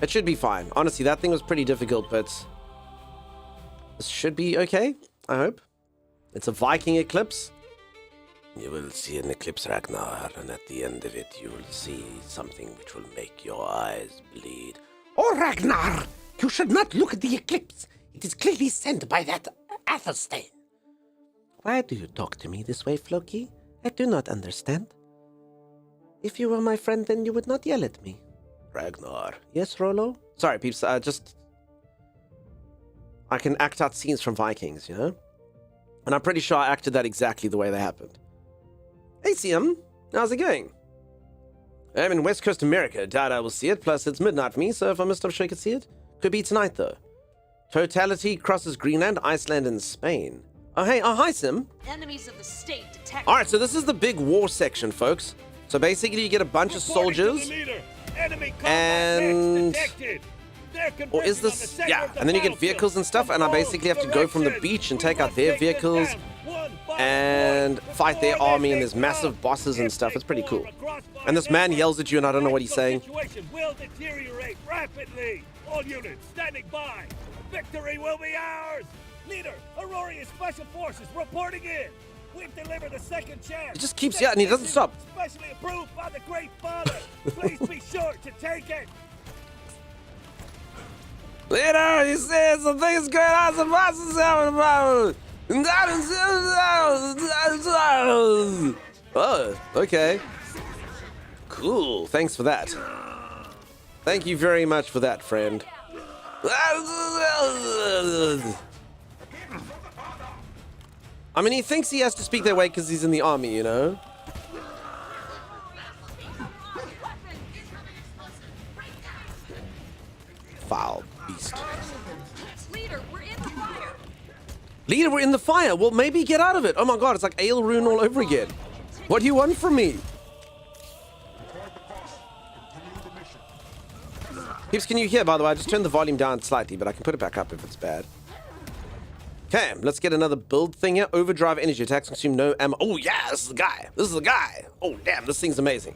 It should be fine. Honestly, that thing was pretty difficult, but this should be okay, I hope. It's a Viking eclipse. You will see an eclipse, Ragnar, and at the end of it, you will see something which will make your eyes bleed. Oh, Ragnar! You should not look at the eclipse. It is clearly sent by that Athelstan. Why do you talk to me this way, Floki? I do not understand. If you were my friend, then you would not yell at me. Ragnar. Yes, Rollo? Sorry, peeps. I can act out scenes from Vikings, you know? And I'm pretty sure I acted that exactly the way they happened. Hey, CM. How's it going? I'm in West Coast America. Doubt I will see it. Plus, it's midnight for me, so if I missed, I'm sure I could see it. Could be tonight, though. Totality crosses Greenland, Iceland, and Spain. Oh, hey. Oh, hi, Sim. Enemies of the state detected. All right, so this is the big war section, folks. So basically, you get a bunch of soldiers. And... Or is this... Yeah, and then you get vehicles and stuff, and I basically have to go from the beach and take out their vehicles and fight their army, and there's massive bosses and stuff. It's pretty cool. And this man yells at you, and I don't know what he's saying. Will deteriorate rapidly. All units standing by. Victory will be ours. Leader, Aurorian Special Forces reporting in. We've delivered a second chance. He just keeps yelling, he doesn't stop. Specially approved by the Great Father. Please be sure to take it. Leader, he says something's going on. Some bosses having a problem. Oh, okay. Cool. Thanks for that. Thank you very much for that, friend. I mean, he thinks he has to speak that way because he's in the army, you know? Foul beast. Leader, we're in the fire. Leader, we're in the fire. Well, maybe get out of it. Oh my god, it's like Ale Rune all over again. What do you want from me? Peeps, can you hear, by the way? I just turned the volume down slightly, but I can put it back up if it's bad. Okay, let's get another build thing here. Overdrive energy attacks consume no ammo. Oh yeah, this is the guy. This is the guy. Oh damn, this thing's amazing.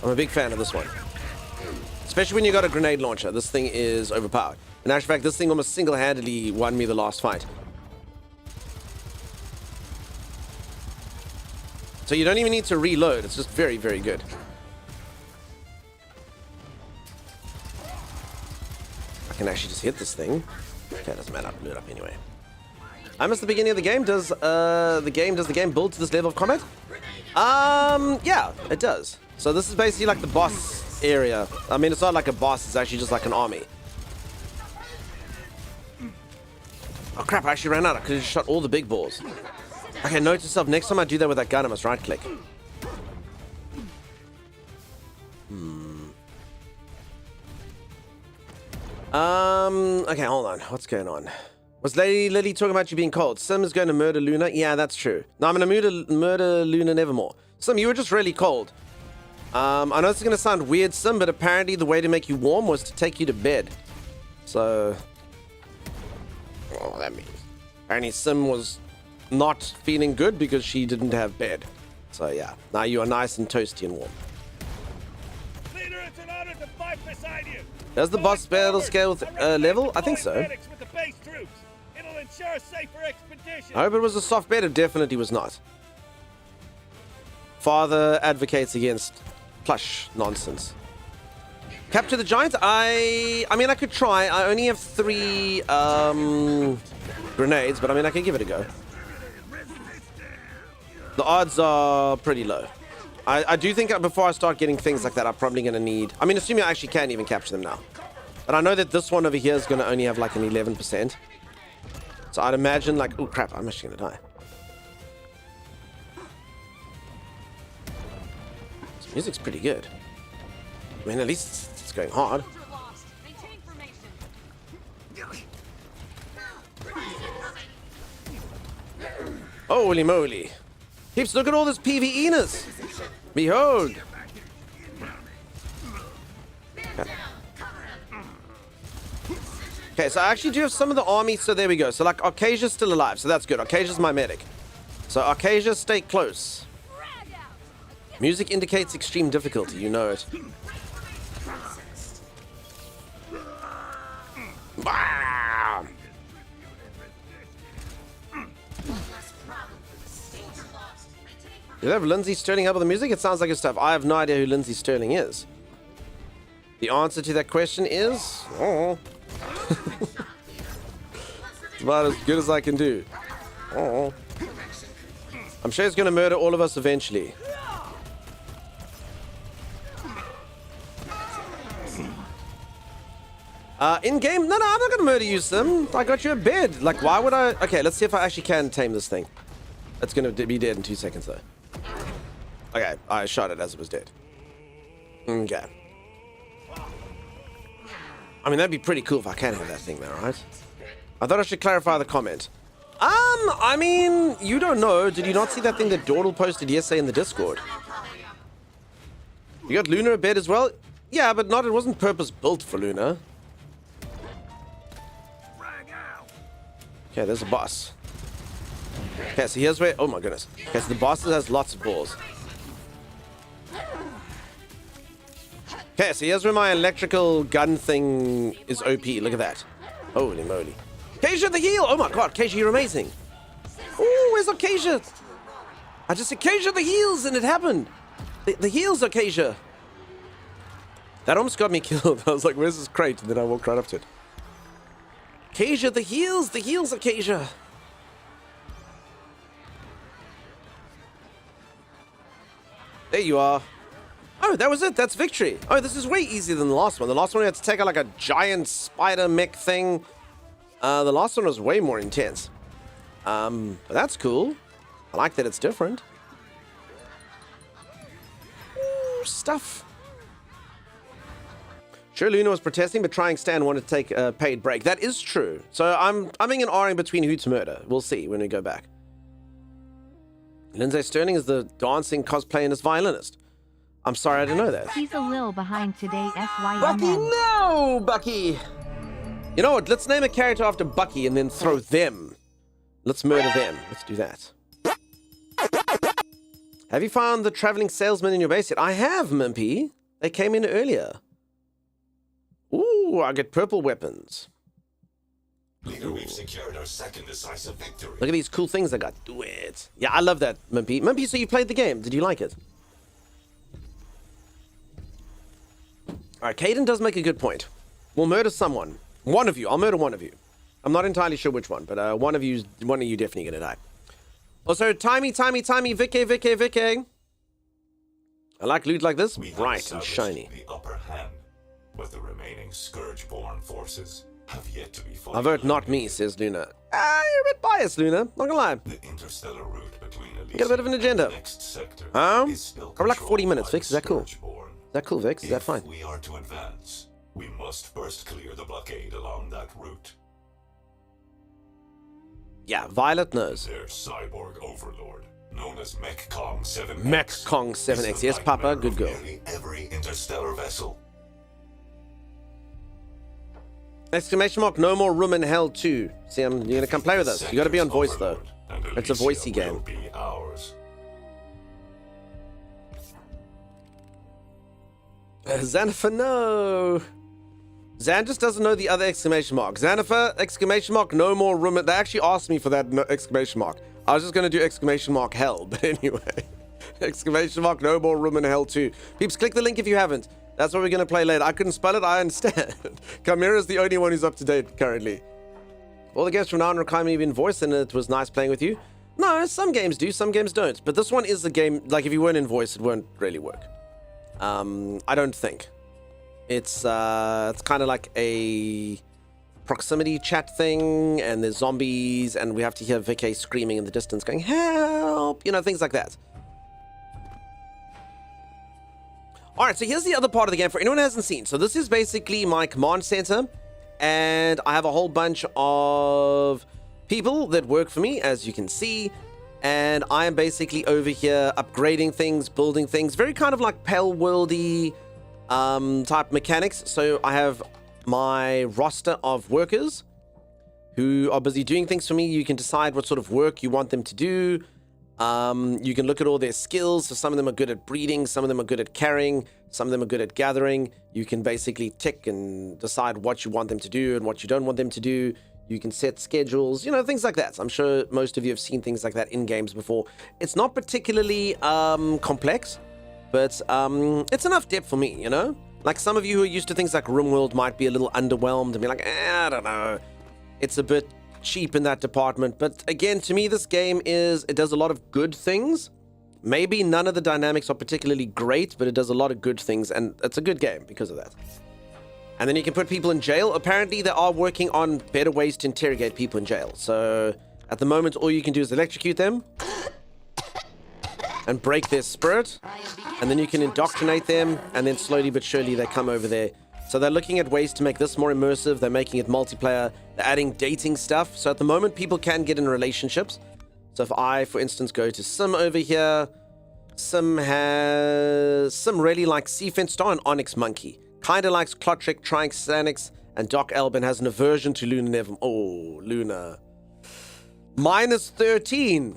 I'm a big fan of this one. Especially when you got a grenade launcher. This thing is overpowered. In actual fact, this thing almost single-handedly won me the last fight. So you don't even need to reload. It's just very, very good. I can actually just hit this thing. Okay, doesn't matter. I'll blew it up anyway. I missed the beginning of the game. Does the game build to this level of combat? Yeah, it does. So this is basically like the boss area. I mean, it's not like a boss. It's actually just like an army. Oh crap, I actually ran out. I could have shot all the big balls. Okay, note to self. Next time I do that with that gun, I must right click. Okay, hold on. What's going on? Was Lady Lily talking about you being cold? Sim is going to murder Luna. Yeah, that's true. No, I'm going to murder Luna nevermore. Sim, you were just really cold. I know this is going to sound weird, Sim, but apparently the way to make you warm was to take you to bed. So... Oh, that means... Apparently Sim was not feeling good because she didn't have bed. So yeah, now you are nice and toasty and warm. Leader, it's an honor to fight beside you. Does the boss battle scale with level? I think so. With the base troops. It'll ensure a safer expedition. I hope it was a soft bed. It definitely was not. Father advocates against plush nonsense. Capture the giant? I mean, I could try. I only have 3 grenades, but I mean, I can give it a go. The odds are pretty low. I do think before I start getting things like that, I'm probably going to need... I mean, assuming I actually can even capture them now. But I know that this one over here is going to only have like an 11%. So I'd imagine like... Oh, crap. I'm actually going to die. This music's pretty good. I mean, at least it's going hard. Holy moly. Peeps, look at all this PvE-ness. Behold. Okay, so I actually do have some of the army, so there we go. So like Arcasia's still alive, so that's good. Arcasia's my medic. So Arcasia, stay close. Music indicates extreme difficulty, you know it. Ah! Do they have Lindsay Sterling help with the music? It sounds like good stuff. I have no idea who Lindsay Sterling is. The answer to that question is... Oh. It's about as good as I can do. Oh. I'm sure he's going to murder all of us eventually. In-game? No, I'm not going to murder you, Sim. I got you a bed. Like, why would I... Okay, let's see if I actually can tame this thing. It's going to be dead in 2 seconds, though. Okay, I shot it as it was dead. Okay. I mean, that'd be pretty cool if I can have that thing there, right? I thought I should clarify the comment. I mean, you don't know. Did you not see that thing that Dawdle posted yesterday in the Discord? You got Luna a bed as well? Yeah, but not. It wasn't purpose-built for Luna. Okay, there's a boss. Okay, so here's where... Oh my goodness. Okay, so the boss has lots of balls. Okay, so here's where my electrical gun thing is OP. Look at that. Holy moly. Kasia the heal! Oh my god, Kasia, you're amazing. Oh, where's Kasia? I just said Kasia the heals and it happened. The heals are Kasia. That almost got me killed. I was like, where's this crate? And then I walked right up to it. Kasia the heals are Kasia. There you are. Oh, that was it. That's victory. Oh, this is way easier than the last one. The last one we had to take out like a giant spider mech thing. The last one was way more intense. But that's cool. I like that it's different. Ooh, stuff. Sure, Luna was protesting, but trying Stan wanted to take a paid break. That is true. So I'm in an R in between who to murder. We'll see when we go back. Lindsay Sterling is the dancing cosplaying violinist. I'm sorry, I didn't know that. He's a little behind today, SYM. Bucky, no! Bucky! You know what? Let's name a character after Bucky and then throw them. Let's murder them. Let's do that. Have you found the traveling salesman in your base yet? I have, Mimpy. They came in earlier. Ooh, I get purple weapons. Leader, we've secured our second decisive victory. Look at these cool things I got. Do it. Yeah, I love that, Mimpy. Mimpy, so you played the game. Did you like it? Alright, Caden does make a good point. We'll murder someone. One of you. I'll murder one of you. I'm not entirely sure which one, but one of you definitely gonna die. Also, Timey, Vicky. I like loot like this. Bright and shiny. The upper hand, but the remaining Scourge-born forces have yet to be fully... I vote not me, says Luna. You're a bit biased, Luna. Not gonna lie. The interstellar route between you got a bit of an agenda. Next sector probably like 40 minutes, Vix. Is that cool? Is that cool, Vix? Is that fine? If we are to advance, we must first clear the blockade along that route. Yeah, Violet knows. Their cyborg overlord, known as Mech-Kong 7X. Mech-Kong 7X. Yes, Papa, good girl. Nearly every interstellar vessel. Exclamation mark, no more room in hell too. Sam, you're gonna come play with us. You gotta be on voice though. It's a voicey game. Xanafer, no. Zan just doesn't know the other exclamation mark. Xanafer, exclamation mark, no more room. They actually asked me for that exclamation mark. I was just gonna do exclamation mark hell, but anyway. Exclamation mark, no more room in hell too. Peeps, click the link if you haven't. That's what we're going to play later. I couldn't spell it, I understand. Chimera's the only one who's up to date currently. All the games from now on require me to be in voice, and it was nice playing with you. No, some games do, some games don't. But this one is a game, like if you weren't in voice, it won't really work. I don't think. It's kind of like a proximity chat thing, and there's zombies, and we have to hear Vicky screaming in the distance going, help! You know, things like that. Alright, so here's the other part of the game for anyone who hasn't seen. So this is basically my command center, and I have a whole bunch of people that work for me, as you can see, and I am basically over here upgrading things, building things, very kind of like Pale Worldy type mechanics. So I have my roster of workers who are busy doing things for me. You can decide what sort of work you want them to do. You can look at all their skills. So some of them are good at breeding, some of them are good at carrying, some of them are good at gathering. You can basically tick and decide what you want them to do and what you don't want them to do. You can set schedules, you know, things like that. I'm sure most of you have seen things like that in games before. It's not particularly complex, but it's enough depth for me, you know? Like some of you who are used to things like RimWorld might be a little underwhelmed and be like, I don't know. It's a bit cheap in that department, but again, to me this game it does a lot of good things. Maybe none of the dynamics are particularly great, but it does a lot of good things, and it's a good game because of that. And then you can put people in jail. Apparently they are working on better ways to interrogate people in jail, so at the moment all you can do is electrocute them and break their spirit, and then you can indoctrinate them, and then slowly but surely they come over there. So they're looking at ways to make this more immersive. They're making it multiplayer. They're adding dating stuff. So at the moment, people can get in relationships. So if I, for instance, go to Sim over here, Sim really likes Seafence Star and Onyx Monkey. Kind of likes Clotrick, Trianxanix, and Doc Elbin has an aversion to Luna Neville. Oh, Luna. -13.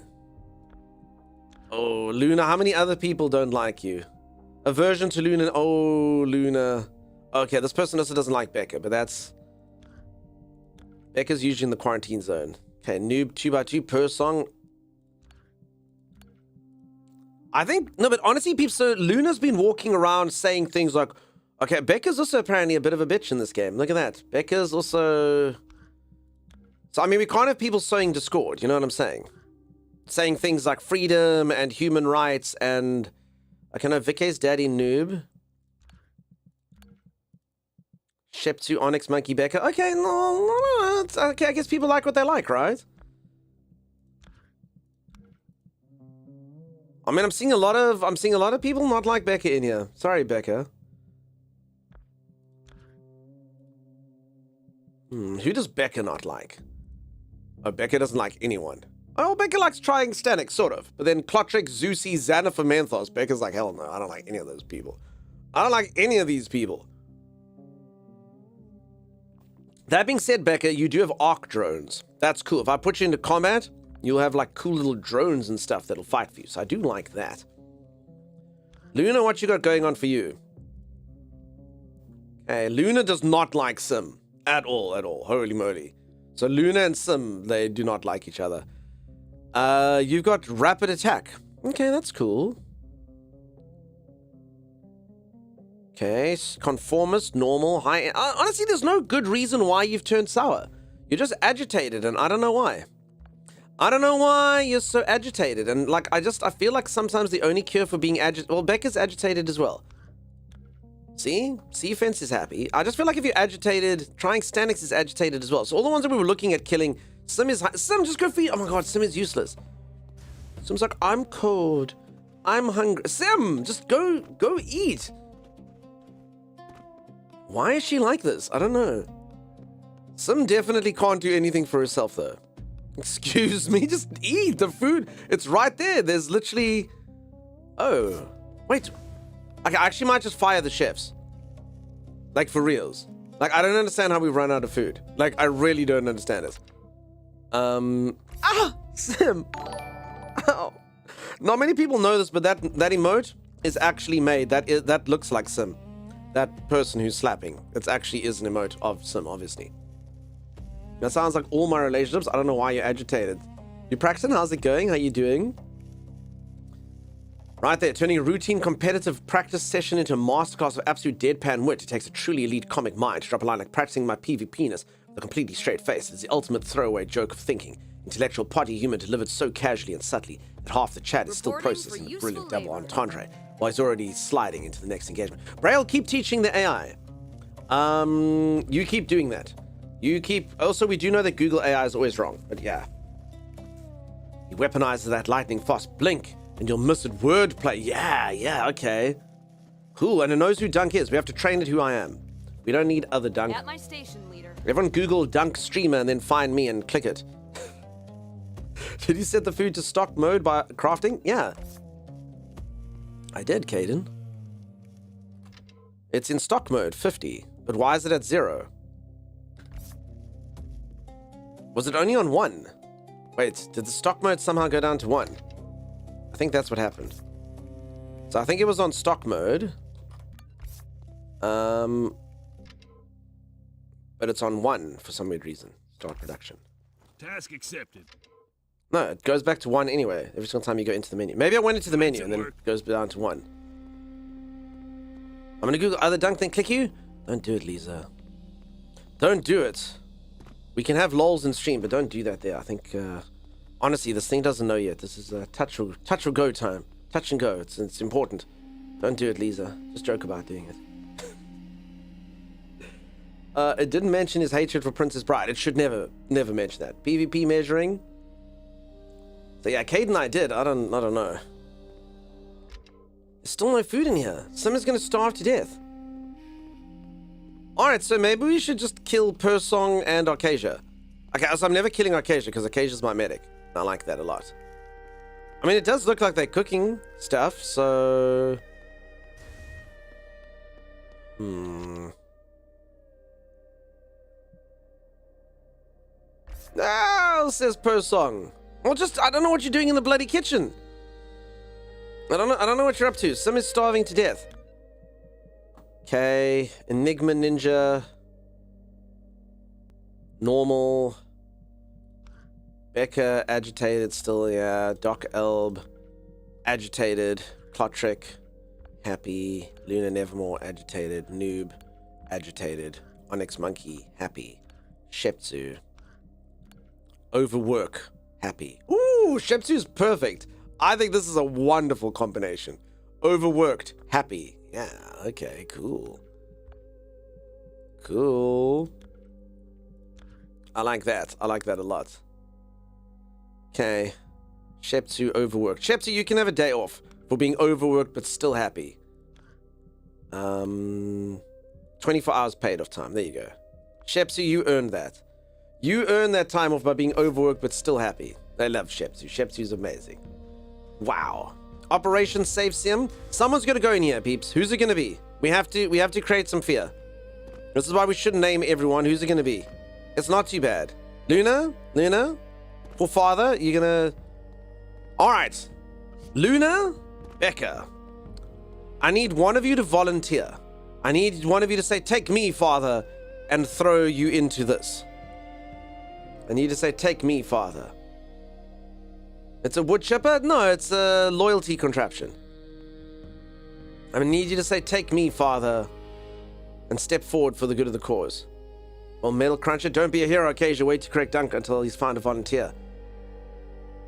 Oh, Luna, how many other people don't like you? Aversion to Luna. Oh, Luna. Okay, this person also doesn't like Becca, but that's... Becca's usually in the quarantine zone. Okay, noob 2x2 per song. I think... No, but honestly, people, so Luna's been walking around saying things like... Okay, Becca's also apparently a bit of a bitch in this game. Look at that. Becca's also... So, I mean, we can't have people sowing discord, you know what I'm saying? Saying things like freedom and human rights and... Okay, no, Vicky's daddy noob. Shep2, Onyx, Monkey, Becca. Okay, no. It's okay, I guess people like what they like, right? I mean, I'm seeing a lot of people not like Becca in here. Sorry, Becca. Who does Becca not like? Oh, Becca doesn't like anyone. Oh, Becca likes Trianxanix, sort of. But then Clotrick, Zeusy, Xanafer, Manthos. Becca's like, hell no, I don't like any of those people. I don't like any of these people. That being said, Becca, you do have arc drones. That's cool. If I put you into combat, you'll have like cool little drones and stuff that'll fight for you. So I do like that. Luna, what you got going on for you? Okay, Luna does not like Sim. At all. Holy moly. So Luna and Sim, they do not like each other. You've got rapid attack. Okay, that's cool. Okay, conformist, normal, high. Honestly, there's no good reason why you've turned sour. You're just agitated, and I don't know why. I don't know why you're so agitated. And like, I feel like sometimes the only cure for being agitated. Well, Becca's agitated as well. See? Seafence is happy. I just feel like if you're agitated, Trianxanix is agitated as well. So all the ones that we were looking at killing, Sim, just go for you. Oh my god, Sim is useless. Sim's like, I'm cold. I'm hungry. Sim, just go eat. Why is she like this? I don't know. Sim definitely can't do anything for herself, though. Excuse me, just eat the food. It's right there. There's literally... Oh, wait. Okay, I actually might just fire the chefs. Like, for reals. Like, I don't understand how we run out of food. Like, I really don't understand it. Sim. Ow. Not many people know this, but that emote is actually made. That looks like Sim. That person who's slapping. It actually is an emote of Sim, obviously. That sounds like all my relationships. I don't know why you're agitated. You Praxton, how's it going? How you doing? Right there, turning a routine competitive practice session into a masterclass of absolute deadpan wit. It takes a truly elite comic mind to drop a line like practicing my PvP-ness with a completely straight face. It's the ultimate throwaway joke of thinking. Intellectual potty humor delivered so casually and subtly that half the chat is still processing the brilliant double entendre while he's already sliding into the next engagement. Braille, keep teaching the AI. You keep doing that. You keep... Also, we do know that Google AI is always wrong, but yeah. He weaponizes that lightning fast blink and you'll miss it wordplay. Yeah, okay. Cool, and it knows who Dunk is. We have to train it who I am. We don't need other Dunk. At my station, leader. Everyone Google Dunk streamer and then find me and click it. Did you set the food to stock mode by crafting? Yeah. I did, Caden. It's in stock mode, 50. But why is it at 0? Was it only on 1? Wait, did the stock mode somehow go down to 1? I think that's what happened. So I think it was on stock mode. But it's on 1 for some weird reason. Start production. Task accepted. No, it goes back to 1 anyway, every single time you go into the menu. Maybe I went into the menu and then it goes down to 1. I'm gonna Google other Dunk, then click you. Don't do it, Lisa. Don't do it. We can have lols in stream, but don't do that there. I think, honestly, this thing doesn't know yet. This is touch or go time. Touch and go. It's important. Don't do it, Lisa. Just joke about doing it. It didn't mention his hatred for Princess Bride. It should never mention that. PvP measuring. So yeah, Caden and I did. I don't know. There's still no food in here. Someone's gonna starve to death. Alright, so maybe we should just kill Persong and Arcasia. Okay, so I'm never killing Arcasia because Arcasia's my medic. I like that a lot. I mean, it does look like they're cooking stuff, so... Ah, says Persong. Well, I don't know what you're doing in the bloody kitchen. I don't know what you're up to. Sim is starving to death. Okay, Enigma Ninja. Normal. Becca, agitated still, yeah. Doc Elb, agitated. Clotrick, happy. Luna Nevermore, agitated. Noob, agitated. Onyx Monkey, happy. Shepzu, overwork, happy. Ooh, Shepsu's perfect. I think this is a wonderful combination. Overworked, happy. Yeah, okay, cool. Cool. I like that. I like that a lot. Okay. Shepsu overworked. Shepsu, you can have a day off for being overworked but still happy. 24 hours paid off time. There you go. Shepsu, you earned that. You earned that time off by being overworked but still happy. I love Shepsu. Shepsu's amazing. Wow. Operation Save Sim. Someone's gonna go in here, peeps. Who's it gonna be? We have to create some fear. This is why we shouldn't name everyone. Who's it gonna be? It's not too bad. Luna? For father, you're gonna... Alright. Luna? Becca. I need one of you to volunteer. I need one of you to say, take me, father, and throw you into this. I need to say, take me, father. It's a wood chipper? No, it's a loyalty contraption. I need you to say, take me, father, and step forward for the good of the cause. Well, Metal Cruncher, don't be a hero, Acacia. Wait to correct Dunk until he's found a volunteer.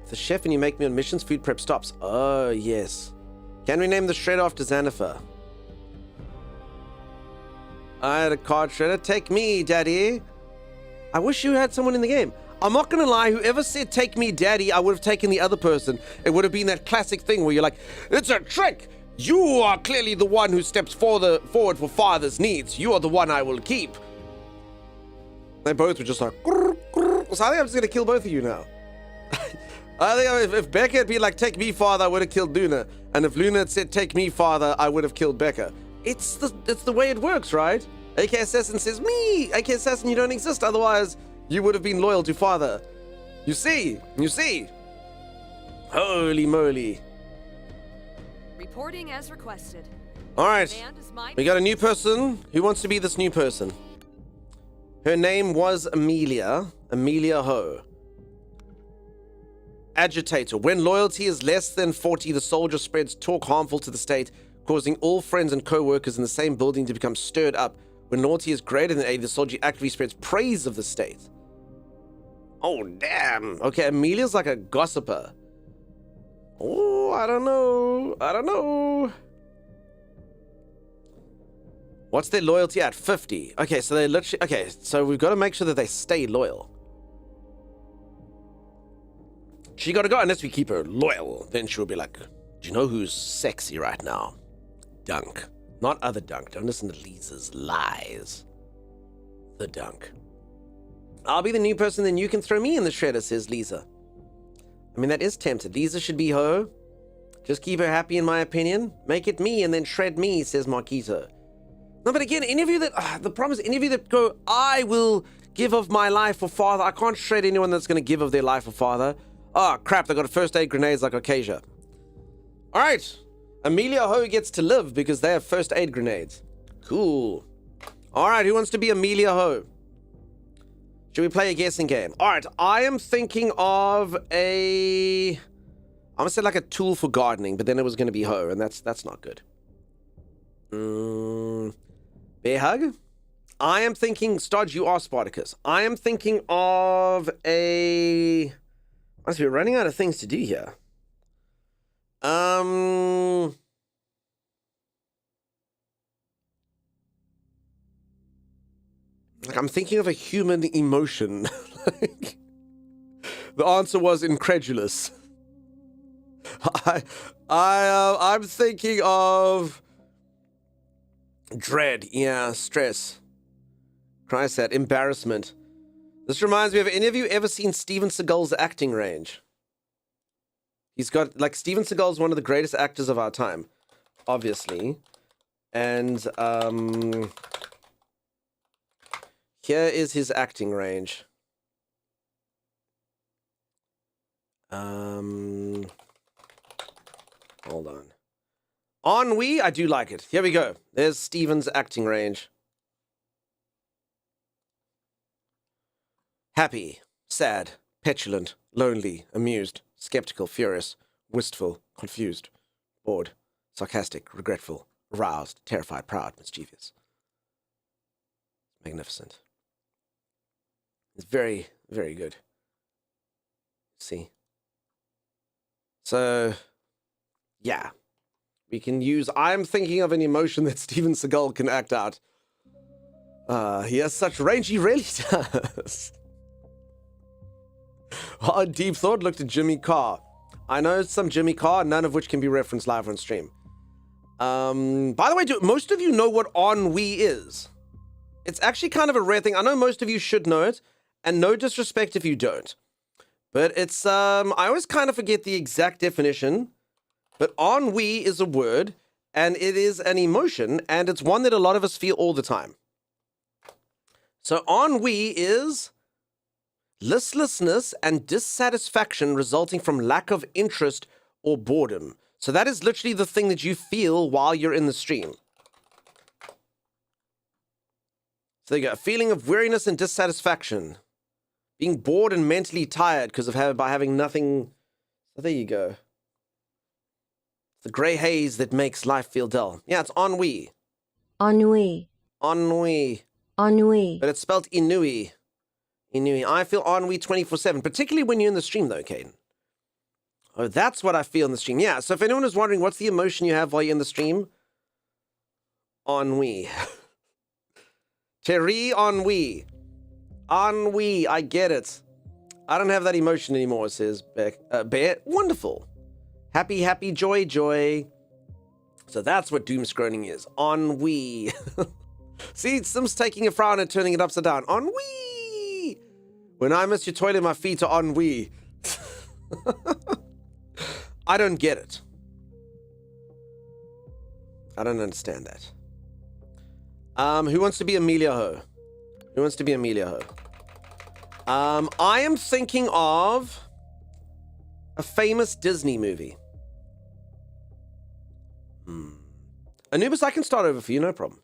If the chef and you make me on missions, food prep stops. Oh, yes. Can we name the shredder after Xanafer? I had a card shredder. Take me, daddy. I wish you had someone in the game. I'm not gonna lie, whoever said take me daddy, I would have taken the other person. It would have been that classic thing where you're like, it's a trick! You are clearly the one who steps forward for father's needs. You are the one I will keep. They both were just like, grr, grr. So I think I'm just gonna kill both of you now. I think if Becca had been like, take me, father, I would have killed Luna. And if Luna had said, take me, father, I would have killed Becca. It's the way it works, right? AK Assassin says, me! AK Assassin, you don't exist. Otherwise, you would have been loyal to father. You see? You see? Holy moly. Reporting as requested. All right. Command is mine. We got a new person. Who wants to be this new person? Her name was Amelia. Amelia Ho. Agitator. When loyalty is less than 40, the soldier spreads talk harmful to the state, causing all friends and co-workers in the same building to become stirred up. When loyalty is greater than 80, the soldier actively spreads praise of the state. Oh, damn. Okay, Amelia's like a gossiper. Oh, I don't know. I don't know. What's their loyalty at? 50. Okay, so they literally... Okay, so we've got to make sure that they stay loyal. She got to go unless we keep her loyal. Then she'll be like, do you know who's sexy right now? Dunk. Not other Dunk. Don't listen to Lisa's lies. The Dunk. I'll be the new person, then you can throw me in the shredder, says Lisa. I mean, that is tempted. Lisa should be Ho. Just keep her happy, in my opinion. Make it me and then shred me, says Marquito. No, but again, any of you that... the problem is, any of you that go, I will give of my life for father. I can't shred anyone that's going to give of their life for father. Oh, crap, they got first aid grenades like Acacia. All right. Amelia Ho gets to live because they have first aid grenades. Cool. All right, who wants to be Amelia Ho? Should we play a guessing game? All right, I am thinking of a... I'm going to say like a tool for gardening, but then it was going to be Ho, and that's not good. Bear hug? I am thinking... Stodge, you are Spartacus. I am thinking of a... Honestly, we're running out of things to do here. Like, I'm thinking of a human emotion. Like, the answer was incredulous. I'm thinking of dread. Yeah, stress. Christ, that embarrassment. This reminds me of, any of you ever seen Steven Seagal's acting range? He's got, like, Steven Seagal's one of the greatest actors of our time, obviously. And, here is his acting range. Hold on. Ennui, I do like it. Here we go. There's Steven's acting range. Happy, sad, petulant, lonely, amused, skeptical, furious, wistful, confused, bored, sarcastic, regretful, aroused, terrified, proud, mischievous. Magnificent. It's very, very good. See? So, yeah. We can use... I'm thinking of an emotion that Steven Seagal can act out. He has such range, he really does. Hard deep thought, looked at Jimmy Carr. I know some Jimmy Carr, none of which can be referenced live on stream. By the way, do most of you know what ennui is? It's actually kind of a rare thing. I know most of you should know it, and no disrespect if you don't. But it's, I always kind of forget the exact definition. But ennui is a word, and it is an emotion, and it's one that a lot of us feel all the time. So ennui is listlessness and dissatisfaction resulting from lack of interest or boredom. So that is literally the thing that you feel while you're in the stream. So there you go. A feeling of weariness and dissatisfaction. Being bored and mentally tired because of by having nothing. So there you go. The grey haze that makes life feel dull. Yeah, it's ennui. Ennui. Ennui. Ennui. But it's spelled inui. Inui. I feel ennui 24/7, particularly when you're in the stream, though, Caden. Oh, that's what I feel in the stream. Yeah, so if anyone is wondering what's the emotion you have while you're in the stream, ennui. Terry ennui. Ennui, I get it. I don't have that emotion anymore, says Bear. Wonderful. Happy, happy, joy, joy. So that's what doom scrolling is. Ennui. See, Sim's taking a frown and turning it upside down. Ennui! When I miss your toilet, my feet are ennui. I don't get it. I don't understand that. Who wants to be Amelia Ho? Who wants to be Amelia Ho? I am thinking of a famous Disney movie. Anubis, I can start over for you, no problem.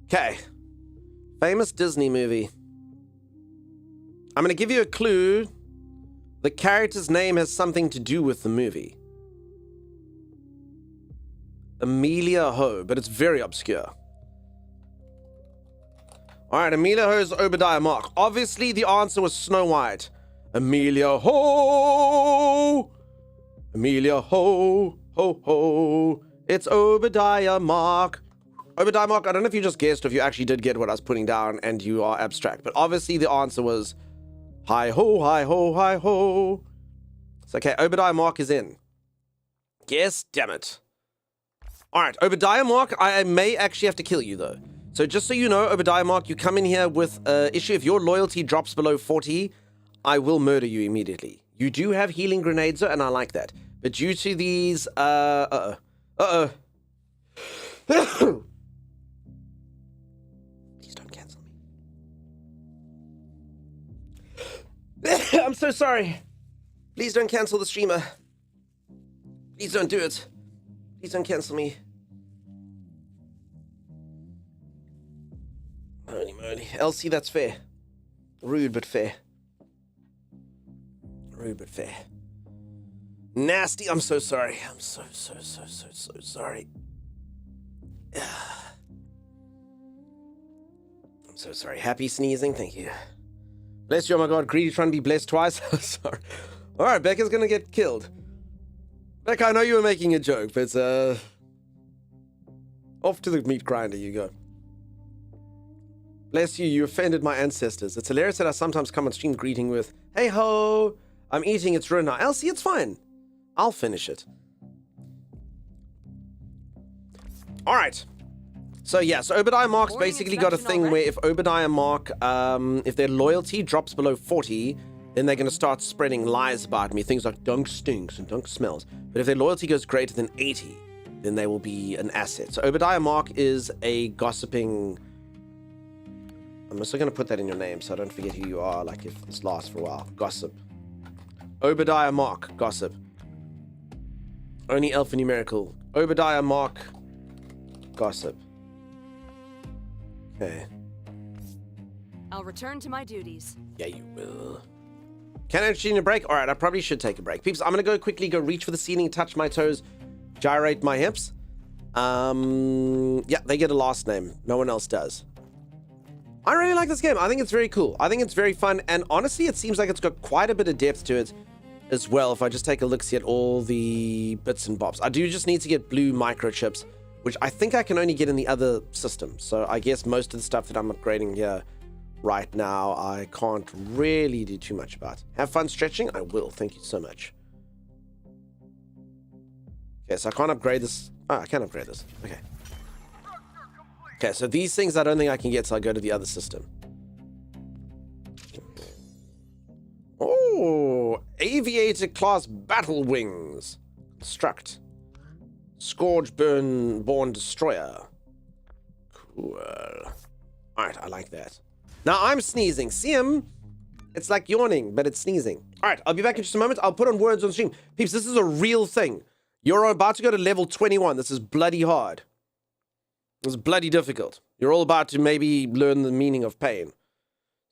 Okay. Famous Disney movie. I'm going to give you a clue. The character's name has something to do with the movie. Amelia Ho, but it's very obscure. Alright, Amelia Ho is Obadiah Mark. Obviously, the answer was Snow White. Amelia Ho! Amelia Ho! Ho ho! It's Obadiah Mark. Obadiah Mark, I don't know if you just guessed or if you actually did get what I was putting down and you are abstract, but obviously the answer was hi ho, hi ho, hi ho. It's okay, Obadiah Mark is in. Yes, damn it. Alright, Obadiah Mark, I may actually have to kill you though. So just so you know, Obadiah Mark, you come in here with an issue. If your loyalty drops below 40, I will murder you immediately. You do have healing grenades, and I like that. But due to these, Please don't cancel me. I'm so sorry. Please don't cancel the streamer. Please don't do it. Please don't cancel me. Holy moly. Elsie, that's fair. Rude, but fair. Rude, but fair. Nasty, I'm so sorry. I'm so sorry. I'm so sorry. Happy sneezing, thank you. Bless you, oh my god, Greedy trying to be blessed twice. Sorry. Alright, Becca's gonna get killed. Becca, I know you were making a joke, but off to the meat grinder you go. Bless you, you offended my ancestors. It's hilarious that I sometimes come on stream greeting with, hey ho, I'm eating, it's ruined now. Elsie, it's fine. I'll finish it. Alright. So yeah, so Obadiah Mark's basically got a thing where if Obadiah Mark, if their loyalty drops below 40, then they're going to start spreading lies about me. Things like Dunk stinks and Dunk smells. But if their loyalty goes greater than 80, then they will be an asset. So Obadiah Mark is a gossiping... I'm also going to put that in your name so I don't forget who you are, like if this lasts for a while. Gossip. Obadiah Mark, gossip. Only alphanumerical. Obadiah Mark, gossip. Okay. I'll return to my duties. Yeah, you will. Can I actually need a break? Alright, I probably should take a break. Peeps, I'm going to go reach for the ceiling, touch my toes, gyrate my hips. Yeah, they get a last name. No one else does. I really like this game. I think it's very cool. I think it's very fun. And honestly, it seems like it's got quite a bit of depth to it as well. If I just take a look, see at all the bits and bobs. I do just need to get blue microchips, which I think I can only get in the other system. So I guess most of the stuff that I'm upgrading here right now, I can't really do too much about. Have fun stretching? I will. Thank you so much. Okay, so I can't upgrade this. Oh, I can upgrade this. Okay. Okay, so these things I don't think I can get, so I go to the other system. Oh, Aviator class battle wings. Construct. Scourge born destroyer. Cool. Alright, I like that. Now I'm sneezing. See him? It's like yawning, but it's sneezing. Alright, I'll be back in just a moment. I'll put on words on stream. Peeps, this is a real thing. You're about to go to level 21. This is bloody hard. It's bloody difficult. You're all about to maybe learn the meaning of pain.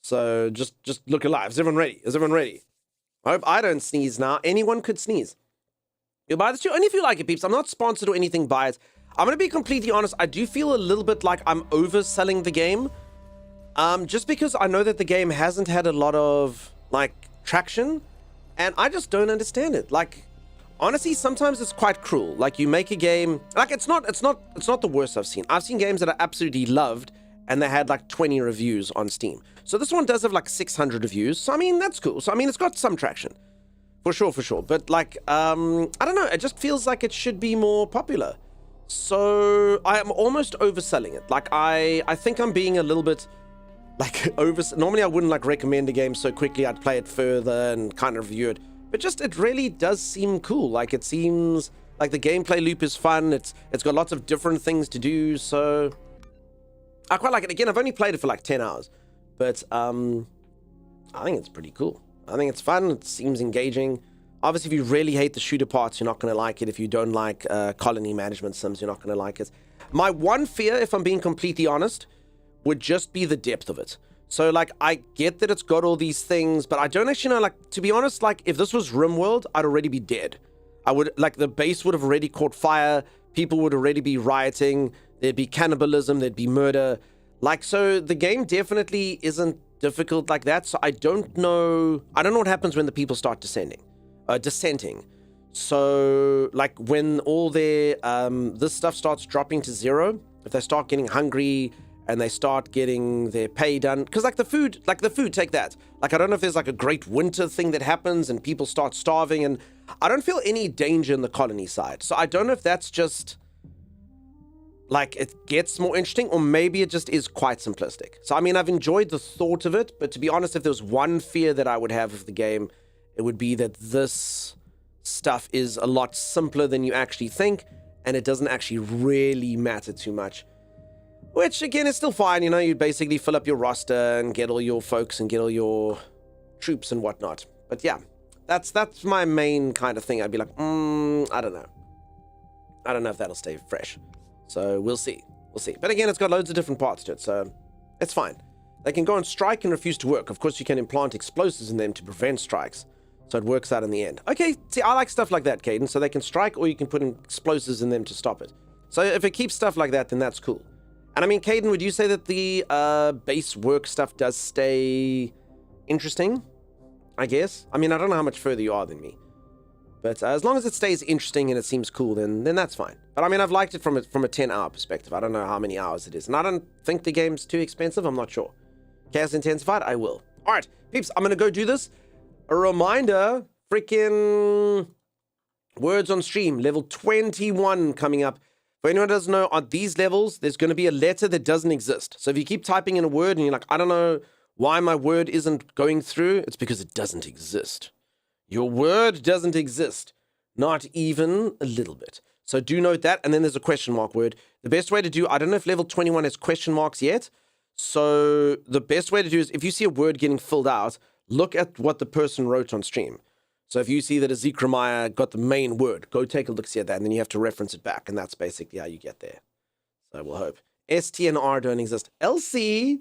So just look alive. Is everyone ready? Is everyone ready? I hope I don't sneeze now. Anyone could sneeze. You'll buy this too, only if you like it, peeps. I'm not sponsored or anything by it. I'm going to be completely honest. I do feel a little bit like I'm overselling the game. Just because I know that the game hasn't had a lot of, like, traction. And I just don't understand it. Like... Honestly, sometimes it's quite cruel. Like, you make a game... Like, it's not the worst I've seen. I've seen games that I absolutely loved, and they had, like, 20 reviews on Steam. So this one does have, like, 600 reviews. So, I mean, that's cool. So, I mean, it's got some traction. For sure, for sure. But, like, I don't know. It just feels like it should be more popular. So, I am almost overselling it. Like, I think I'm being a little bit like normally I wouldn't like recommend a game so quickly. I'd play it further and kind of review it, but just it really does seem cool. Like it seems like the gameplay loop is fun. It's got lots of different things to do, so I quite like it. Again, I've only played it for like 10 hours, but I think it's pretty cool. I think it's fun. It seems engaging. Obviously, if you really hate the shooter parts, you're not going to like it. If you don't like colony management sims, you're not going to like it. My one fear, if I'm being completely honest, would just be the depth of it. So, like, I get that it's got all these things, but I don't actually know, like, to be honest, like, if this was RimWorld, I'd already be dead. I would, like, the base would have already caught fire. People would already be rioting. There'd be cannibalism. There'd be murder. Like, so the game definitely isn't difficult like that. So I don't know what happens when the people start dissenting. So, like, when all their, this stuff starts dropping to zero, if they start getting hungry and they start getting their pay done, because, like, the food, take that. Like, I don't know if there's, like, a great winter thing that happens and people start starving, and I don't feel any danger in the colony side. So I don't know if that's just, like, it gets more interesting, or maybe it just is quite simplistic. So, I mean, I've enjoyed the thought of it, but to be honest, if there was one fear that I would have of the game, it would be that this stuff is a lot simpler than you actually think, and it doesn't actually really matter too much. Which, again, is still fine, you know, you basically fill up your roster and get all your folks and get all your troops and whatnot. But yeah, that's my main kind of thing. I'd be like, I don't know. I don't know if that'll stay fresh. So we'll see. We'll see. But again, it's got loads of different parts to it, so it's fine. They can go on strike and refuse to work. Of course, you can implant explosives in them to prevent strikes, so it works out in the end. Okay, see, I like stuff like that, Caden. So they can strike, or you can put in explosives in them to stop it. So if it keeps stuff like that, then that's cool. And I mean, Caden, would you say that the base work stuff does stay interesting? I guess. I mean, I don't know how much further you are than me. But as long as it stays interesting and it seems cool, then that's fine. But I mean, I've liked it from a 10-hour perspective. I don't know how many hours it is. And I don't think the game's too expensive. I'm not sure. Chaos Intensified? I will. All right, peeps, I'm going to go do this. A reminder, freaking words on stream, level 21 coming up. For anyone who doesn't know, on these levels, there's going to be a letter that doesn't exist. So if you keep typing in a word and you're like, I don't know why my word isn't going through, it's because it doesn't exist. Your word doesn't exist. Not even a little bit. So do note that. And then there's a question mark word. The best way to do, I don't know if level 21 has question marks yet. So the best way to do is if you see a word getting filled out, look at what the person wrote on stream. So if you see that Ezekiel got the main word, go take a look see at that, and then you have to reference it back, and that's basically how you get there. So we'll hope. ST and R don't exist. LC's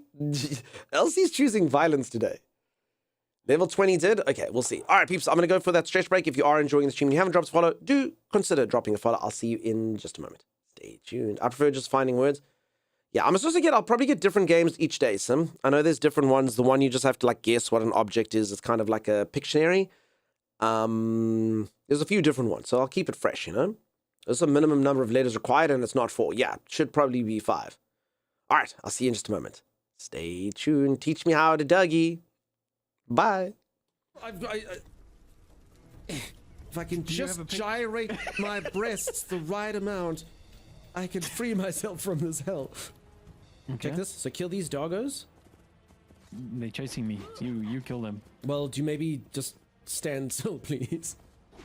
choosing violence today. Level 20 did? Okay, we'll see. All right, peeps, I'm going to go for that stretch break. If you are enjoying the stream and you haven't dropped a follow, do consider dropping a follow. I'll see you in just a moment. Stay tuned. I prefer just finding words. Yeah, I'll probably get different games each day, Sim. I know there's different ones. The one you just have to, like, guess what an object is. It's kind of like a Pictionary. There's a few different ones, so I'll keep it fresh, you know? There's a minimum number of letters required, and it's not 4. Yeah, it should probably be 5. All right, I'll see you in just a moment. Stay tuned. Teach me how to Dougie. Bye. If I can just gyrate my breasts the right amount, I can free myself from this hell. Okay. Check this. So kill these doggos. They're chasing me. You kill them. Well, do you maybe just stand still, please?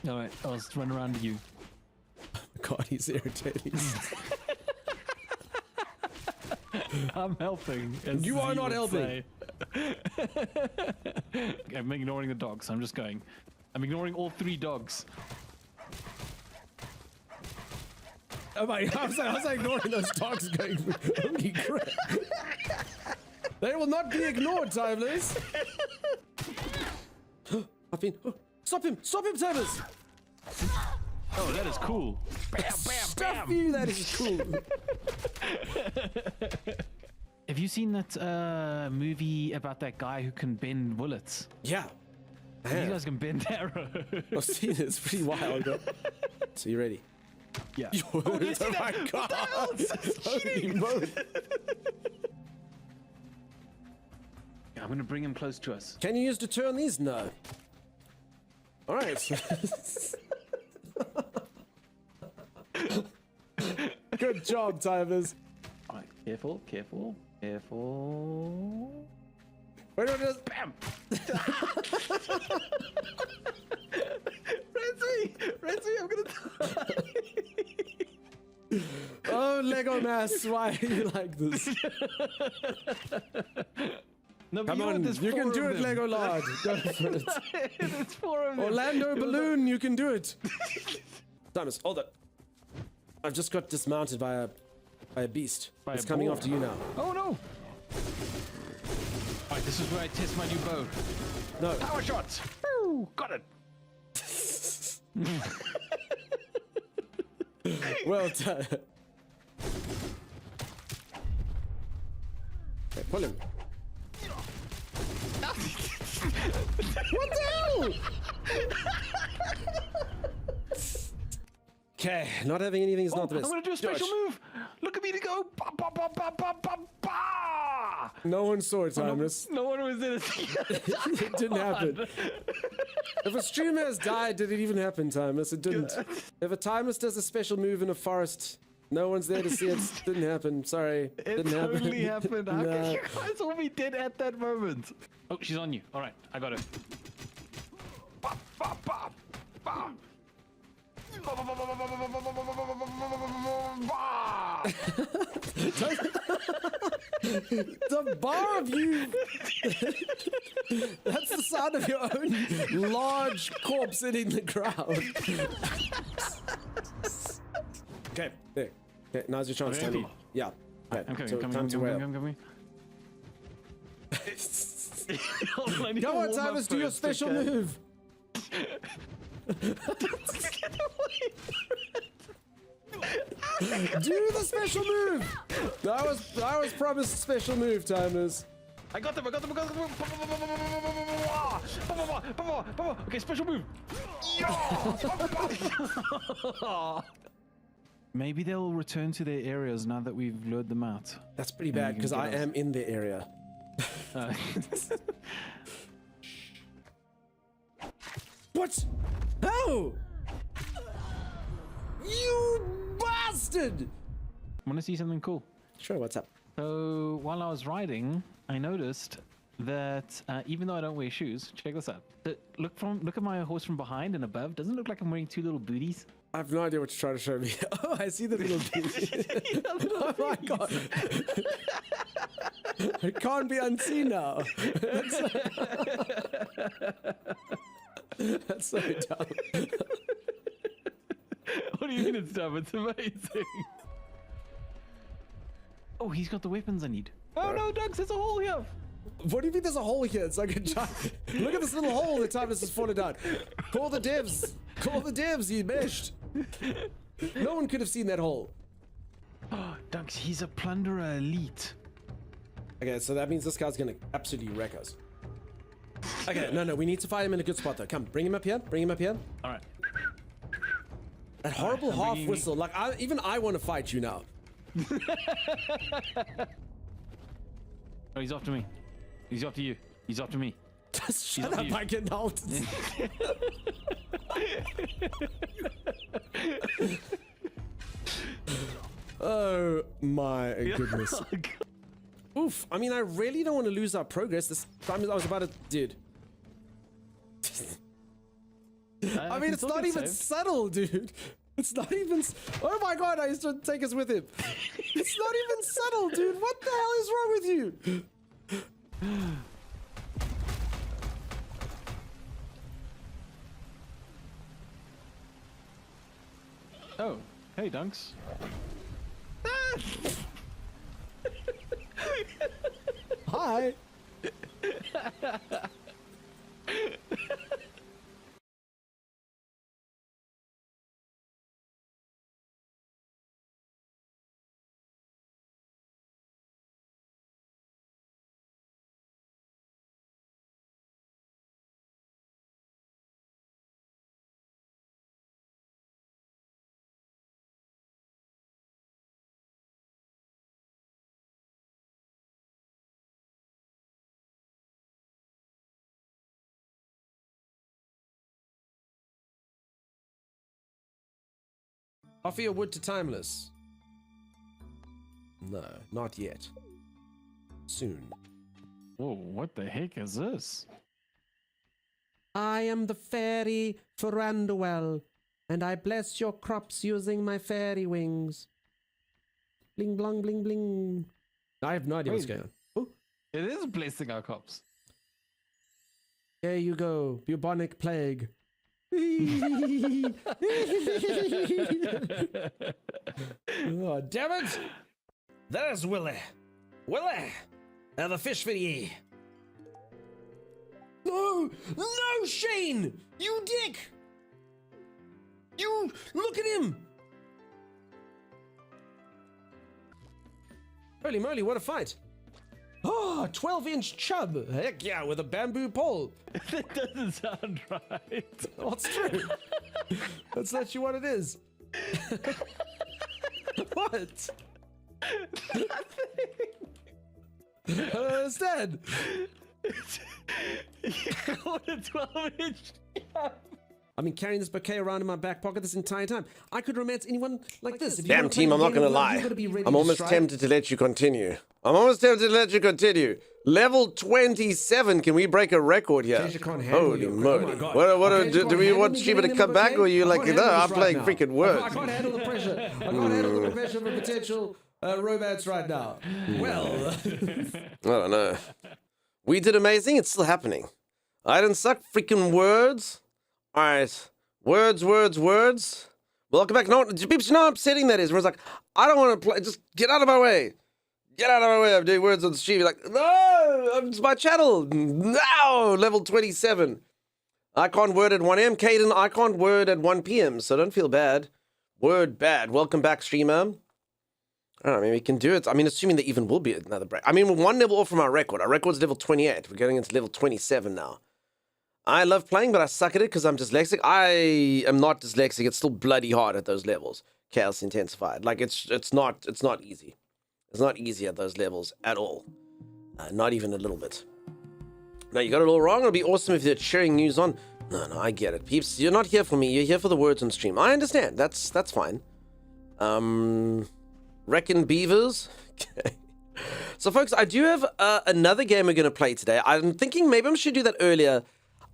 All right, I'll just run around you. God, he's irritating. I'm helping. You are not helping. I'm ignoring the dogs. I'm just going. I'm ignoring all 3 dogs. Oh my! I was ignoring those dogs going. Holy crap! They will not be ignored, Timeless. I've been. Oh, stop him! Stop him, Timeless! Oh, that is cool. Bam, bam, Stuff bam. you, that is cool. Have you seen that movie about that guy who can bend bullets? Yeah. You guys can bend arrows. I've seen it. It's pretty wild. So you ready? Yeah. Oh my God! Holy moly. I'm gonna bring him close to us. Can you use to turn these? No. All right. Good job, Timers. All right, careful, careful, careful. Wait, what is? Bam! Renzi, I'm gonna die. Oh, Lego Mass, why are you like this? No, Come on, you can do it, Lego Lord. Go for it. It's 4 of them. Orlando Balloon, you can do it. Thomas, hold up. I've just got dismounted by a beast. It's coming after you now. Oh no! Alright, this is where I test my new bow. No. Power shots! Woo! Got it! Well done. Okay, pull him. What the hell? Okay, not having anything is not the best. I'm gonna do a special move! Look at me to go! Ba, ba, ba, ba, ba, ba, ba. No one saw it, Timeless. No one was in it. It didn't happen. If a streamer has died, did it even happen, Timeless? It didn't. If a Timeless does a special move in a forest, no one's there to see it. Didn't happen. Sorry. It Didn't happen. totally happened. How Nah. can you guys all be dead at that moment? Oh, she's on you. Alright, I got her. Ba, ba, ba, ba. The bar of you. That's the sound of your own large corpse hitting the ground. Okay, there. Okay, now's your chance, Tony. Yeah. Okay, I'm coming, so coming, time to wail. coming. Come on, Timeless, do your special move. Do the special move! I was promised a special move, Timeless. I got them. Okay, special move. Maybe they'll return to their areas now that we've lured them out. That's pretty bad because I am in the area. What? How? You bastard! Want to see something cool? Sure, what's up? So while I was riding, I noticed that even though I don't wear shoes, check this out. Look at my horse from behind and above. Doesn't it look like I'm wearing two little booties? I have no idea what you're trying to show me. Oh, I see the little booty. Oh my god. It can't be unseen now. That's so dumb. What do you mean it's dumb? It's amazing. Oh, he's got the weapons I need. Oh no, Doug, there's a hole here. What do you mean there's a hole here? It's like a giant... Look at this little hole the time this has fallen down. Call the devs. Call the devs, you meshed. No one could have seen that hole. Oh, Dunks, he's a plunderer elite. Okay, so that means this guy's gonna absolutely wreck us. Okay, no, we need to find him in a good spot though. Come, bring him up here. Bring him up here. All right. That horrible half whistle. Like, even I want to fight you now. Oh, he's after me. He's after you. He's after me. Just shut up, I can out. Oh my goodness. Oof. I mean, I really don't want to lose our progress. This time I was about to... Dude. I mean, it's not even subtle, dude. It's not even... Oh my god, I used to take us with him. It's not even subtle, dude. What the hell is wrong with you? Oh, hey, Dunks. Hi. Offer your wood to Timeless. No, not yet. Soon. Whoa, what the heck is this? I am the fairy Ferranduel, and I bless your crops using my fairy wings. Bling, blong, bling, bling. I have no idea what's Wait. going on. Oh, It is blessing our cops. there you go, bubonic plague. Oh, damn it! There's Willie. Willie! The fish for ye. No! No, Shane! You dick! You... Look at him! Holy moly, what a fight! Oh, 12-inch chub! Heck yeah, with a bamboo pole! That doesn't sound right. Oh, it's true. That's actually what it is. What? I don't understand. You got a 12-inch. I've been carrying this bouquet around in my back pocket this entire time. I could romance anyone like this. If you Damn, wanna play team, the I'm not game gonna of love, lie. you gotta be ready I'm to almost strike. tempted to let you continue. Level 27. Can we break a record here? Acacia can't handle Holy your- moly. oh my God. What Acacia do can't we handle want me Shiva to giving come him a back, or bouquet? you I like, can't no, handle I'm this playing right now. freaking words. I can't handle the pressure. I can't handle the pressure of a potential romance right now. Well, I don't know. We did amazing. It's still happening. I didn't suck. Freaking words. All right. Words. Welcome back. No, peeps, you know how upsetting that is. Everyone's like, I don't want to play. Just get out of my way. Get out of my way. I'm doing words on the stream. You're like, no, it's my channel. Now, level 27. I can't word at 1 a.m. Caden, I can't word at 1 p.m. So don't feel bad. Word bad. Welcome back, streamer. I don't know, maybe we can do it. I mean, assuming there even will be another break. I mean, we're one level off from our record. Our record's level 28. We're getting into level 27 now. I love playing, but I suck at it because I'm dyslexic. I am not dyslexic. It's still bloody hard at those levels. Chaos intensified. Like it's not easy. It's not easy at those levels at all. Not even a little bit. No, you got it all wrong. It'll be awesome if you're cheering news on. No, I get it, peeps. You're not here for me. You're here for the words on stream. I understand. That's fine. Reckon beavers. Okay. So, folks, I do have another game we're going to play today. I'm thinking maybe I should do that earlier.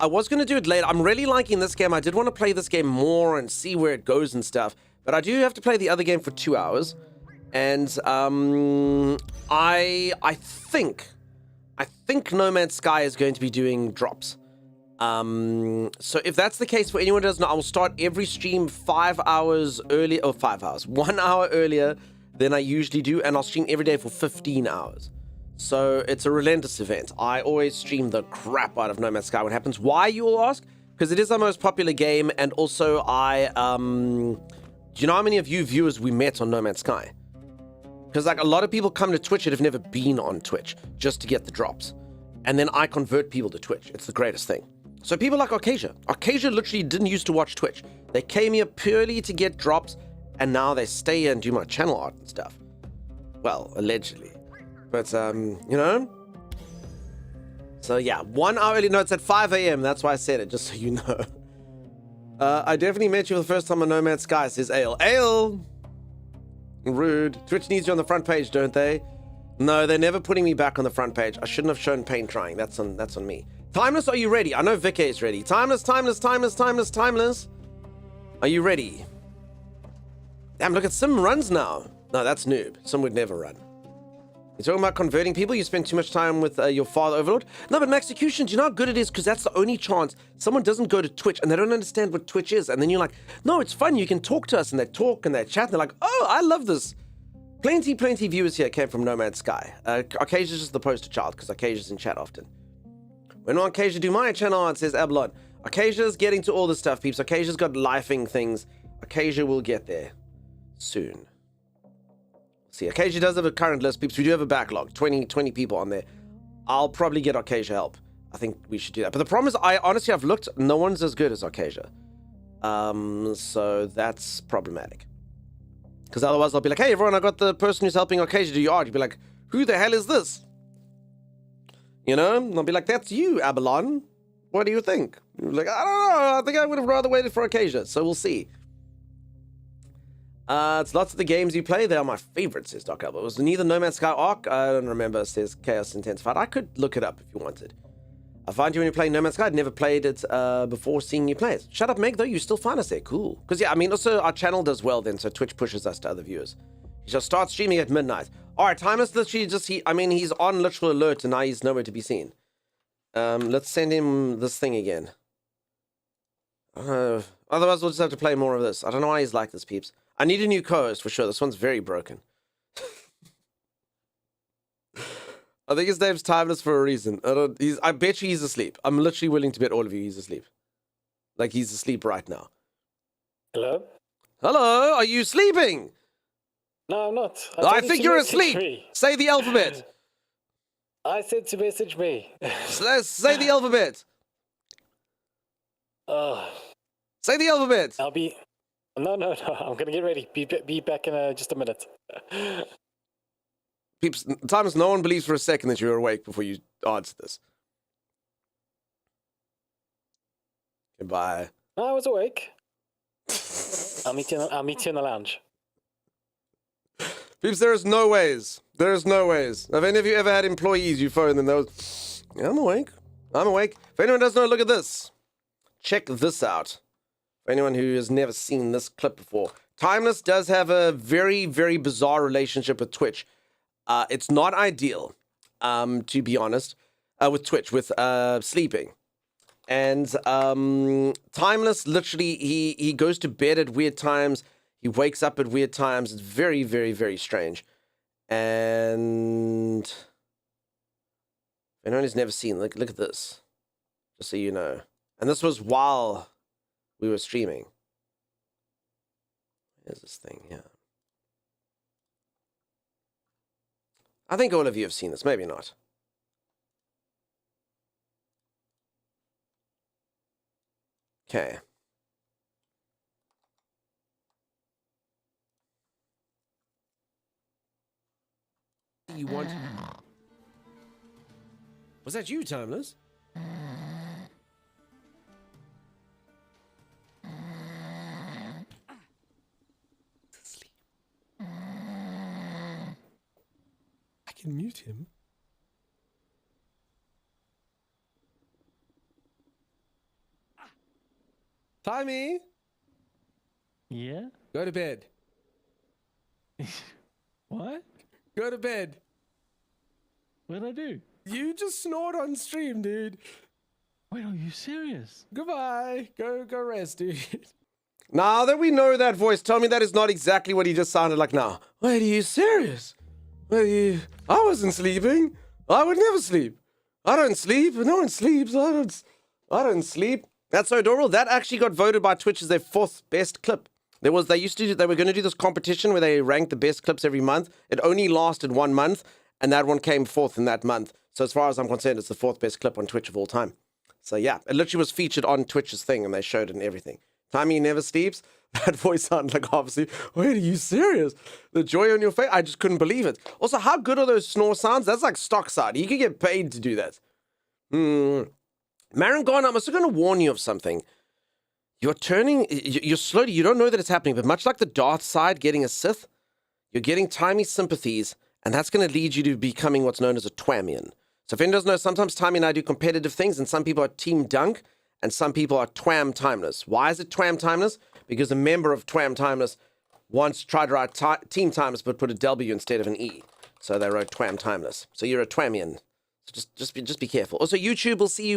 I was going to do it later. I'm really liking this game. I did want to play this game more and see where it goes and stuff. But I do have to play the other game for 2 hours. And I think No Man's Sky is going to be doing drops. So if that's the case, for anyone who doesn't know, I will start every stream 5 hours earlier, or 5 hours, 1 hour earlier than I usually do, and I'll stream every day for 15 hours. So it's a relentless event. I always stream the crap out of No Man's Sky when it happens. Why, you will ask? Because it is our most popular game, and also do you know how many of you viewers we met on No Man's Sky? Because like a lot of people come to Twitch that have never been on Twitch just to get the drops. And then I convert people to Twitch. It's the greatest thing. So people like Arcasia. Arcasia literally didn't used to watch Twitch. They came here purely to get drops, and now they stay here and do my channel art and stuff. Well, allegedly. But, you know? So yeah, 1 hour early. No, it's at 5 a.m. That's why I said it, just so you know. I definitely met you for the first time on No Man's Sky, says Ale. Ale! Rude. Twitch needs you on the front page, don't they? No, they're never putting me back on the front page. I shouldn't have shown pain trying. That's on me. Timeless, are you ready? I know Vicky is ready. Timeless. Are you ready? Damn, look at Sim runs now. No, that's noob. Sim would never run. You're talking about converting people? You spend too much time with your father overlord? No, but Maxecution, do you know how good it is? Because that's the only chance someone doesn't go to Twitch and they don't understand what Twitch is. And then you're like, no, it's fun. You can talk to us. And they talk and they chat. And they're like, oh, I love this. Plenty viewers here came from No Man's Sky. Arcasia's just the poster child because Arcasia's in chat often. When will Arcasia do my channel art, says Ablon. Arcasia's getting to all this stuff, peeps. Arcasia's got lifing things. Arcasia will get there soon. See, Arcasia does have a current list, peeps. We do have a backlog, 20 people on there. I'll probably get Arcasia help. I think we should do that. But the problem is, I've looked, no one's as good as Arcasia. So that's problematic. Because otherwise I'll be like, hey, everyone, I got the person who's helping Arcasia do your art. You'll be like, who the hell is this? You know? And I'll be like, that's you, Abalon. What do you think? You're like, I don't know. I think I would have rather waited for Arcasia. So we'll see. It's lots of the games you play. They are my favorite, says Doc Albert. It was neither No Man's Sky Arc. I don't remember, says Chaos Intensified. I could look it up if you wanted. I find you when you play No Man's Sky. I'd never played it before seeing you play it. Shut up, Meg, though. You still find us there. Cool. Because, yeah, I mean, also our channel does well then, so Twitch pushes us to other viewers. He shall start streaming at midnight. All right, Timeless literally just, he's on literal alert and now he's nowhere to be seen. Let's send him this thing again. Otherwise, we'll just have to play more of this. I don't know why he's like this, peeps. I need a new co-host for sure. This one's very broken. I think his name's Timeless for a reason. I bet you he's asleep. I'm literally willing to bet all of you he's asleep. Like he's asleep right now. Hello? Hello? Are you sleeping? No, I'm not. I think you're asleep. Say the alphabet. I said to message me. Say the alphabet. Say the alphabet. I'll be... No. I'm going to get ready. Be back in just a minute. Peeps, Timeless, no one believes for a second that you're awake before you answer this. Goodbye. No, I was awake. I'll meet you in the lounge. Peeps, there is no ways. There is no ways. Have any of you ever had employees you phone and they was, yeah, I'm awake. I'm awake. If anyone doesn't know, look at this. Check this out. For anyone who has never seen this clip before. Timeless does have a very, very bizarre relationship with Twitch. It's not ideal, to be honest, with Twitch, with sleeping. And Timeless, literally, he goes to bed at weird times. He wakes up at weird times. It's very, very, very strange. And if anyone who's never seen, look at this, just so you know. And this was while we were streaming. Here's this thing, yeah. I think all of you have seen this, maybe not. Okay. You want... Was that you, Timeless? Sleep. I can mute him. Timey! Yeah? Go to bed. What? Go to bed. What'd I do? You just snored on stream, dude. Wait, are you serious? Goodbye. Go rest, dude. Now that we know that voice, tell me that is not exactly what he just sounded like now. Wait, are you serious? Wait, I wasn't sleeping. I would never sleep. I don't sleep. No one sleeps. I don't sleep. That's so adorable. That actually got voted by Twitch as their 4th best clip. They were going to do this competition where they rank the best clips every month. It only lasted 1 month, and that one came 4th in that month. So as far as I'm concerned, it's the 4th best clip on Twitch of all time. So yeah, it literally was featured on Twitch's thing, and they showed it and everything. Timey never sleeps. That voice sounded like obviously. Wait, are you serious? The joy on your face, I just couldn't believe it. Also, how good are those snore sounds? That's like stock sound. You could get paid to do that. Marin Garner, I'm also going to warn you of something. You're slowly, you don't know that it's happening, but much like the Darth side getting a Sith, you're getting Timey sympathies, and that's going to lead you to becoming what's known as a Twamian. So if anyone doesn't know, sometimes Timey and I do competitive things, and some people are Team Dunk, and some people are Twam Timeless. Why is it Twam Timeless? Because a member of Twam Timeless once tried to write Team Timeless, but put a W instead of an E. So they wrote Twam Timeless. So you're a Twamian. So just be careful. Also, YouTube will see you by